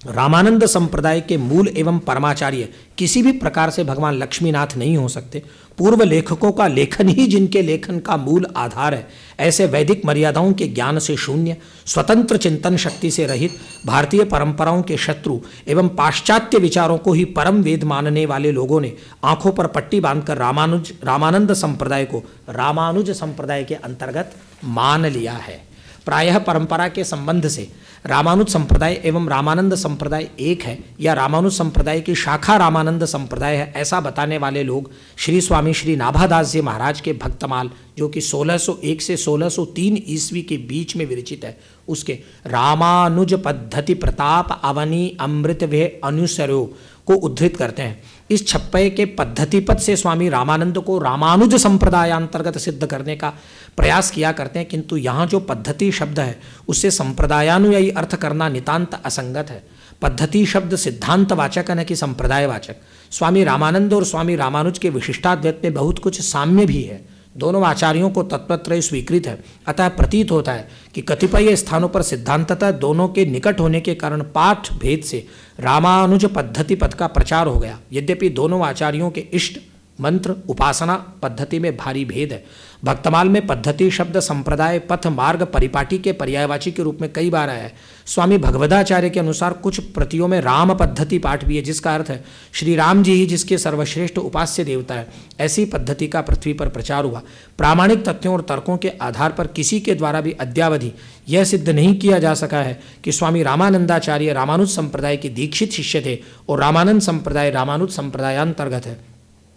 रामानंद संप्रदाय के मूल एवं परमाचार्य किसी भी प्रकार से भगवान लक्ष्मीनाथ नहीं हो सकते। पूर्व लेखकों का लेखन ही जिनके लेखन का मूल आधार है, ऐसे वैदिक मर्यादाओं के ज्ञान से शून्य, स्वतंत्र चिंतन शक्ति से रहित, भारतीय परंपराओं के शत्रु एवं पाश्चात्य विचारों को ही परम वेद मानने वाले लोगों ने आंखों पर पट्टी बांधकर रामानंद संप्रदाय को रामानुज संप्रदाय के अंतर्गत मान लिया है। प्रायः परंपरा के संबंध से रामानुज संप्रदाय एवं रामानंद संप्रदाय एक है या रामानुज संप्रदाय की शाखा रामानंद संप्रदाय है, ऐसा बताने वाले लोग श्री स्वामी श्री नाभादास जी महाराज के भक्तमाल, जो कि 1601 से 1603 ईस्वी के बीच में विरचित है, उसके रामानुज पद्धति प्रताप अवनी अमृत वे अनुसरो को उद्धृत करते हैं। इस छप्पे के पद्धतिपद से स्वामी रामानंद को रामानुज संप्रदायांतर्गत सिद्ध करने का प्रयास किया करते हैं, किंतु यहाँ जो पद्धति शब्द है उससे संप्रदायानुयायी अर्थ करना नितांत असंगत है। पद्धति शब्द सिद्धांत वाचक है न कि संप्रदाय वाचक। स्वामी रामानंद और स्वामी रामानुज के विशिष्टाद्वैत में बहुत कुछ साम्य भी है, दोनों आचार्यों को तत्वत्रय स्वीकृत है। अतः प्रतीत होता है कि कतिपय स्थानों पर सिद्धांततः दोनों के निकट होने के कारण पाठ भेद से रामानुज पद्धति पद का प्रचार हो गया। यद्यपि दोनों आचार्यों के इष्ट मंत्र उपासना पद्धति में भारी भेद है। भक्तमाल में पद्धति शब्द संप्रदाय पथ मार्ग परिपाटी के पर्यायवाची के रूप में कई बार आया है। स्वामी भगवदाचार्य के अनुसार कुछ प्रतियों में राम पद्धति पाठ भी है, जिसका अर्थ है श्री राम जी ही जिसके सर्वश्रेष्ठ उपास्य देवता है। ऐसी पद्धति का पृथ्वी पर प्रचार हुआ। प्रामाणिक तथ्यों और तर्कों के आधार पर किसी के द्वारा भी अद्यावधि यह सिद्ध नहीं किया जा सका है कि स्वामी रामानंदाचार्य रामानुज संप्रदाय के दीक्षित शिष्य थे और रामानंद संप्रदाय रामानुज संप्रदायांतर्गत है।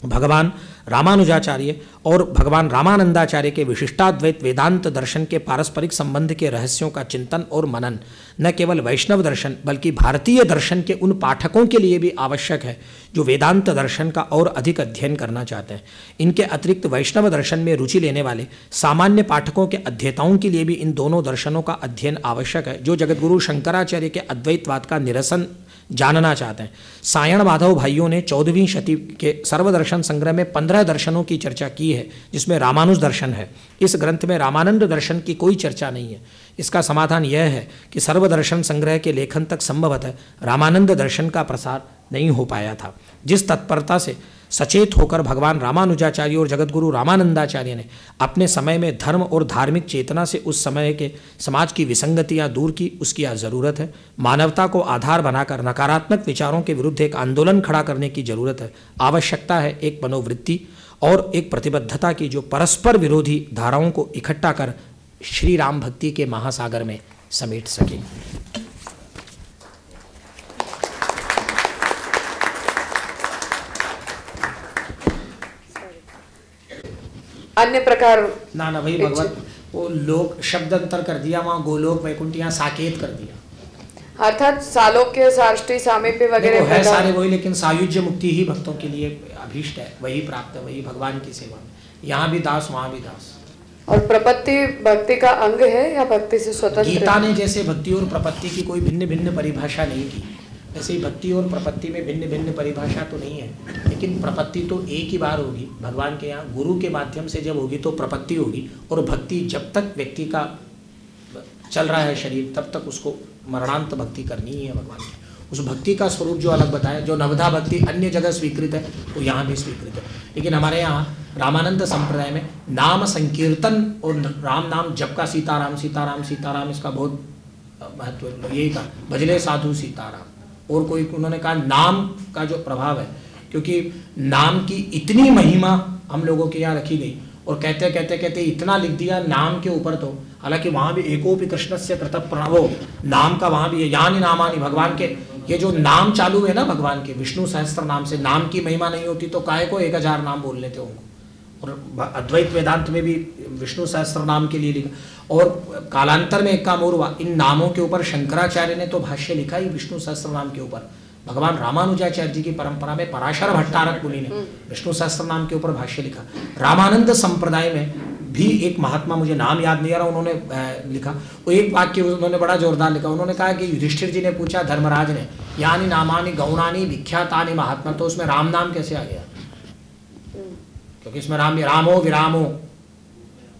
भगवान रामानुजाचार्य और भगवान रामानंदाचार्य के विशिष्टाद्वैत वेदांत दर्शन के पारस्परिक संबंध के रहस्यों का चिंतन और मनन न केवल वैष्णव दर्शन बल्कि भारतीय दर्शन के उन पाठकों के लिए भी आवश्यक है जो वेदांत दर्शन का और अधिक अध्ययन करना चाहते हैं। इनके अतिरिक्त वैष्णव दर्शन में रुचि लेने वाले सामान्य पाठकों के अध्येताओं के लिए भी इन दोनों दर्शनों का अध्ययन आवश्यक है, जो जगतगुरु शंकराचार्य के अद्वैतवाद का निरसन जानना चाहते हैं। सायण माधव भाइयों ने 14वीं शती के सर्वदर्शन संग्रह में 15 दर्शनों की चर्चा की है, जिसमें रामानुज दर्शन है। इस ग्रंथ में रामानंद दर्शन की कोई चर्चा नहीं है। इसका समाधान यह है कि सर्वदर्शन संग्रह के लेखन तक संभवतः रामानंद दर्शन का प्रसार नहीं हो पाया था। जिस तत्परता से सचेत होकर भगवान रामानुजाचार्य और जगतगुरु रामानंदाचार्य ने अपने समय में धर्म और धार्मिक चेतना से उस समय के समाज की विसंगतियां दूर की, उसकी आज जरूरत है। मानवता को आधार बनाकर नकारात्मक विचारों के विरुद्ध एक आंदोलन खड़ा करने की जरूरत है। आवश्यकता है एक मनोवृत्ति और एक प्रतिबद्धता की जो परस्पर विरोधी धाराओं को इकट्ठा कर श्री राम भक्ति के महासागर में समेट सके। अन्य प्रकार ना वही भगवत वो लोक शब्द अंतर कर दिया, वहाँ गोलोक वैकुंठ यहाँ साकेत कर दिया। अर्थात सालोक्य साष्टी सामीप्य वगैरह है सारे वही, लेकिन सायुज्य मुक्ति ही भक्तों के लिए अभीष्ट है, वही प्राप्त है, वही भगवान की सेवा। यहाँ भी दास वहाँ भी दास। और प्रपत्ति भक्ति का अंग है या भक्ति से स्वतंत्र? गीता ने जैसे भक्ति और प्रपत्ति की कोई भिन्न भिन्न परिभाषा नहीं की, ऐसे ही भक्ति और प्रपत्ति में भिन्न भिन्न परिभाषा तो नहीं है, लेकिन प्रपत्ति तो एक ही बार होगी भगवान के यहाँ। गुरु के माध्यम से जब होगी तो प्रपत्ति होगी, और भक्ति जब तक व्यक्ति का चल रहा है शरीर तब तक उसको मरणांत भक्ति करनी ही है भगवान की। उस भक्ति का स्वरूप जो अलग बताया, जो नवधा भक्ति अन्य जगह स्वीकृत है वो यहाँ भी स्वीकृत है। लेकिन हमारे यहाँ रामानंद संप्रदाय में नाम संकीर्तन और राम नाम जप का सीताराम सीताराम सीताराम इसका बहुत महत्व, यही कहा भजले साधु सीताराम, और कोई, उन्होंने कहा नाम का जो प्रभाव है, क्योंकि नाम की इतनी महिमा हम लोगों के यहाँ रखी गई, और कहते कहते कहते इतना लिख दिया नाम के ऊपर, तो हालांकि वहाँ भी एकोपि कृष्णस्य कृत प्रणवो, नाम का वहाँ भी है, यानी नामानी, भगवान के ये जो नाम चालू है ना भगवान के, विष्णु सहस्त्र नाम से, नाम की महिमा नहीं होती तो काहे को 1000 नाम बोल लेते होंगे। और अद्वैत वेदांत में भी विष्णु सहस्त्र नाम के लिए लिखा, और कालांतर में एक काम और हुआ, इन नामों के ऊपर शंकराचार्य ने तो भाष्य लिखा ही विष्णु सहस्त्र नाम के ऊपर। भगवान रामानुजाचार्य जी की परंपरा में पराशर भट्टारक मुनि ने विष्णु सहस्त्र नाम के ऊपर भाष्य लिखा। रामानंद संप्रदाय में भी एक महात्मा, मुझे नाम याद नहीं आ रहा, उन्होंने लिखा, वो एक वाक्य उन्होंने बड़ा जोरदार लिखा। उन्होंने कहा कि युधिष्ठिर जी ने पूछा धर्मराज ने, यानी नामानि गौणानि विख्यातानि महात्मा, तो उसमें राम नाम कैसे आ गया? क्योंकि इसमें रामो विरामो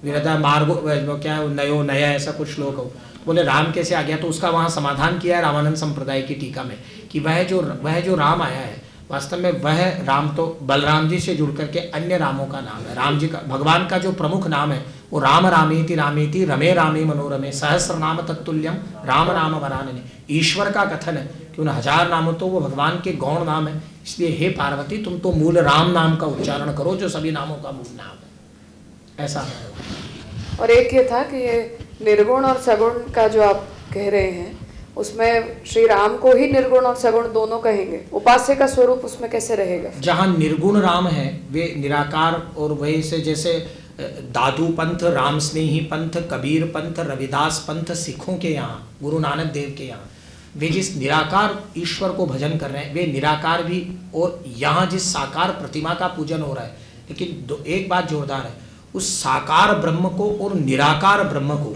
विरदा मार्गो, क्या नयो नया, ऐसा कुछ श्लोक हो, बोले राम कैसे आ गया? तो उसका वहाँ समाधान किया है रामानंद संप्रदाय की टीका में, कि वह जो राम आया है वास्तव में वह राम तो बलराम जी से जुड़ करके अन्य रामों का नाम है। राम जी का, भगवान का जो प्रमुख नाम है वो राम रामेति रामेति रमे रामे मनोरमे सहस्र नाम तत्तुल्यम राम नाम वरानने। ईश्वर का कथन है कि उन 1000 नामों तो वो भगवान के गौण नाम है, इसलिए हे पार्वती तुम तो मूल राम नाम का उच्चारण करो जो सभी नामों का मूल नाम है, ऐसा है। और एक ये था कि ये निर्गुण और सगुण का जो आप कह रहे हैं, उसमें श्री राम को ही निर्गुण और सगुण दोनों कहेंगे, उपास्य का स्वरूप उसमें कैसे रहेगा? जहाँ निर्गुण राम है वे निराकार, और वही से जैसे दादू पंथ, राम स्नेही पंथ, कबीर पंथ, रविदास पंथ सिखों के यहाँ, गुरु नानक देव के यहाँ, वे जिस निराकार ईश्वर को भजन कर रहे हैं वे निराकार भी, और यहाँ जिस साकार प्रतिमा का पूजन हो रहा है, लेकिन एक बात जोरदार है, उस साकार ब्रह्म को और निराकार ब्रह्म को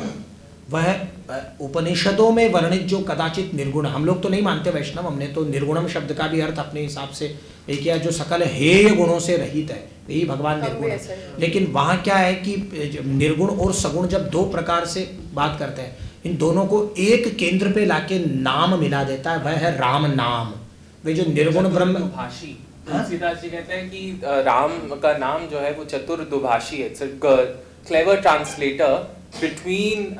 वह उपनिषदों में वर्णित जो कदाचित निर्गुण, हम लोग तो नहीं मानते वैष्णव, हमने तो निर्गुणम शब्द का भी अर्थ अपने हिसाब से किया, जो सकल हेय गुणों से रहित है, यही भगवान निर्गुण है। लेकिन वहाँ क्या है कि निर्गुण और सगुण जब दो प्रकार से बात करते हैं, इन दोनों को एक केंद्र पे लाके नाम मिला देता है, वह है राम नाम। वे जो निर्गुण ब्रह्म भाषी, तुलसीदास जी कहते हैं कि राम का नाम जो है वो चतुर्दुभाषी है, it's a clever translator between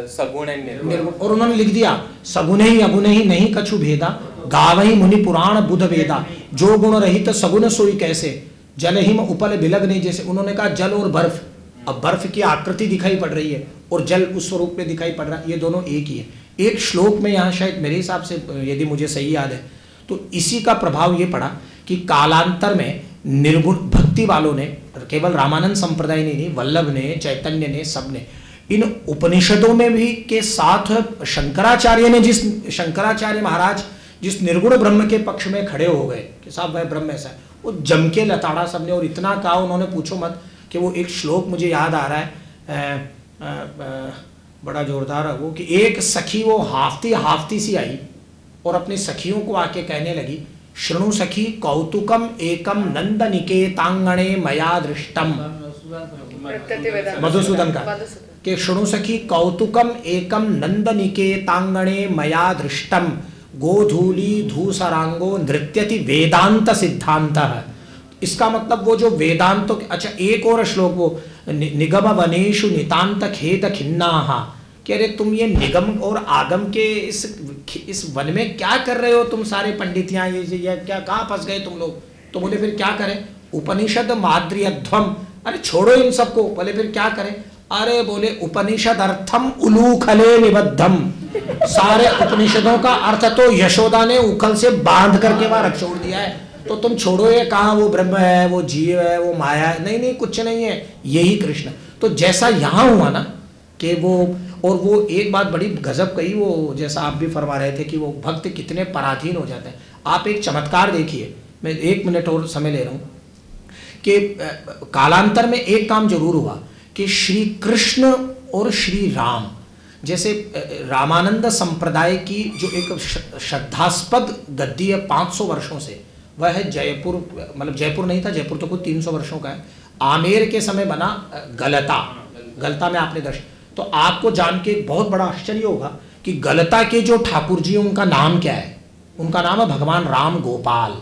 सगुण एंड निर्गुण। और उन्होंने लिख दिया सगुण ही अगुण ही नहीं कछु भेदा, गावहि मुनि पुराण बुध वेदा, जो गुण रहित सगुण सोई कैसे, जल हिम उपल बिलग्ने। जैसे उन्होंने कहा जल और बर्फ, अब बर्फ की आकृति दिखाई पड़ रही है और जल उस स्वरूप में दिखाई पड़ रहा है, ये दोनों एक ही है। एक श्लोक में यहाँ शायद मेरे हिसाब से, यदि मुझे सही याद है, तो इसी का प्रभाव ये पड़ा कि कालांतर में निर्गुण भक्ति वालों ने, केवल रामानंद संप्रदाय ने नहीं, वल्लभ ने, चैतन्य ने, सब ने, इन उपनिषदों में भी के साथ शंकराचार्य ने, शंकराचार्य महाराज जिस निर्गुण ब्रह्म के पक्ष में खड़े हो गए कि साहब वह ब्रह्म ऐसा है, वो जम के लताड़ा सबने, और इतना कहा उन्होंने पूछो मत, कि वो एक श्लोक मुझे याद आ रहा है, बड़ा जोरदार है वो, कि एक सखी वो हाफती सी आई और अपनी सखियों को आके कहने लगी, शृणु सखी कौतुकम एकम नंद निकेतांगणे मया दृष्टम, मधुसूदन का, कि शृणु सखी कौतुकम एकम नंद निकेतांगणे मया दृष्टम, गोधूली धूसरांगो नृत्यति वेदांत सिद्धांत। इसका मतलब वो जो वेदांत, अच्छा एक और श्लोक वो, निगम वनेषु नितांत खेद खिन्नाहा, कि अरे तुम ये निगम और आगम के इस वन में क्या कर रहे हो तुम सारे पंडितियाँ, ये क्या कहाँ फंस गए तुम लोग? तो बोले फिर क्या करें? उपनिषद माद्रियध्वम, अरे छोड़ो इन सबको। बोले फिर क्या करें? अरे बोले उपनिषद अर्थम उलूखले निबद्धम, सारे उपनिषदों का अर्थ तो यशोदा ने उखल से बांध करके वहां रख छोड़ दिया है, तो तुम छोड़ो ये कहाँ वो ब्रह्म है, वो जीव है, वो माया है, नहीं कुछ नहीं है, यही कृष्ण। तो जैसा यहाँ हुआ ना कि वो, और वो एक बात बड़ी गजब कही, वो जैसा आप भी फरमा रहे थे कि वो भक्त कितने पराधीन हो जाते हैं। आप एक चमत्कार देखिए, मैं 1 मिनट और समय ले रहा हूँ, कि कालांतर में एक काम जरूर हुआ कि श्री कृष्ण और श्री राम, जैसे रामानंद संप्रदाय की जो एक श्रद्धास्पद गद्दी है 500 वर्षों से, वह है जयपुर, मतलब जयपुर नहीं था, जयपुर तो कुछ 300 वर्षों का है, आमेर के समय बना गलता में आपने दर्शन। तो आपको जान के बहुत बड़ा आश्चर्य होगा कि गलता के जो ठाकुर जी, उनका नाम क्या है? उनका नाम है भगवान राम गोपाल।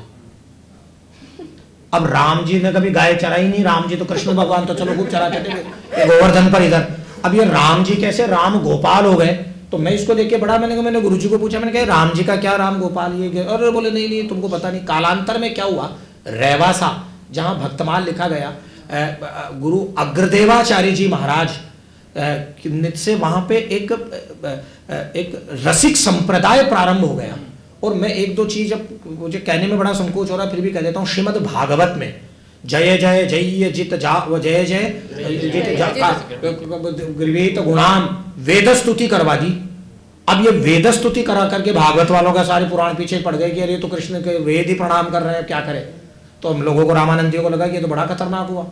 अब राम जी ने कभी गाय चराई नहीं, राम जी तो कृष्ण भगवान तो चलो खूब चराते थे गोवर्धन पर इधर, अब ये राम जी कैसे राम गोपाल हो गए? तो मैं इसको लेके बड़ा, मैंने गुरुजी को पूछा, मैंने कहा राम जी का क्या, राम गोपाल ये क्या? और बोले नहीं तुमको पता नहीं। कालांतर में क्या हुआ, रेवासा जहाँ भक्तमाल लिखा गया, गुरु अग्रदेवाचार्य जी महाराज से वहाँ पे एक रसिक संप्रदाय प्रारंभ हो गया। और मैं एक दो चीज, अब मुझे कहने में बड़ा संकोच हो रहा है फिर भी कह देता हूँ। श्रीमद् भागवत में जय जय जय जित जा जय जय जित गुणाम वेद स्तुति करवा दी। अब ये वेद स्तुति करा करके भागवत वालों का सारे पुराण पीछे पड़ गए कि अरे तो कृष्ण के वेद ही प्रणाम कर रहे हैं, क्या करें। तो हम लोगों को, रामानंदियों को लगा कि ये तो बड़ा खतरनाक हुआ,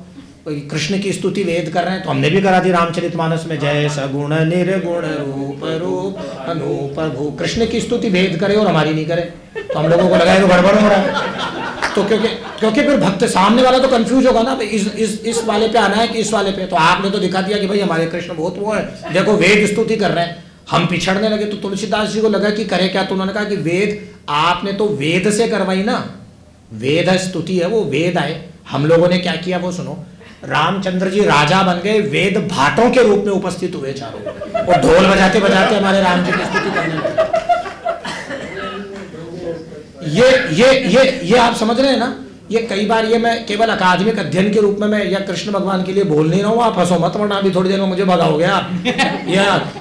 कृष्ण की स्तुति वेद कर रहे हैं। तो हमने भी करा दी रामचरितमानस में, जय सगुण निर्गुण रूप रूप अनूप भू, कृष्ण की स्तुति वेद करे और हमारी नहीं करे। तो हम लोगों को लगा तो गड़बड़ हो रहा है। तो क्योंकि फिर भक्त सामने वाला तो कंफ्यूज होगा ना, इस वाले पे आना है कि इस वाले पे। तो आपने तो दिखा दिया कि भाई हमारे कृष्ण बहुत वो है, देखो वेद स्तुति कर रहे हैं। हम पिछड़ने लगे। तो तुलसीदास जी को लगा कि करे क्या, तो उन्होंने कहा कि वेद आपने तो वेद से करवाई ना, वेद स्तुति है वो वेद आए। हम लोगों ने क्या किया वो सुनो। रामचंद्र जी राजा बन गए, वेद भाटों के रूप में उपस्थित हुए चारों, और ढोल बजाते बजाते हमारे राम जी की स्तुति करने लगे। ये आप समझ रहे हैं ना। ये कई बार, ये मैं केवल अकादमिक अध्ययन के रूप में मैं या कृष्ण भगवान के लिए बोल नहीं रहा हूँ। आप हंसो मत, वरना अभी थोड़ी देर में मुझे भगाओगे आप।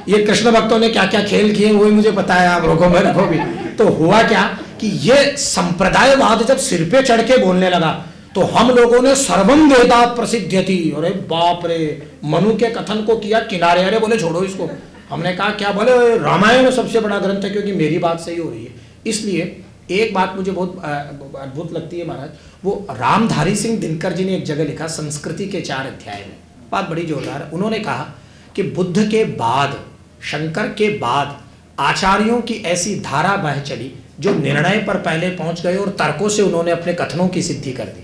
ये कृष्ण भक्तों ने क्या क्या खेल किए वही मुझे पता है, आप रोको मेरे को भी। तो हुआ क्या कि ये संप्रदायवाद जब सिर पे चढ़ के बोलने लगा तो हम लोगों ने सर्वम वेदा प्रसिद्ध्यति, अरे बाप रे, मनु के कथन को किया किनारे। अरे बोले छोड़ो इसको। हमने कहा क्या? बोले रामायण सबसे बड़ा ग्रंथ है, क्योंकि मेरी बात सही हो रही है। इसलिए एक बात मुझे बहुत अद्भुत लगती है महाराज, वो रामधारी सिंह दिनकर जी ने एक जगह लिखा संस्कृति के 4 अध्याय में, बात बड़ी जोरदार है। उन्होंने कहा कि बुद्ध के बाद, शंकर के बाद आचार्यों की ऐसी धारा बह चली जो निर्णय पर पहले पहुंच गए और तर्कों से उन्होंने अपने कथनों की सिद्धि कर दी।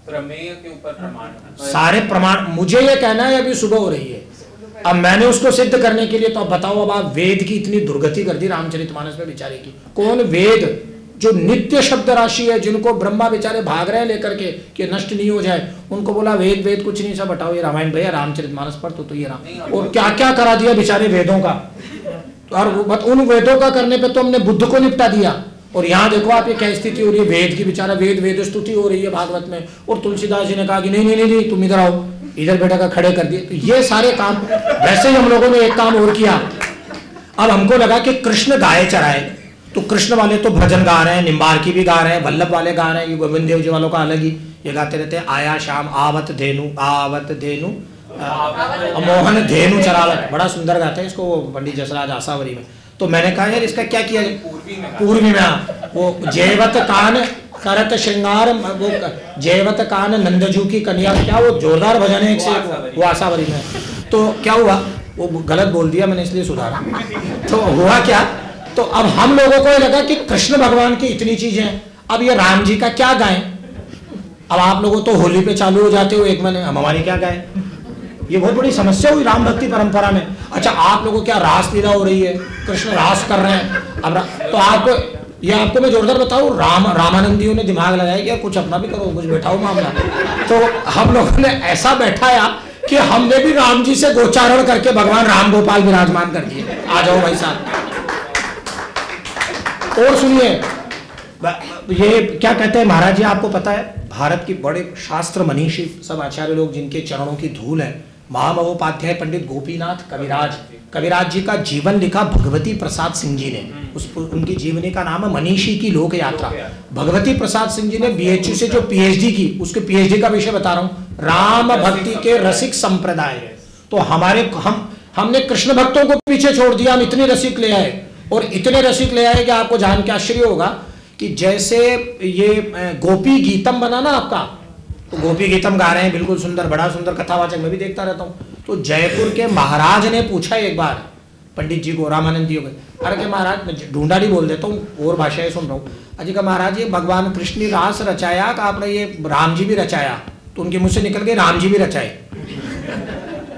प्रमेय के ऊपर प्रमाण, सारे प्रमाण। मुझे ये कहना है अभी सुबह हो रही है, अब मैंने उसको सिद्ध करने के लिए, तो अब बताओ, अब आप वेद की इतनी दुर्गति कर दी रामचरितमानस में बेचारे की। कौन वेद जो नित्य शब्द राशि है, जिनको ब्रह्मा बेचारे भाग रहे हैं लेकर के कि नष्ट नहीं हो जाए, उनको बोला वेद कुछ नहीं, सब हटाओ, ये रामायण भैया रामचरितमानस पर तो ये राम। और क्या क्या करा दिया बेचारे वेदों का। और उन वेदों का करने पे तो हमने बुद्ध को निपटा दिया। और यहाँ देखो आप, ये क्या स्थिति हो रही है, वेद की बेचारा वेद स्तुति हो रही है भागवत में। और तुलसीदास जी ने कहा कि नहीं तुम इधर आओ, इधर बेटा का खड़े कर दिए। तो ये सारे काम, वैसे ही हम लोगों ने एक काम और किया। अब हमको लगा कि कृष्ण गाय चराए, तो कृष्ण वाले तो भजन गा रहे हैं, निम्बार की भी गा रहे हैं, वल्लभ वाले गा रहे हैं, ये गोविंद देव जी वालों का अलग ही ये गाते रहते हैं, आया शाम आवत धेनु मोहन धेनु चरावत, बड़ा सुंदर गाते हैं इसको पंडित जसराज आसावरी में। तो मैंने कहा यार इसका क्या किया, पूर्वी में वो जयवत कान करत श्रृंगार, वो जयवत कान नंदजू की कन्या, क्या वो जोरदार भजन है एक से, वो आसावरी में। तो क्या हुआ, वो गलत बोल दिया मैंने इसलिए सुधारा। तो हुआ क्या, तो अब हम लोगों को लगा कि कृष्ण भगवान की इतनी चीजें हैं, अब ये राम जी का क्या गाएं। अब आप लोगों तो होली पे चालू हो जाते हो एक महीने, हम हमारी क्या गाएं। ये बहुत बड़ी समस्या हुई राम भक्ति परंपरा में। अच्छा आप लोगों क्या रास लीला हो रही है, कृष्ण रास कर रहे हैं। अब तो आपको मैं जोरदार बताऊं, रामानंदियों ने दिमाग लगाया कि यार कुछ अपना भी करो, कुछ बैठाओ मामला। तो हम लोगों ने ऐसा बैठाया कि हमने भी राम जी से गोचारण करके भगवान राम गोपाल विराजमान कर दिए। आ जाओ भाई साहब। और सुनिए, ये क्या कहते हैं महाराज जी, आपको पता है भारत की बड़े शास्त्र मनीषी सब आचार्य लोग जिनके चरणों की धूल है, महामहोपाध्याय पंडित गोपीनाथ कविराज जी का जीवन लिखा भगवती प्रसाद सिंह जी ने। उनकी जीवनी का नाम है मनीषी की लोक यात्रा। भगवती प्रसाद सिंह जी ने बीएचयू से जो पीएचडी की, उसके पीएचडी का विषय बता रहा हूँ, राम भक्ति के रसिक संप्रदाय। तो हमने कृष्ण भक्तों को पीछे छोड़ दिया, हम इतने रसिक ले आए, और इतने रसिक ले आए कि आपको जान के आश्चर्य होगा कि जैसे ये गोपी गीतम बना ना आपका, तो गोपी गीतम गा रहे हैं, बिल्कुल सुंदर, बड़ा सुंदर कथावाचक, मैं भी देखता रहता हूँ। तो जयपुर के महाराज ने पूछा एक बार पंडित जी को, रामानंद जी को, अरे के महाराज, मैं ढूंढाड़ी बोल देता हूँ और भाषाएं सुन रहा हूँ, अजी का महाराज ये भगवान कृष्ण ने रास रचाया का आपने ये राम जी भी रचाया? तो उनके मुंह से निकल गए राम जी भी रचाए।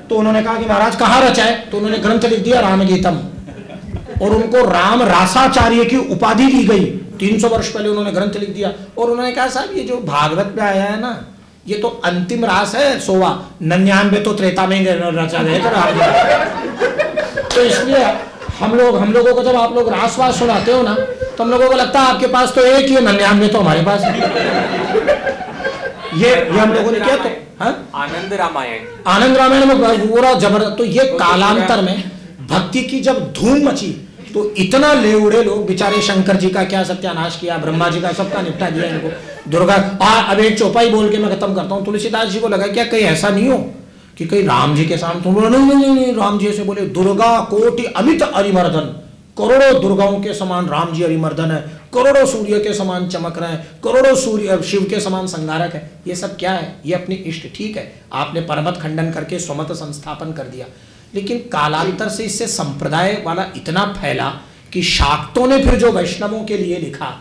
तो उन्होंने कहा कि महाराज कहाँ रचाए? तो उन्होंने ग्रंथ लिख दिया राम गीतम, और उनको राम रासाचार्य की उपाधि दी गई। 300 वर्ष पहले उन्होंने ग्रंथ लिख दिया। और उन्होंने कहा साहब ये जो भागवत में आया है ना, ये तो अंतिम रास है 100वां, 99 तो त्रेता में रचा गया था। तो इसलिए हम लोगों को जब आप लोग रासवास सुनाते हो ना, तो हम लोगों को लगता है आपके पास तो एक ही है, 99 तो हमारे पास है। ये हम लोगों ने किया तो आनंद रामायण में पूरा जबरदस्त। तो ये कालांतर में भक्ति की जब धूम मची तो इतना ले उड़े लोग, बेचारे शंकर जी का क्या सत्यानाश किया, ब्रह्मा जी का सबका निपटा दिया इनको, दुर्गा। अब एक चौपाई बोल के मैं खत्म करता हूँ। तुलसीदास जी को लगा क्या कहीं ऐसा नहीं हो कि कहीं राम जी के सामने तुम बोलो नहीं, राम जी ऐसे बोले, दुर्गा कोटि अमित अरिमर्दन, करोड़ों दुर्गाओं के समान राम जी अरिमर्दन है, करोड़ों सूर्य के समान चमक रहे हैं, करोड़ों सूर्य शिव के समान संगारक है। ये सब क्या है? ये अपनी इष्ट, ठीक है आपने परमत खंडन करके स्वमत संस्थापन कर दिया, लेकिन कालांतर से इससे संप्रदाय वाला इतना फैला कि शाक्तों ने फिर जो वैष्णवों के लिए लिखा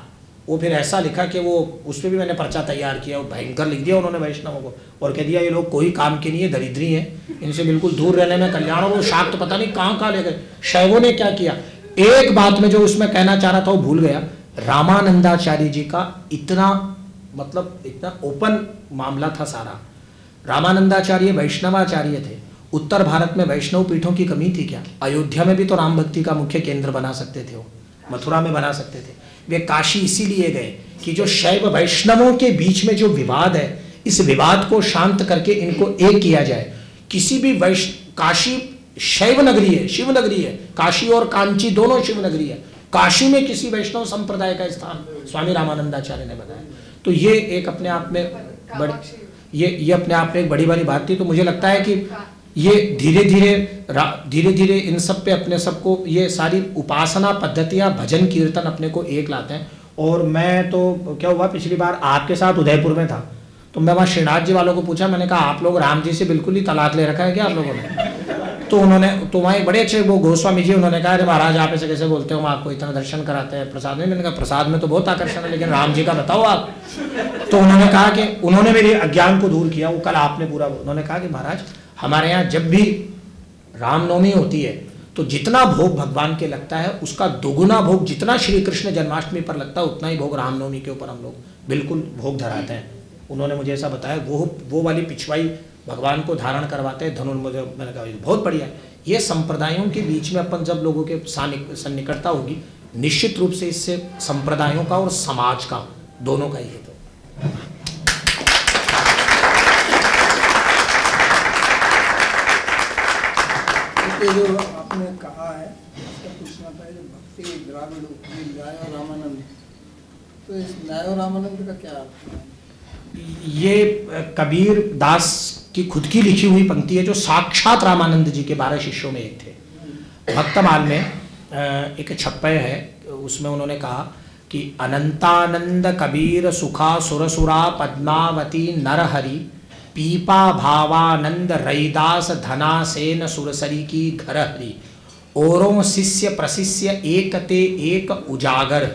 वो फिर ऐसा लिखा कि वो उस पर भी मैंने पर्चा तैयार किया, वो भयंकर लिख दिया उन्होंने वैष्णवों को, और कह दिया ये लोग कोई काम के नहीं है, दरिद्री हैं, इनसे बिल्कुल दूर रहने में कल्याण। और वो शाक्त पता नहीं कहाँ ले गए। शैवों ने क्या किया, एक बात में जो उसमें कहना चाह रहा था वो भूल गया। रामानंदाचार्य जी का इतना मतलब इतना ओपन मामला था सारा। रामानंदाचार्य वैष्णवाचार्य थे। उत्तर भारत में वैष्णव पीठों की कमी थी क्या? अयोध्या में भी तो राम भक्ति का मुख्य केंद्र बना सकते थे, वो मथुरा में बना सकते थे। वे काशी इसीलिए गए कि जो शैव वैष्णवों के बीच में जो विवाद है, इस विवाद को शांत करके इनको एक किया जाए। किसी भी काशी शैव नगरी है, शिव नगरी है, काशी और कांची दोनों शिव नगरी है। काशी में किसी वैष्णव संप्रदाय का स्थान स्वामी रामानंदाचार्य ने बताया। तो ये एक अपने आप में ये अपने आप में एक बड़ी बड़ी बात थी। तो मुझे लगता है कि ये धीरे धीरे इन सब पे अपने सबको ये सारी उपासना पद्धतियां, भजन कीर्तन अपने को एक लाते हैं। और मैं तो क्या हुआ, पिछली बार आपके साथ उदयपुर में था तो मैं वहाँ श्रीनाथ जी वालों को पूछा, मैंने कहा आप लोग राम जी से बिल्कुल ही तलाक ले रखा है क्या आप लोगों ने? तो उन्होंने तो वहाँ बड़े अच्छे वो गोस्वामी जी, उन्होंने कहा अरे महाराज आप ऐसे कैसे बोलते हो, हम आपको इतना दर्शन कराते हैं प्रसाद में। मैंने कहा प्रसाद में तो बहुत आकर्षण है, लेकिन राम जी का बताओ आप। तो उन्होंने कहा कि उन्होंने मेरे अज्ञान को दूर किया। वो कल आपने पूरा, उन्होंने कहा कि महाराज हमारे यहाँ जब भी रामनवमी होती है तो जितना भोग भगवान के लगता है उसका दोगुना भोग जितना श्री कृष्ण जन्माष्टमी पर लगता है उतना ही भोग रामनवमी के ऊपर हम लोग बिल्कुल भोग धराते हैं। उन्होंने मुझे ऐसा बताया। वो वाली पिछवाई भगवान को धारण करवाते हैं धनुर्मुझे। मैंने कहा बहुत बढ़िया है। ये संप्रदायों के बीच में अपन जब लोगों के सन्निकटता होगी, निश्चित रूप से इससे संप्रदायों का और समाज का दोनों का ही है। तो जो आपने कहा है उसका पूछना था, जो भक्ति द्राविड़ न्याय और रामानंद, तो इस न्याय और रामानंद का क्या अर्थ है? ये कबीर दास की खुद की लिखी हुई पंक्ति है जो साक्षात रामानंद जी के 12 शिष्यों में एक थे। भक्तमाल में एक छप्पय है, उसमें उन्होंने कहा कि अनंतानंद कबीर सुखा सुरसुरा पद्मावती नरहरि पीपा भावानंद रैदास धना सेन सुरसरी की घर हरि औरों शिष्य प्रशिष्य एक ते एक उजागर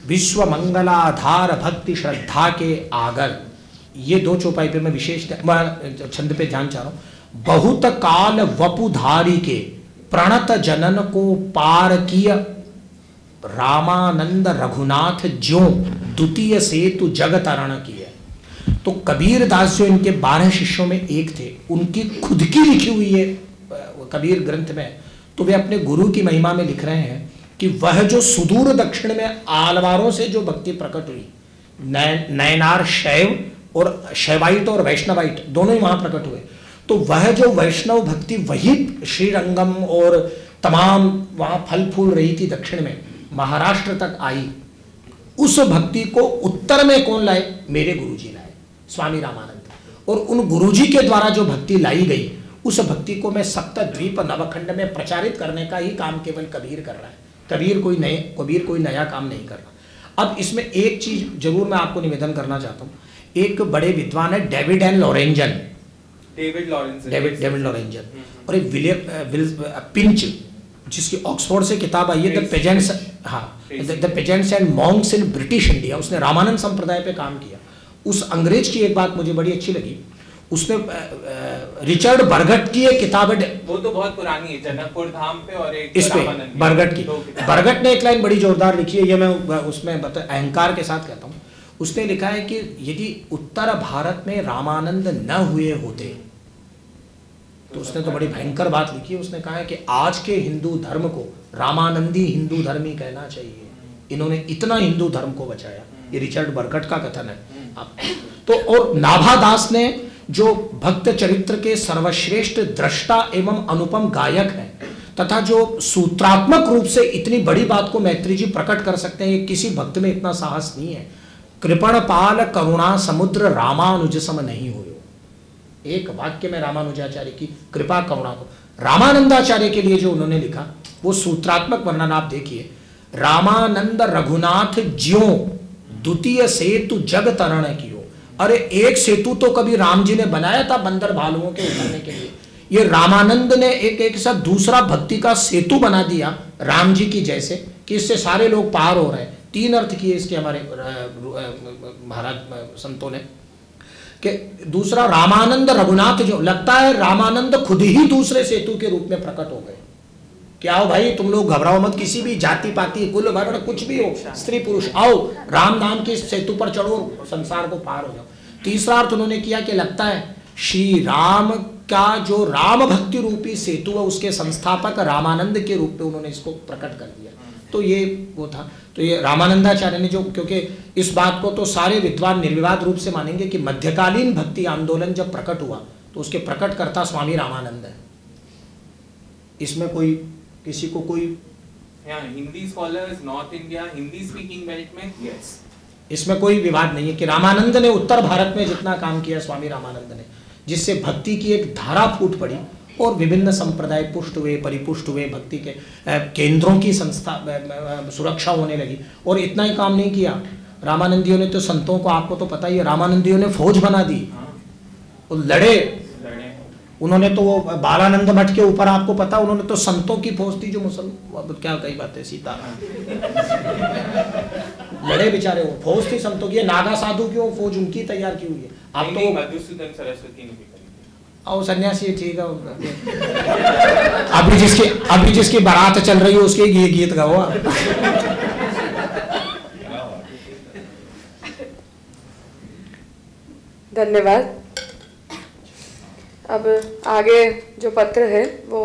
विश्व मंगलाधार भक्ति श्रद्धा के आगर। ये 2 चौपाई पे मैं विशेष छंद पे ध्यान चाह रहा हूँ। बहुत काल वपुधारी के प्रणत जनन को पार किय रामानंद रघुनाथ ज्यों द्वितीय सेतु जग तरण किए। तो कबीर दास जो इनके 12 शिष्यों में एक थे, उनकी खुद की लिखी हुई है कबीर ग्रंथ में। तो वे अपने गुरु की महिमा में लिख रहे हैं कि वह जो सुदूर दक्षिण में आलवारों से जो भक्ति प्रकट हुई, नयनार शैव और शैवाइट और वैष्णवाइट दोनों ही वहां प्रकट हुए, तो वह जो वैष्णव भक्ति वही श्रीरंगम और तमाम वहां फल फूल रही थी दक्षिण में, महाराष्ट्र तक आई। उस भक्ति को उत्तर में कौन लाए? मेरे गुरुजी लाए, स्वामी रामानंद। और उन गुरुजी के द्वारा जो भक्ति लाई गई, उस भक्ति को मैं सप्तद्वीप नवखंड में प्रचारित करने का ही काम केवल कबीर कर रहा है। कबीर कोई नया काम नहीं कर रहा। अब इसमें एक चीज जरूर मैं आपको निवेदन करना चाहता हूँ। एक बड़े विद्वान है डेविड लॉरेंजन और एक विलियम पिंच, जिसकी ऑक्सफोर्ड से किताब आई है the pageants and Monks in British India. उसने रामानंद संप्रदाय पे काम किया। उस अंग्रेज की एक बात मुझे बड़ी अच्छी लगी, उसने रिचर्ड बरगट की एक किताब है, वो तो बहुत पुरानी है, जनकपुर धाम पे, और एक इस पे बरगट ने एक लाइन बड़ी जोरदार लिखी है, ये मैं उसमें अहंकार के साथ कहता हूँ। उसने लिखा है कि यदि उत्तर भारत में रामानंद न हुए होते तो उसने तो बड़ी भयंकर बात लिखी है। उसने कहा है कि आज के हिंदू धर्म को रामानंदी हिंदू धर्म ही कहना चाहिए, इन्होंने इतना हिंदू धर्म को बचाया। ये रिचर्ड बरकट का कथन है। तो और नाभादास ने जो भक्त चरित्र के सर्वश्रेष्ठ दृष्टा एवं अनुपम गायक हैं तथा जो सूत्रात्मक रूप से इतनी बड़ी बात को मैत्री जी प्रकट कर सकते हैं, ये किसी भक्त में इतना साहस नहीं है। कृपण पाल करुणा समुद्र रामानुज सम नहीं हो। एक वाक्य में रामानुजाचार्य की कृपा करुणा को, रामानंदाचार्य के लिए जो उन्होंने लिखा वो सूत्रात्मक वर्णन आप देखिए। रामानंद रघुनाथ ज्यों द्वितीय सेतु जग तरण कियो। अरे एक सेतु तो कभी राम जी ने बनाया था बंदर भालुओं के उतरने के लिए, ये रामानंद ने एक साथ दूसरा भक्ति का सेतु बना दिया राम जी की जैसे, कि इससे सारे लोग पार हो रहे हैं। 3 अर्थ किए इसके हमारे महाराज संतों ने, कि दूसरा रामानंद रघुनाथ जो, लगता है रामानंद खुद ही दूसरे सेतु के रूप में प्रकट हो गए। क्या हो भाई, तुम लोग घबराओ मत, किसी भी जाति पाति कुल वर्ण कुछ भी हो, स्त्री पुरुष, आओ राम नाम के सेतु पर चढ़ो, संसार को पार हो जाओ। तीसरा अर्थ उन्होंने किया कि लगता है श्री राम का जो राम भक्ति रूपी सेतु है उसके संस्थापक रामानंद के रूप में उन्होंने इसको प्रकट कर दिया। तो ये वो था। तो ये रामानंदाचार्य ने जो, क्योंकि इस बात को तो सारे विद्वान निर्विवाद रूप से मानेंगे कि मध्यकालीन भक्ति आंदोलन जब प्रकट हुआ तो उसके प्रकटकर्ता स्वामी रामानंद है। इसमें कोई किसी को कोई Hindi scholars north India Hindi speaking belt में यस, इसमें कोई विवाद नहीं है कि रामानंद ने उत्तर भारत में जितना काम किया स्वामी रामानंद ने, जिससे भक्ति की एक धारा फूट पड़ी और विभिन्न संप्रदाय पुष्ट हुए, परिपुष्ट हुए, भक्ति के केंद्रों की संस्था सुरक्षा होने लगी। और इतना ही काम नहीं किया रामानंदियों ने, तो संतों को आपको तो पता ही है, रामानंदियों ने फौज बना दी और लड़े। उन्होंने तो वो बालानंद मठ के ऊपर आपको पता, उन्होंने तो संतों की फौज थी जो मुसलमान, क्या कई बातें सीता लड़े बेचारे, वो फौज थी संतों की। नागा साधु की वो फौज उनकी तैयार की हुई है। आप तो मधुसूदन सरस्वती ने भी करी, और सन्यासी ठीक है। अभी जिसकी बारात चल रही है उसके ये गीत गाओ। धन्यवाद। अब आगे जो पत्र है वो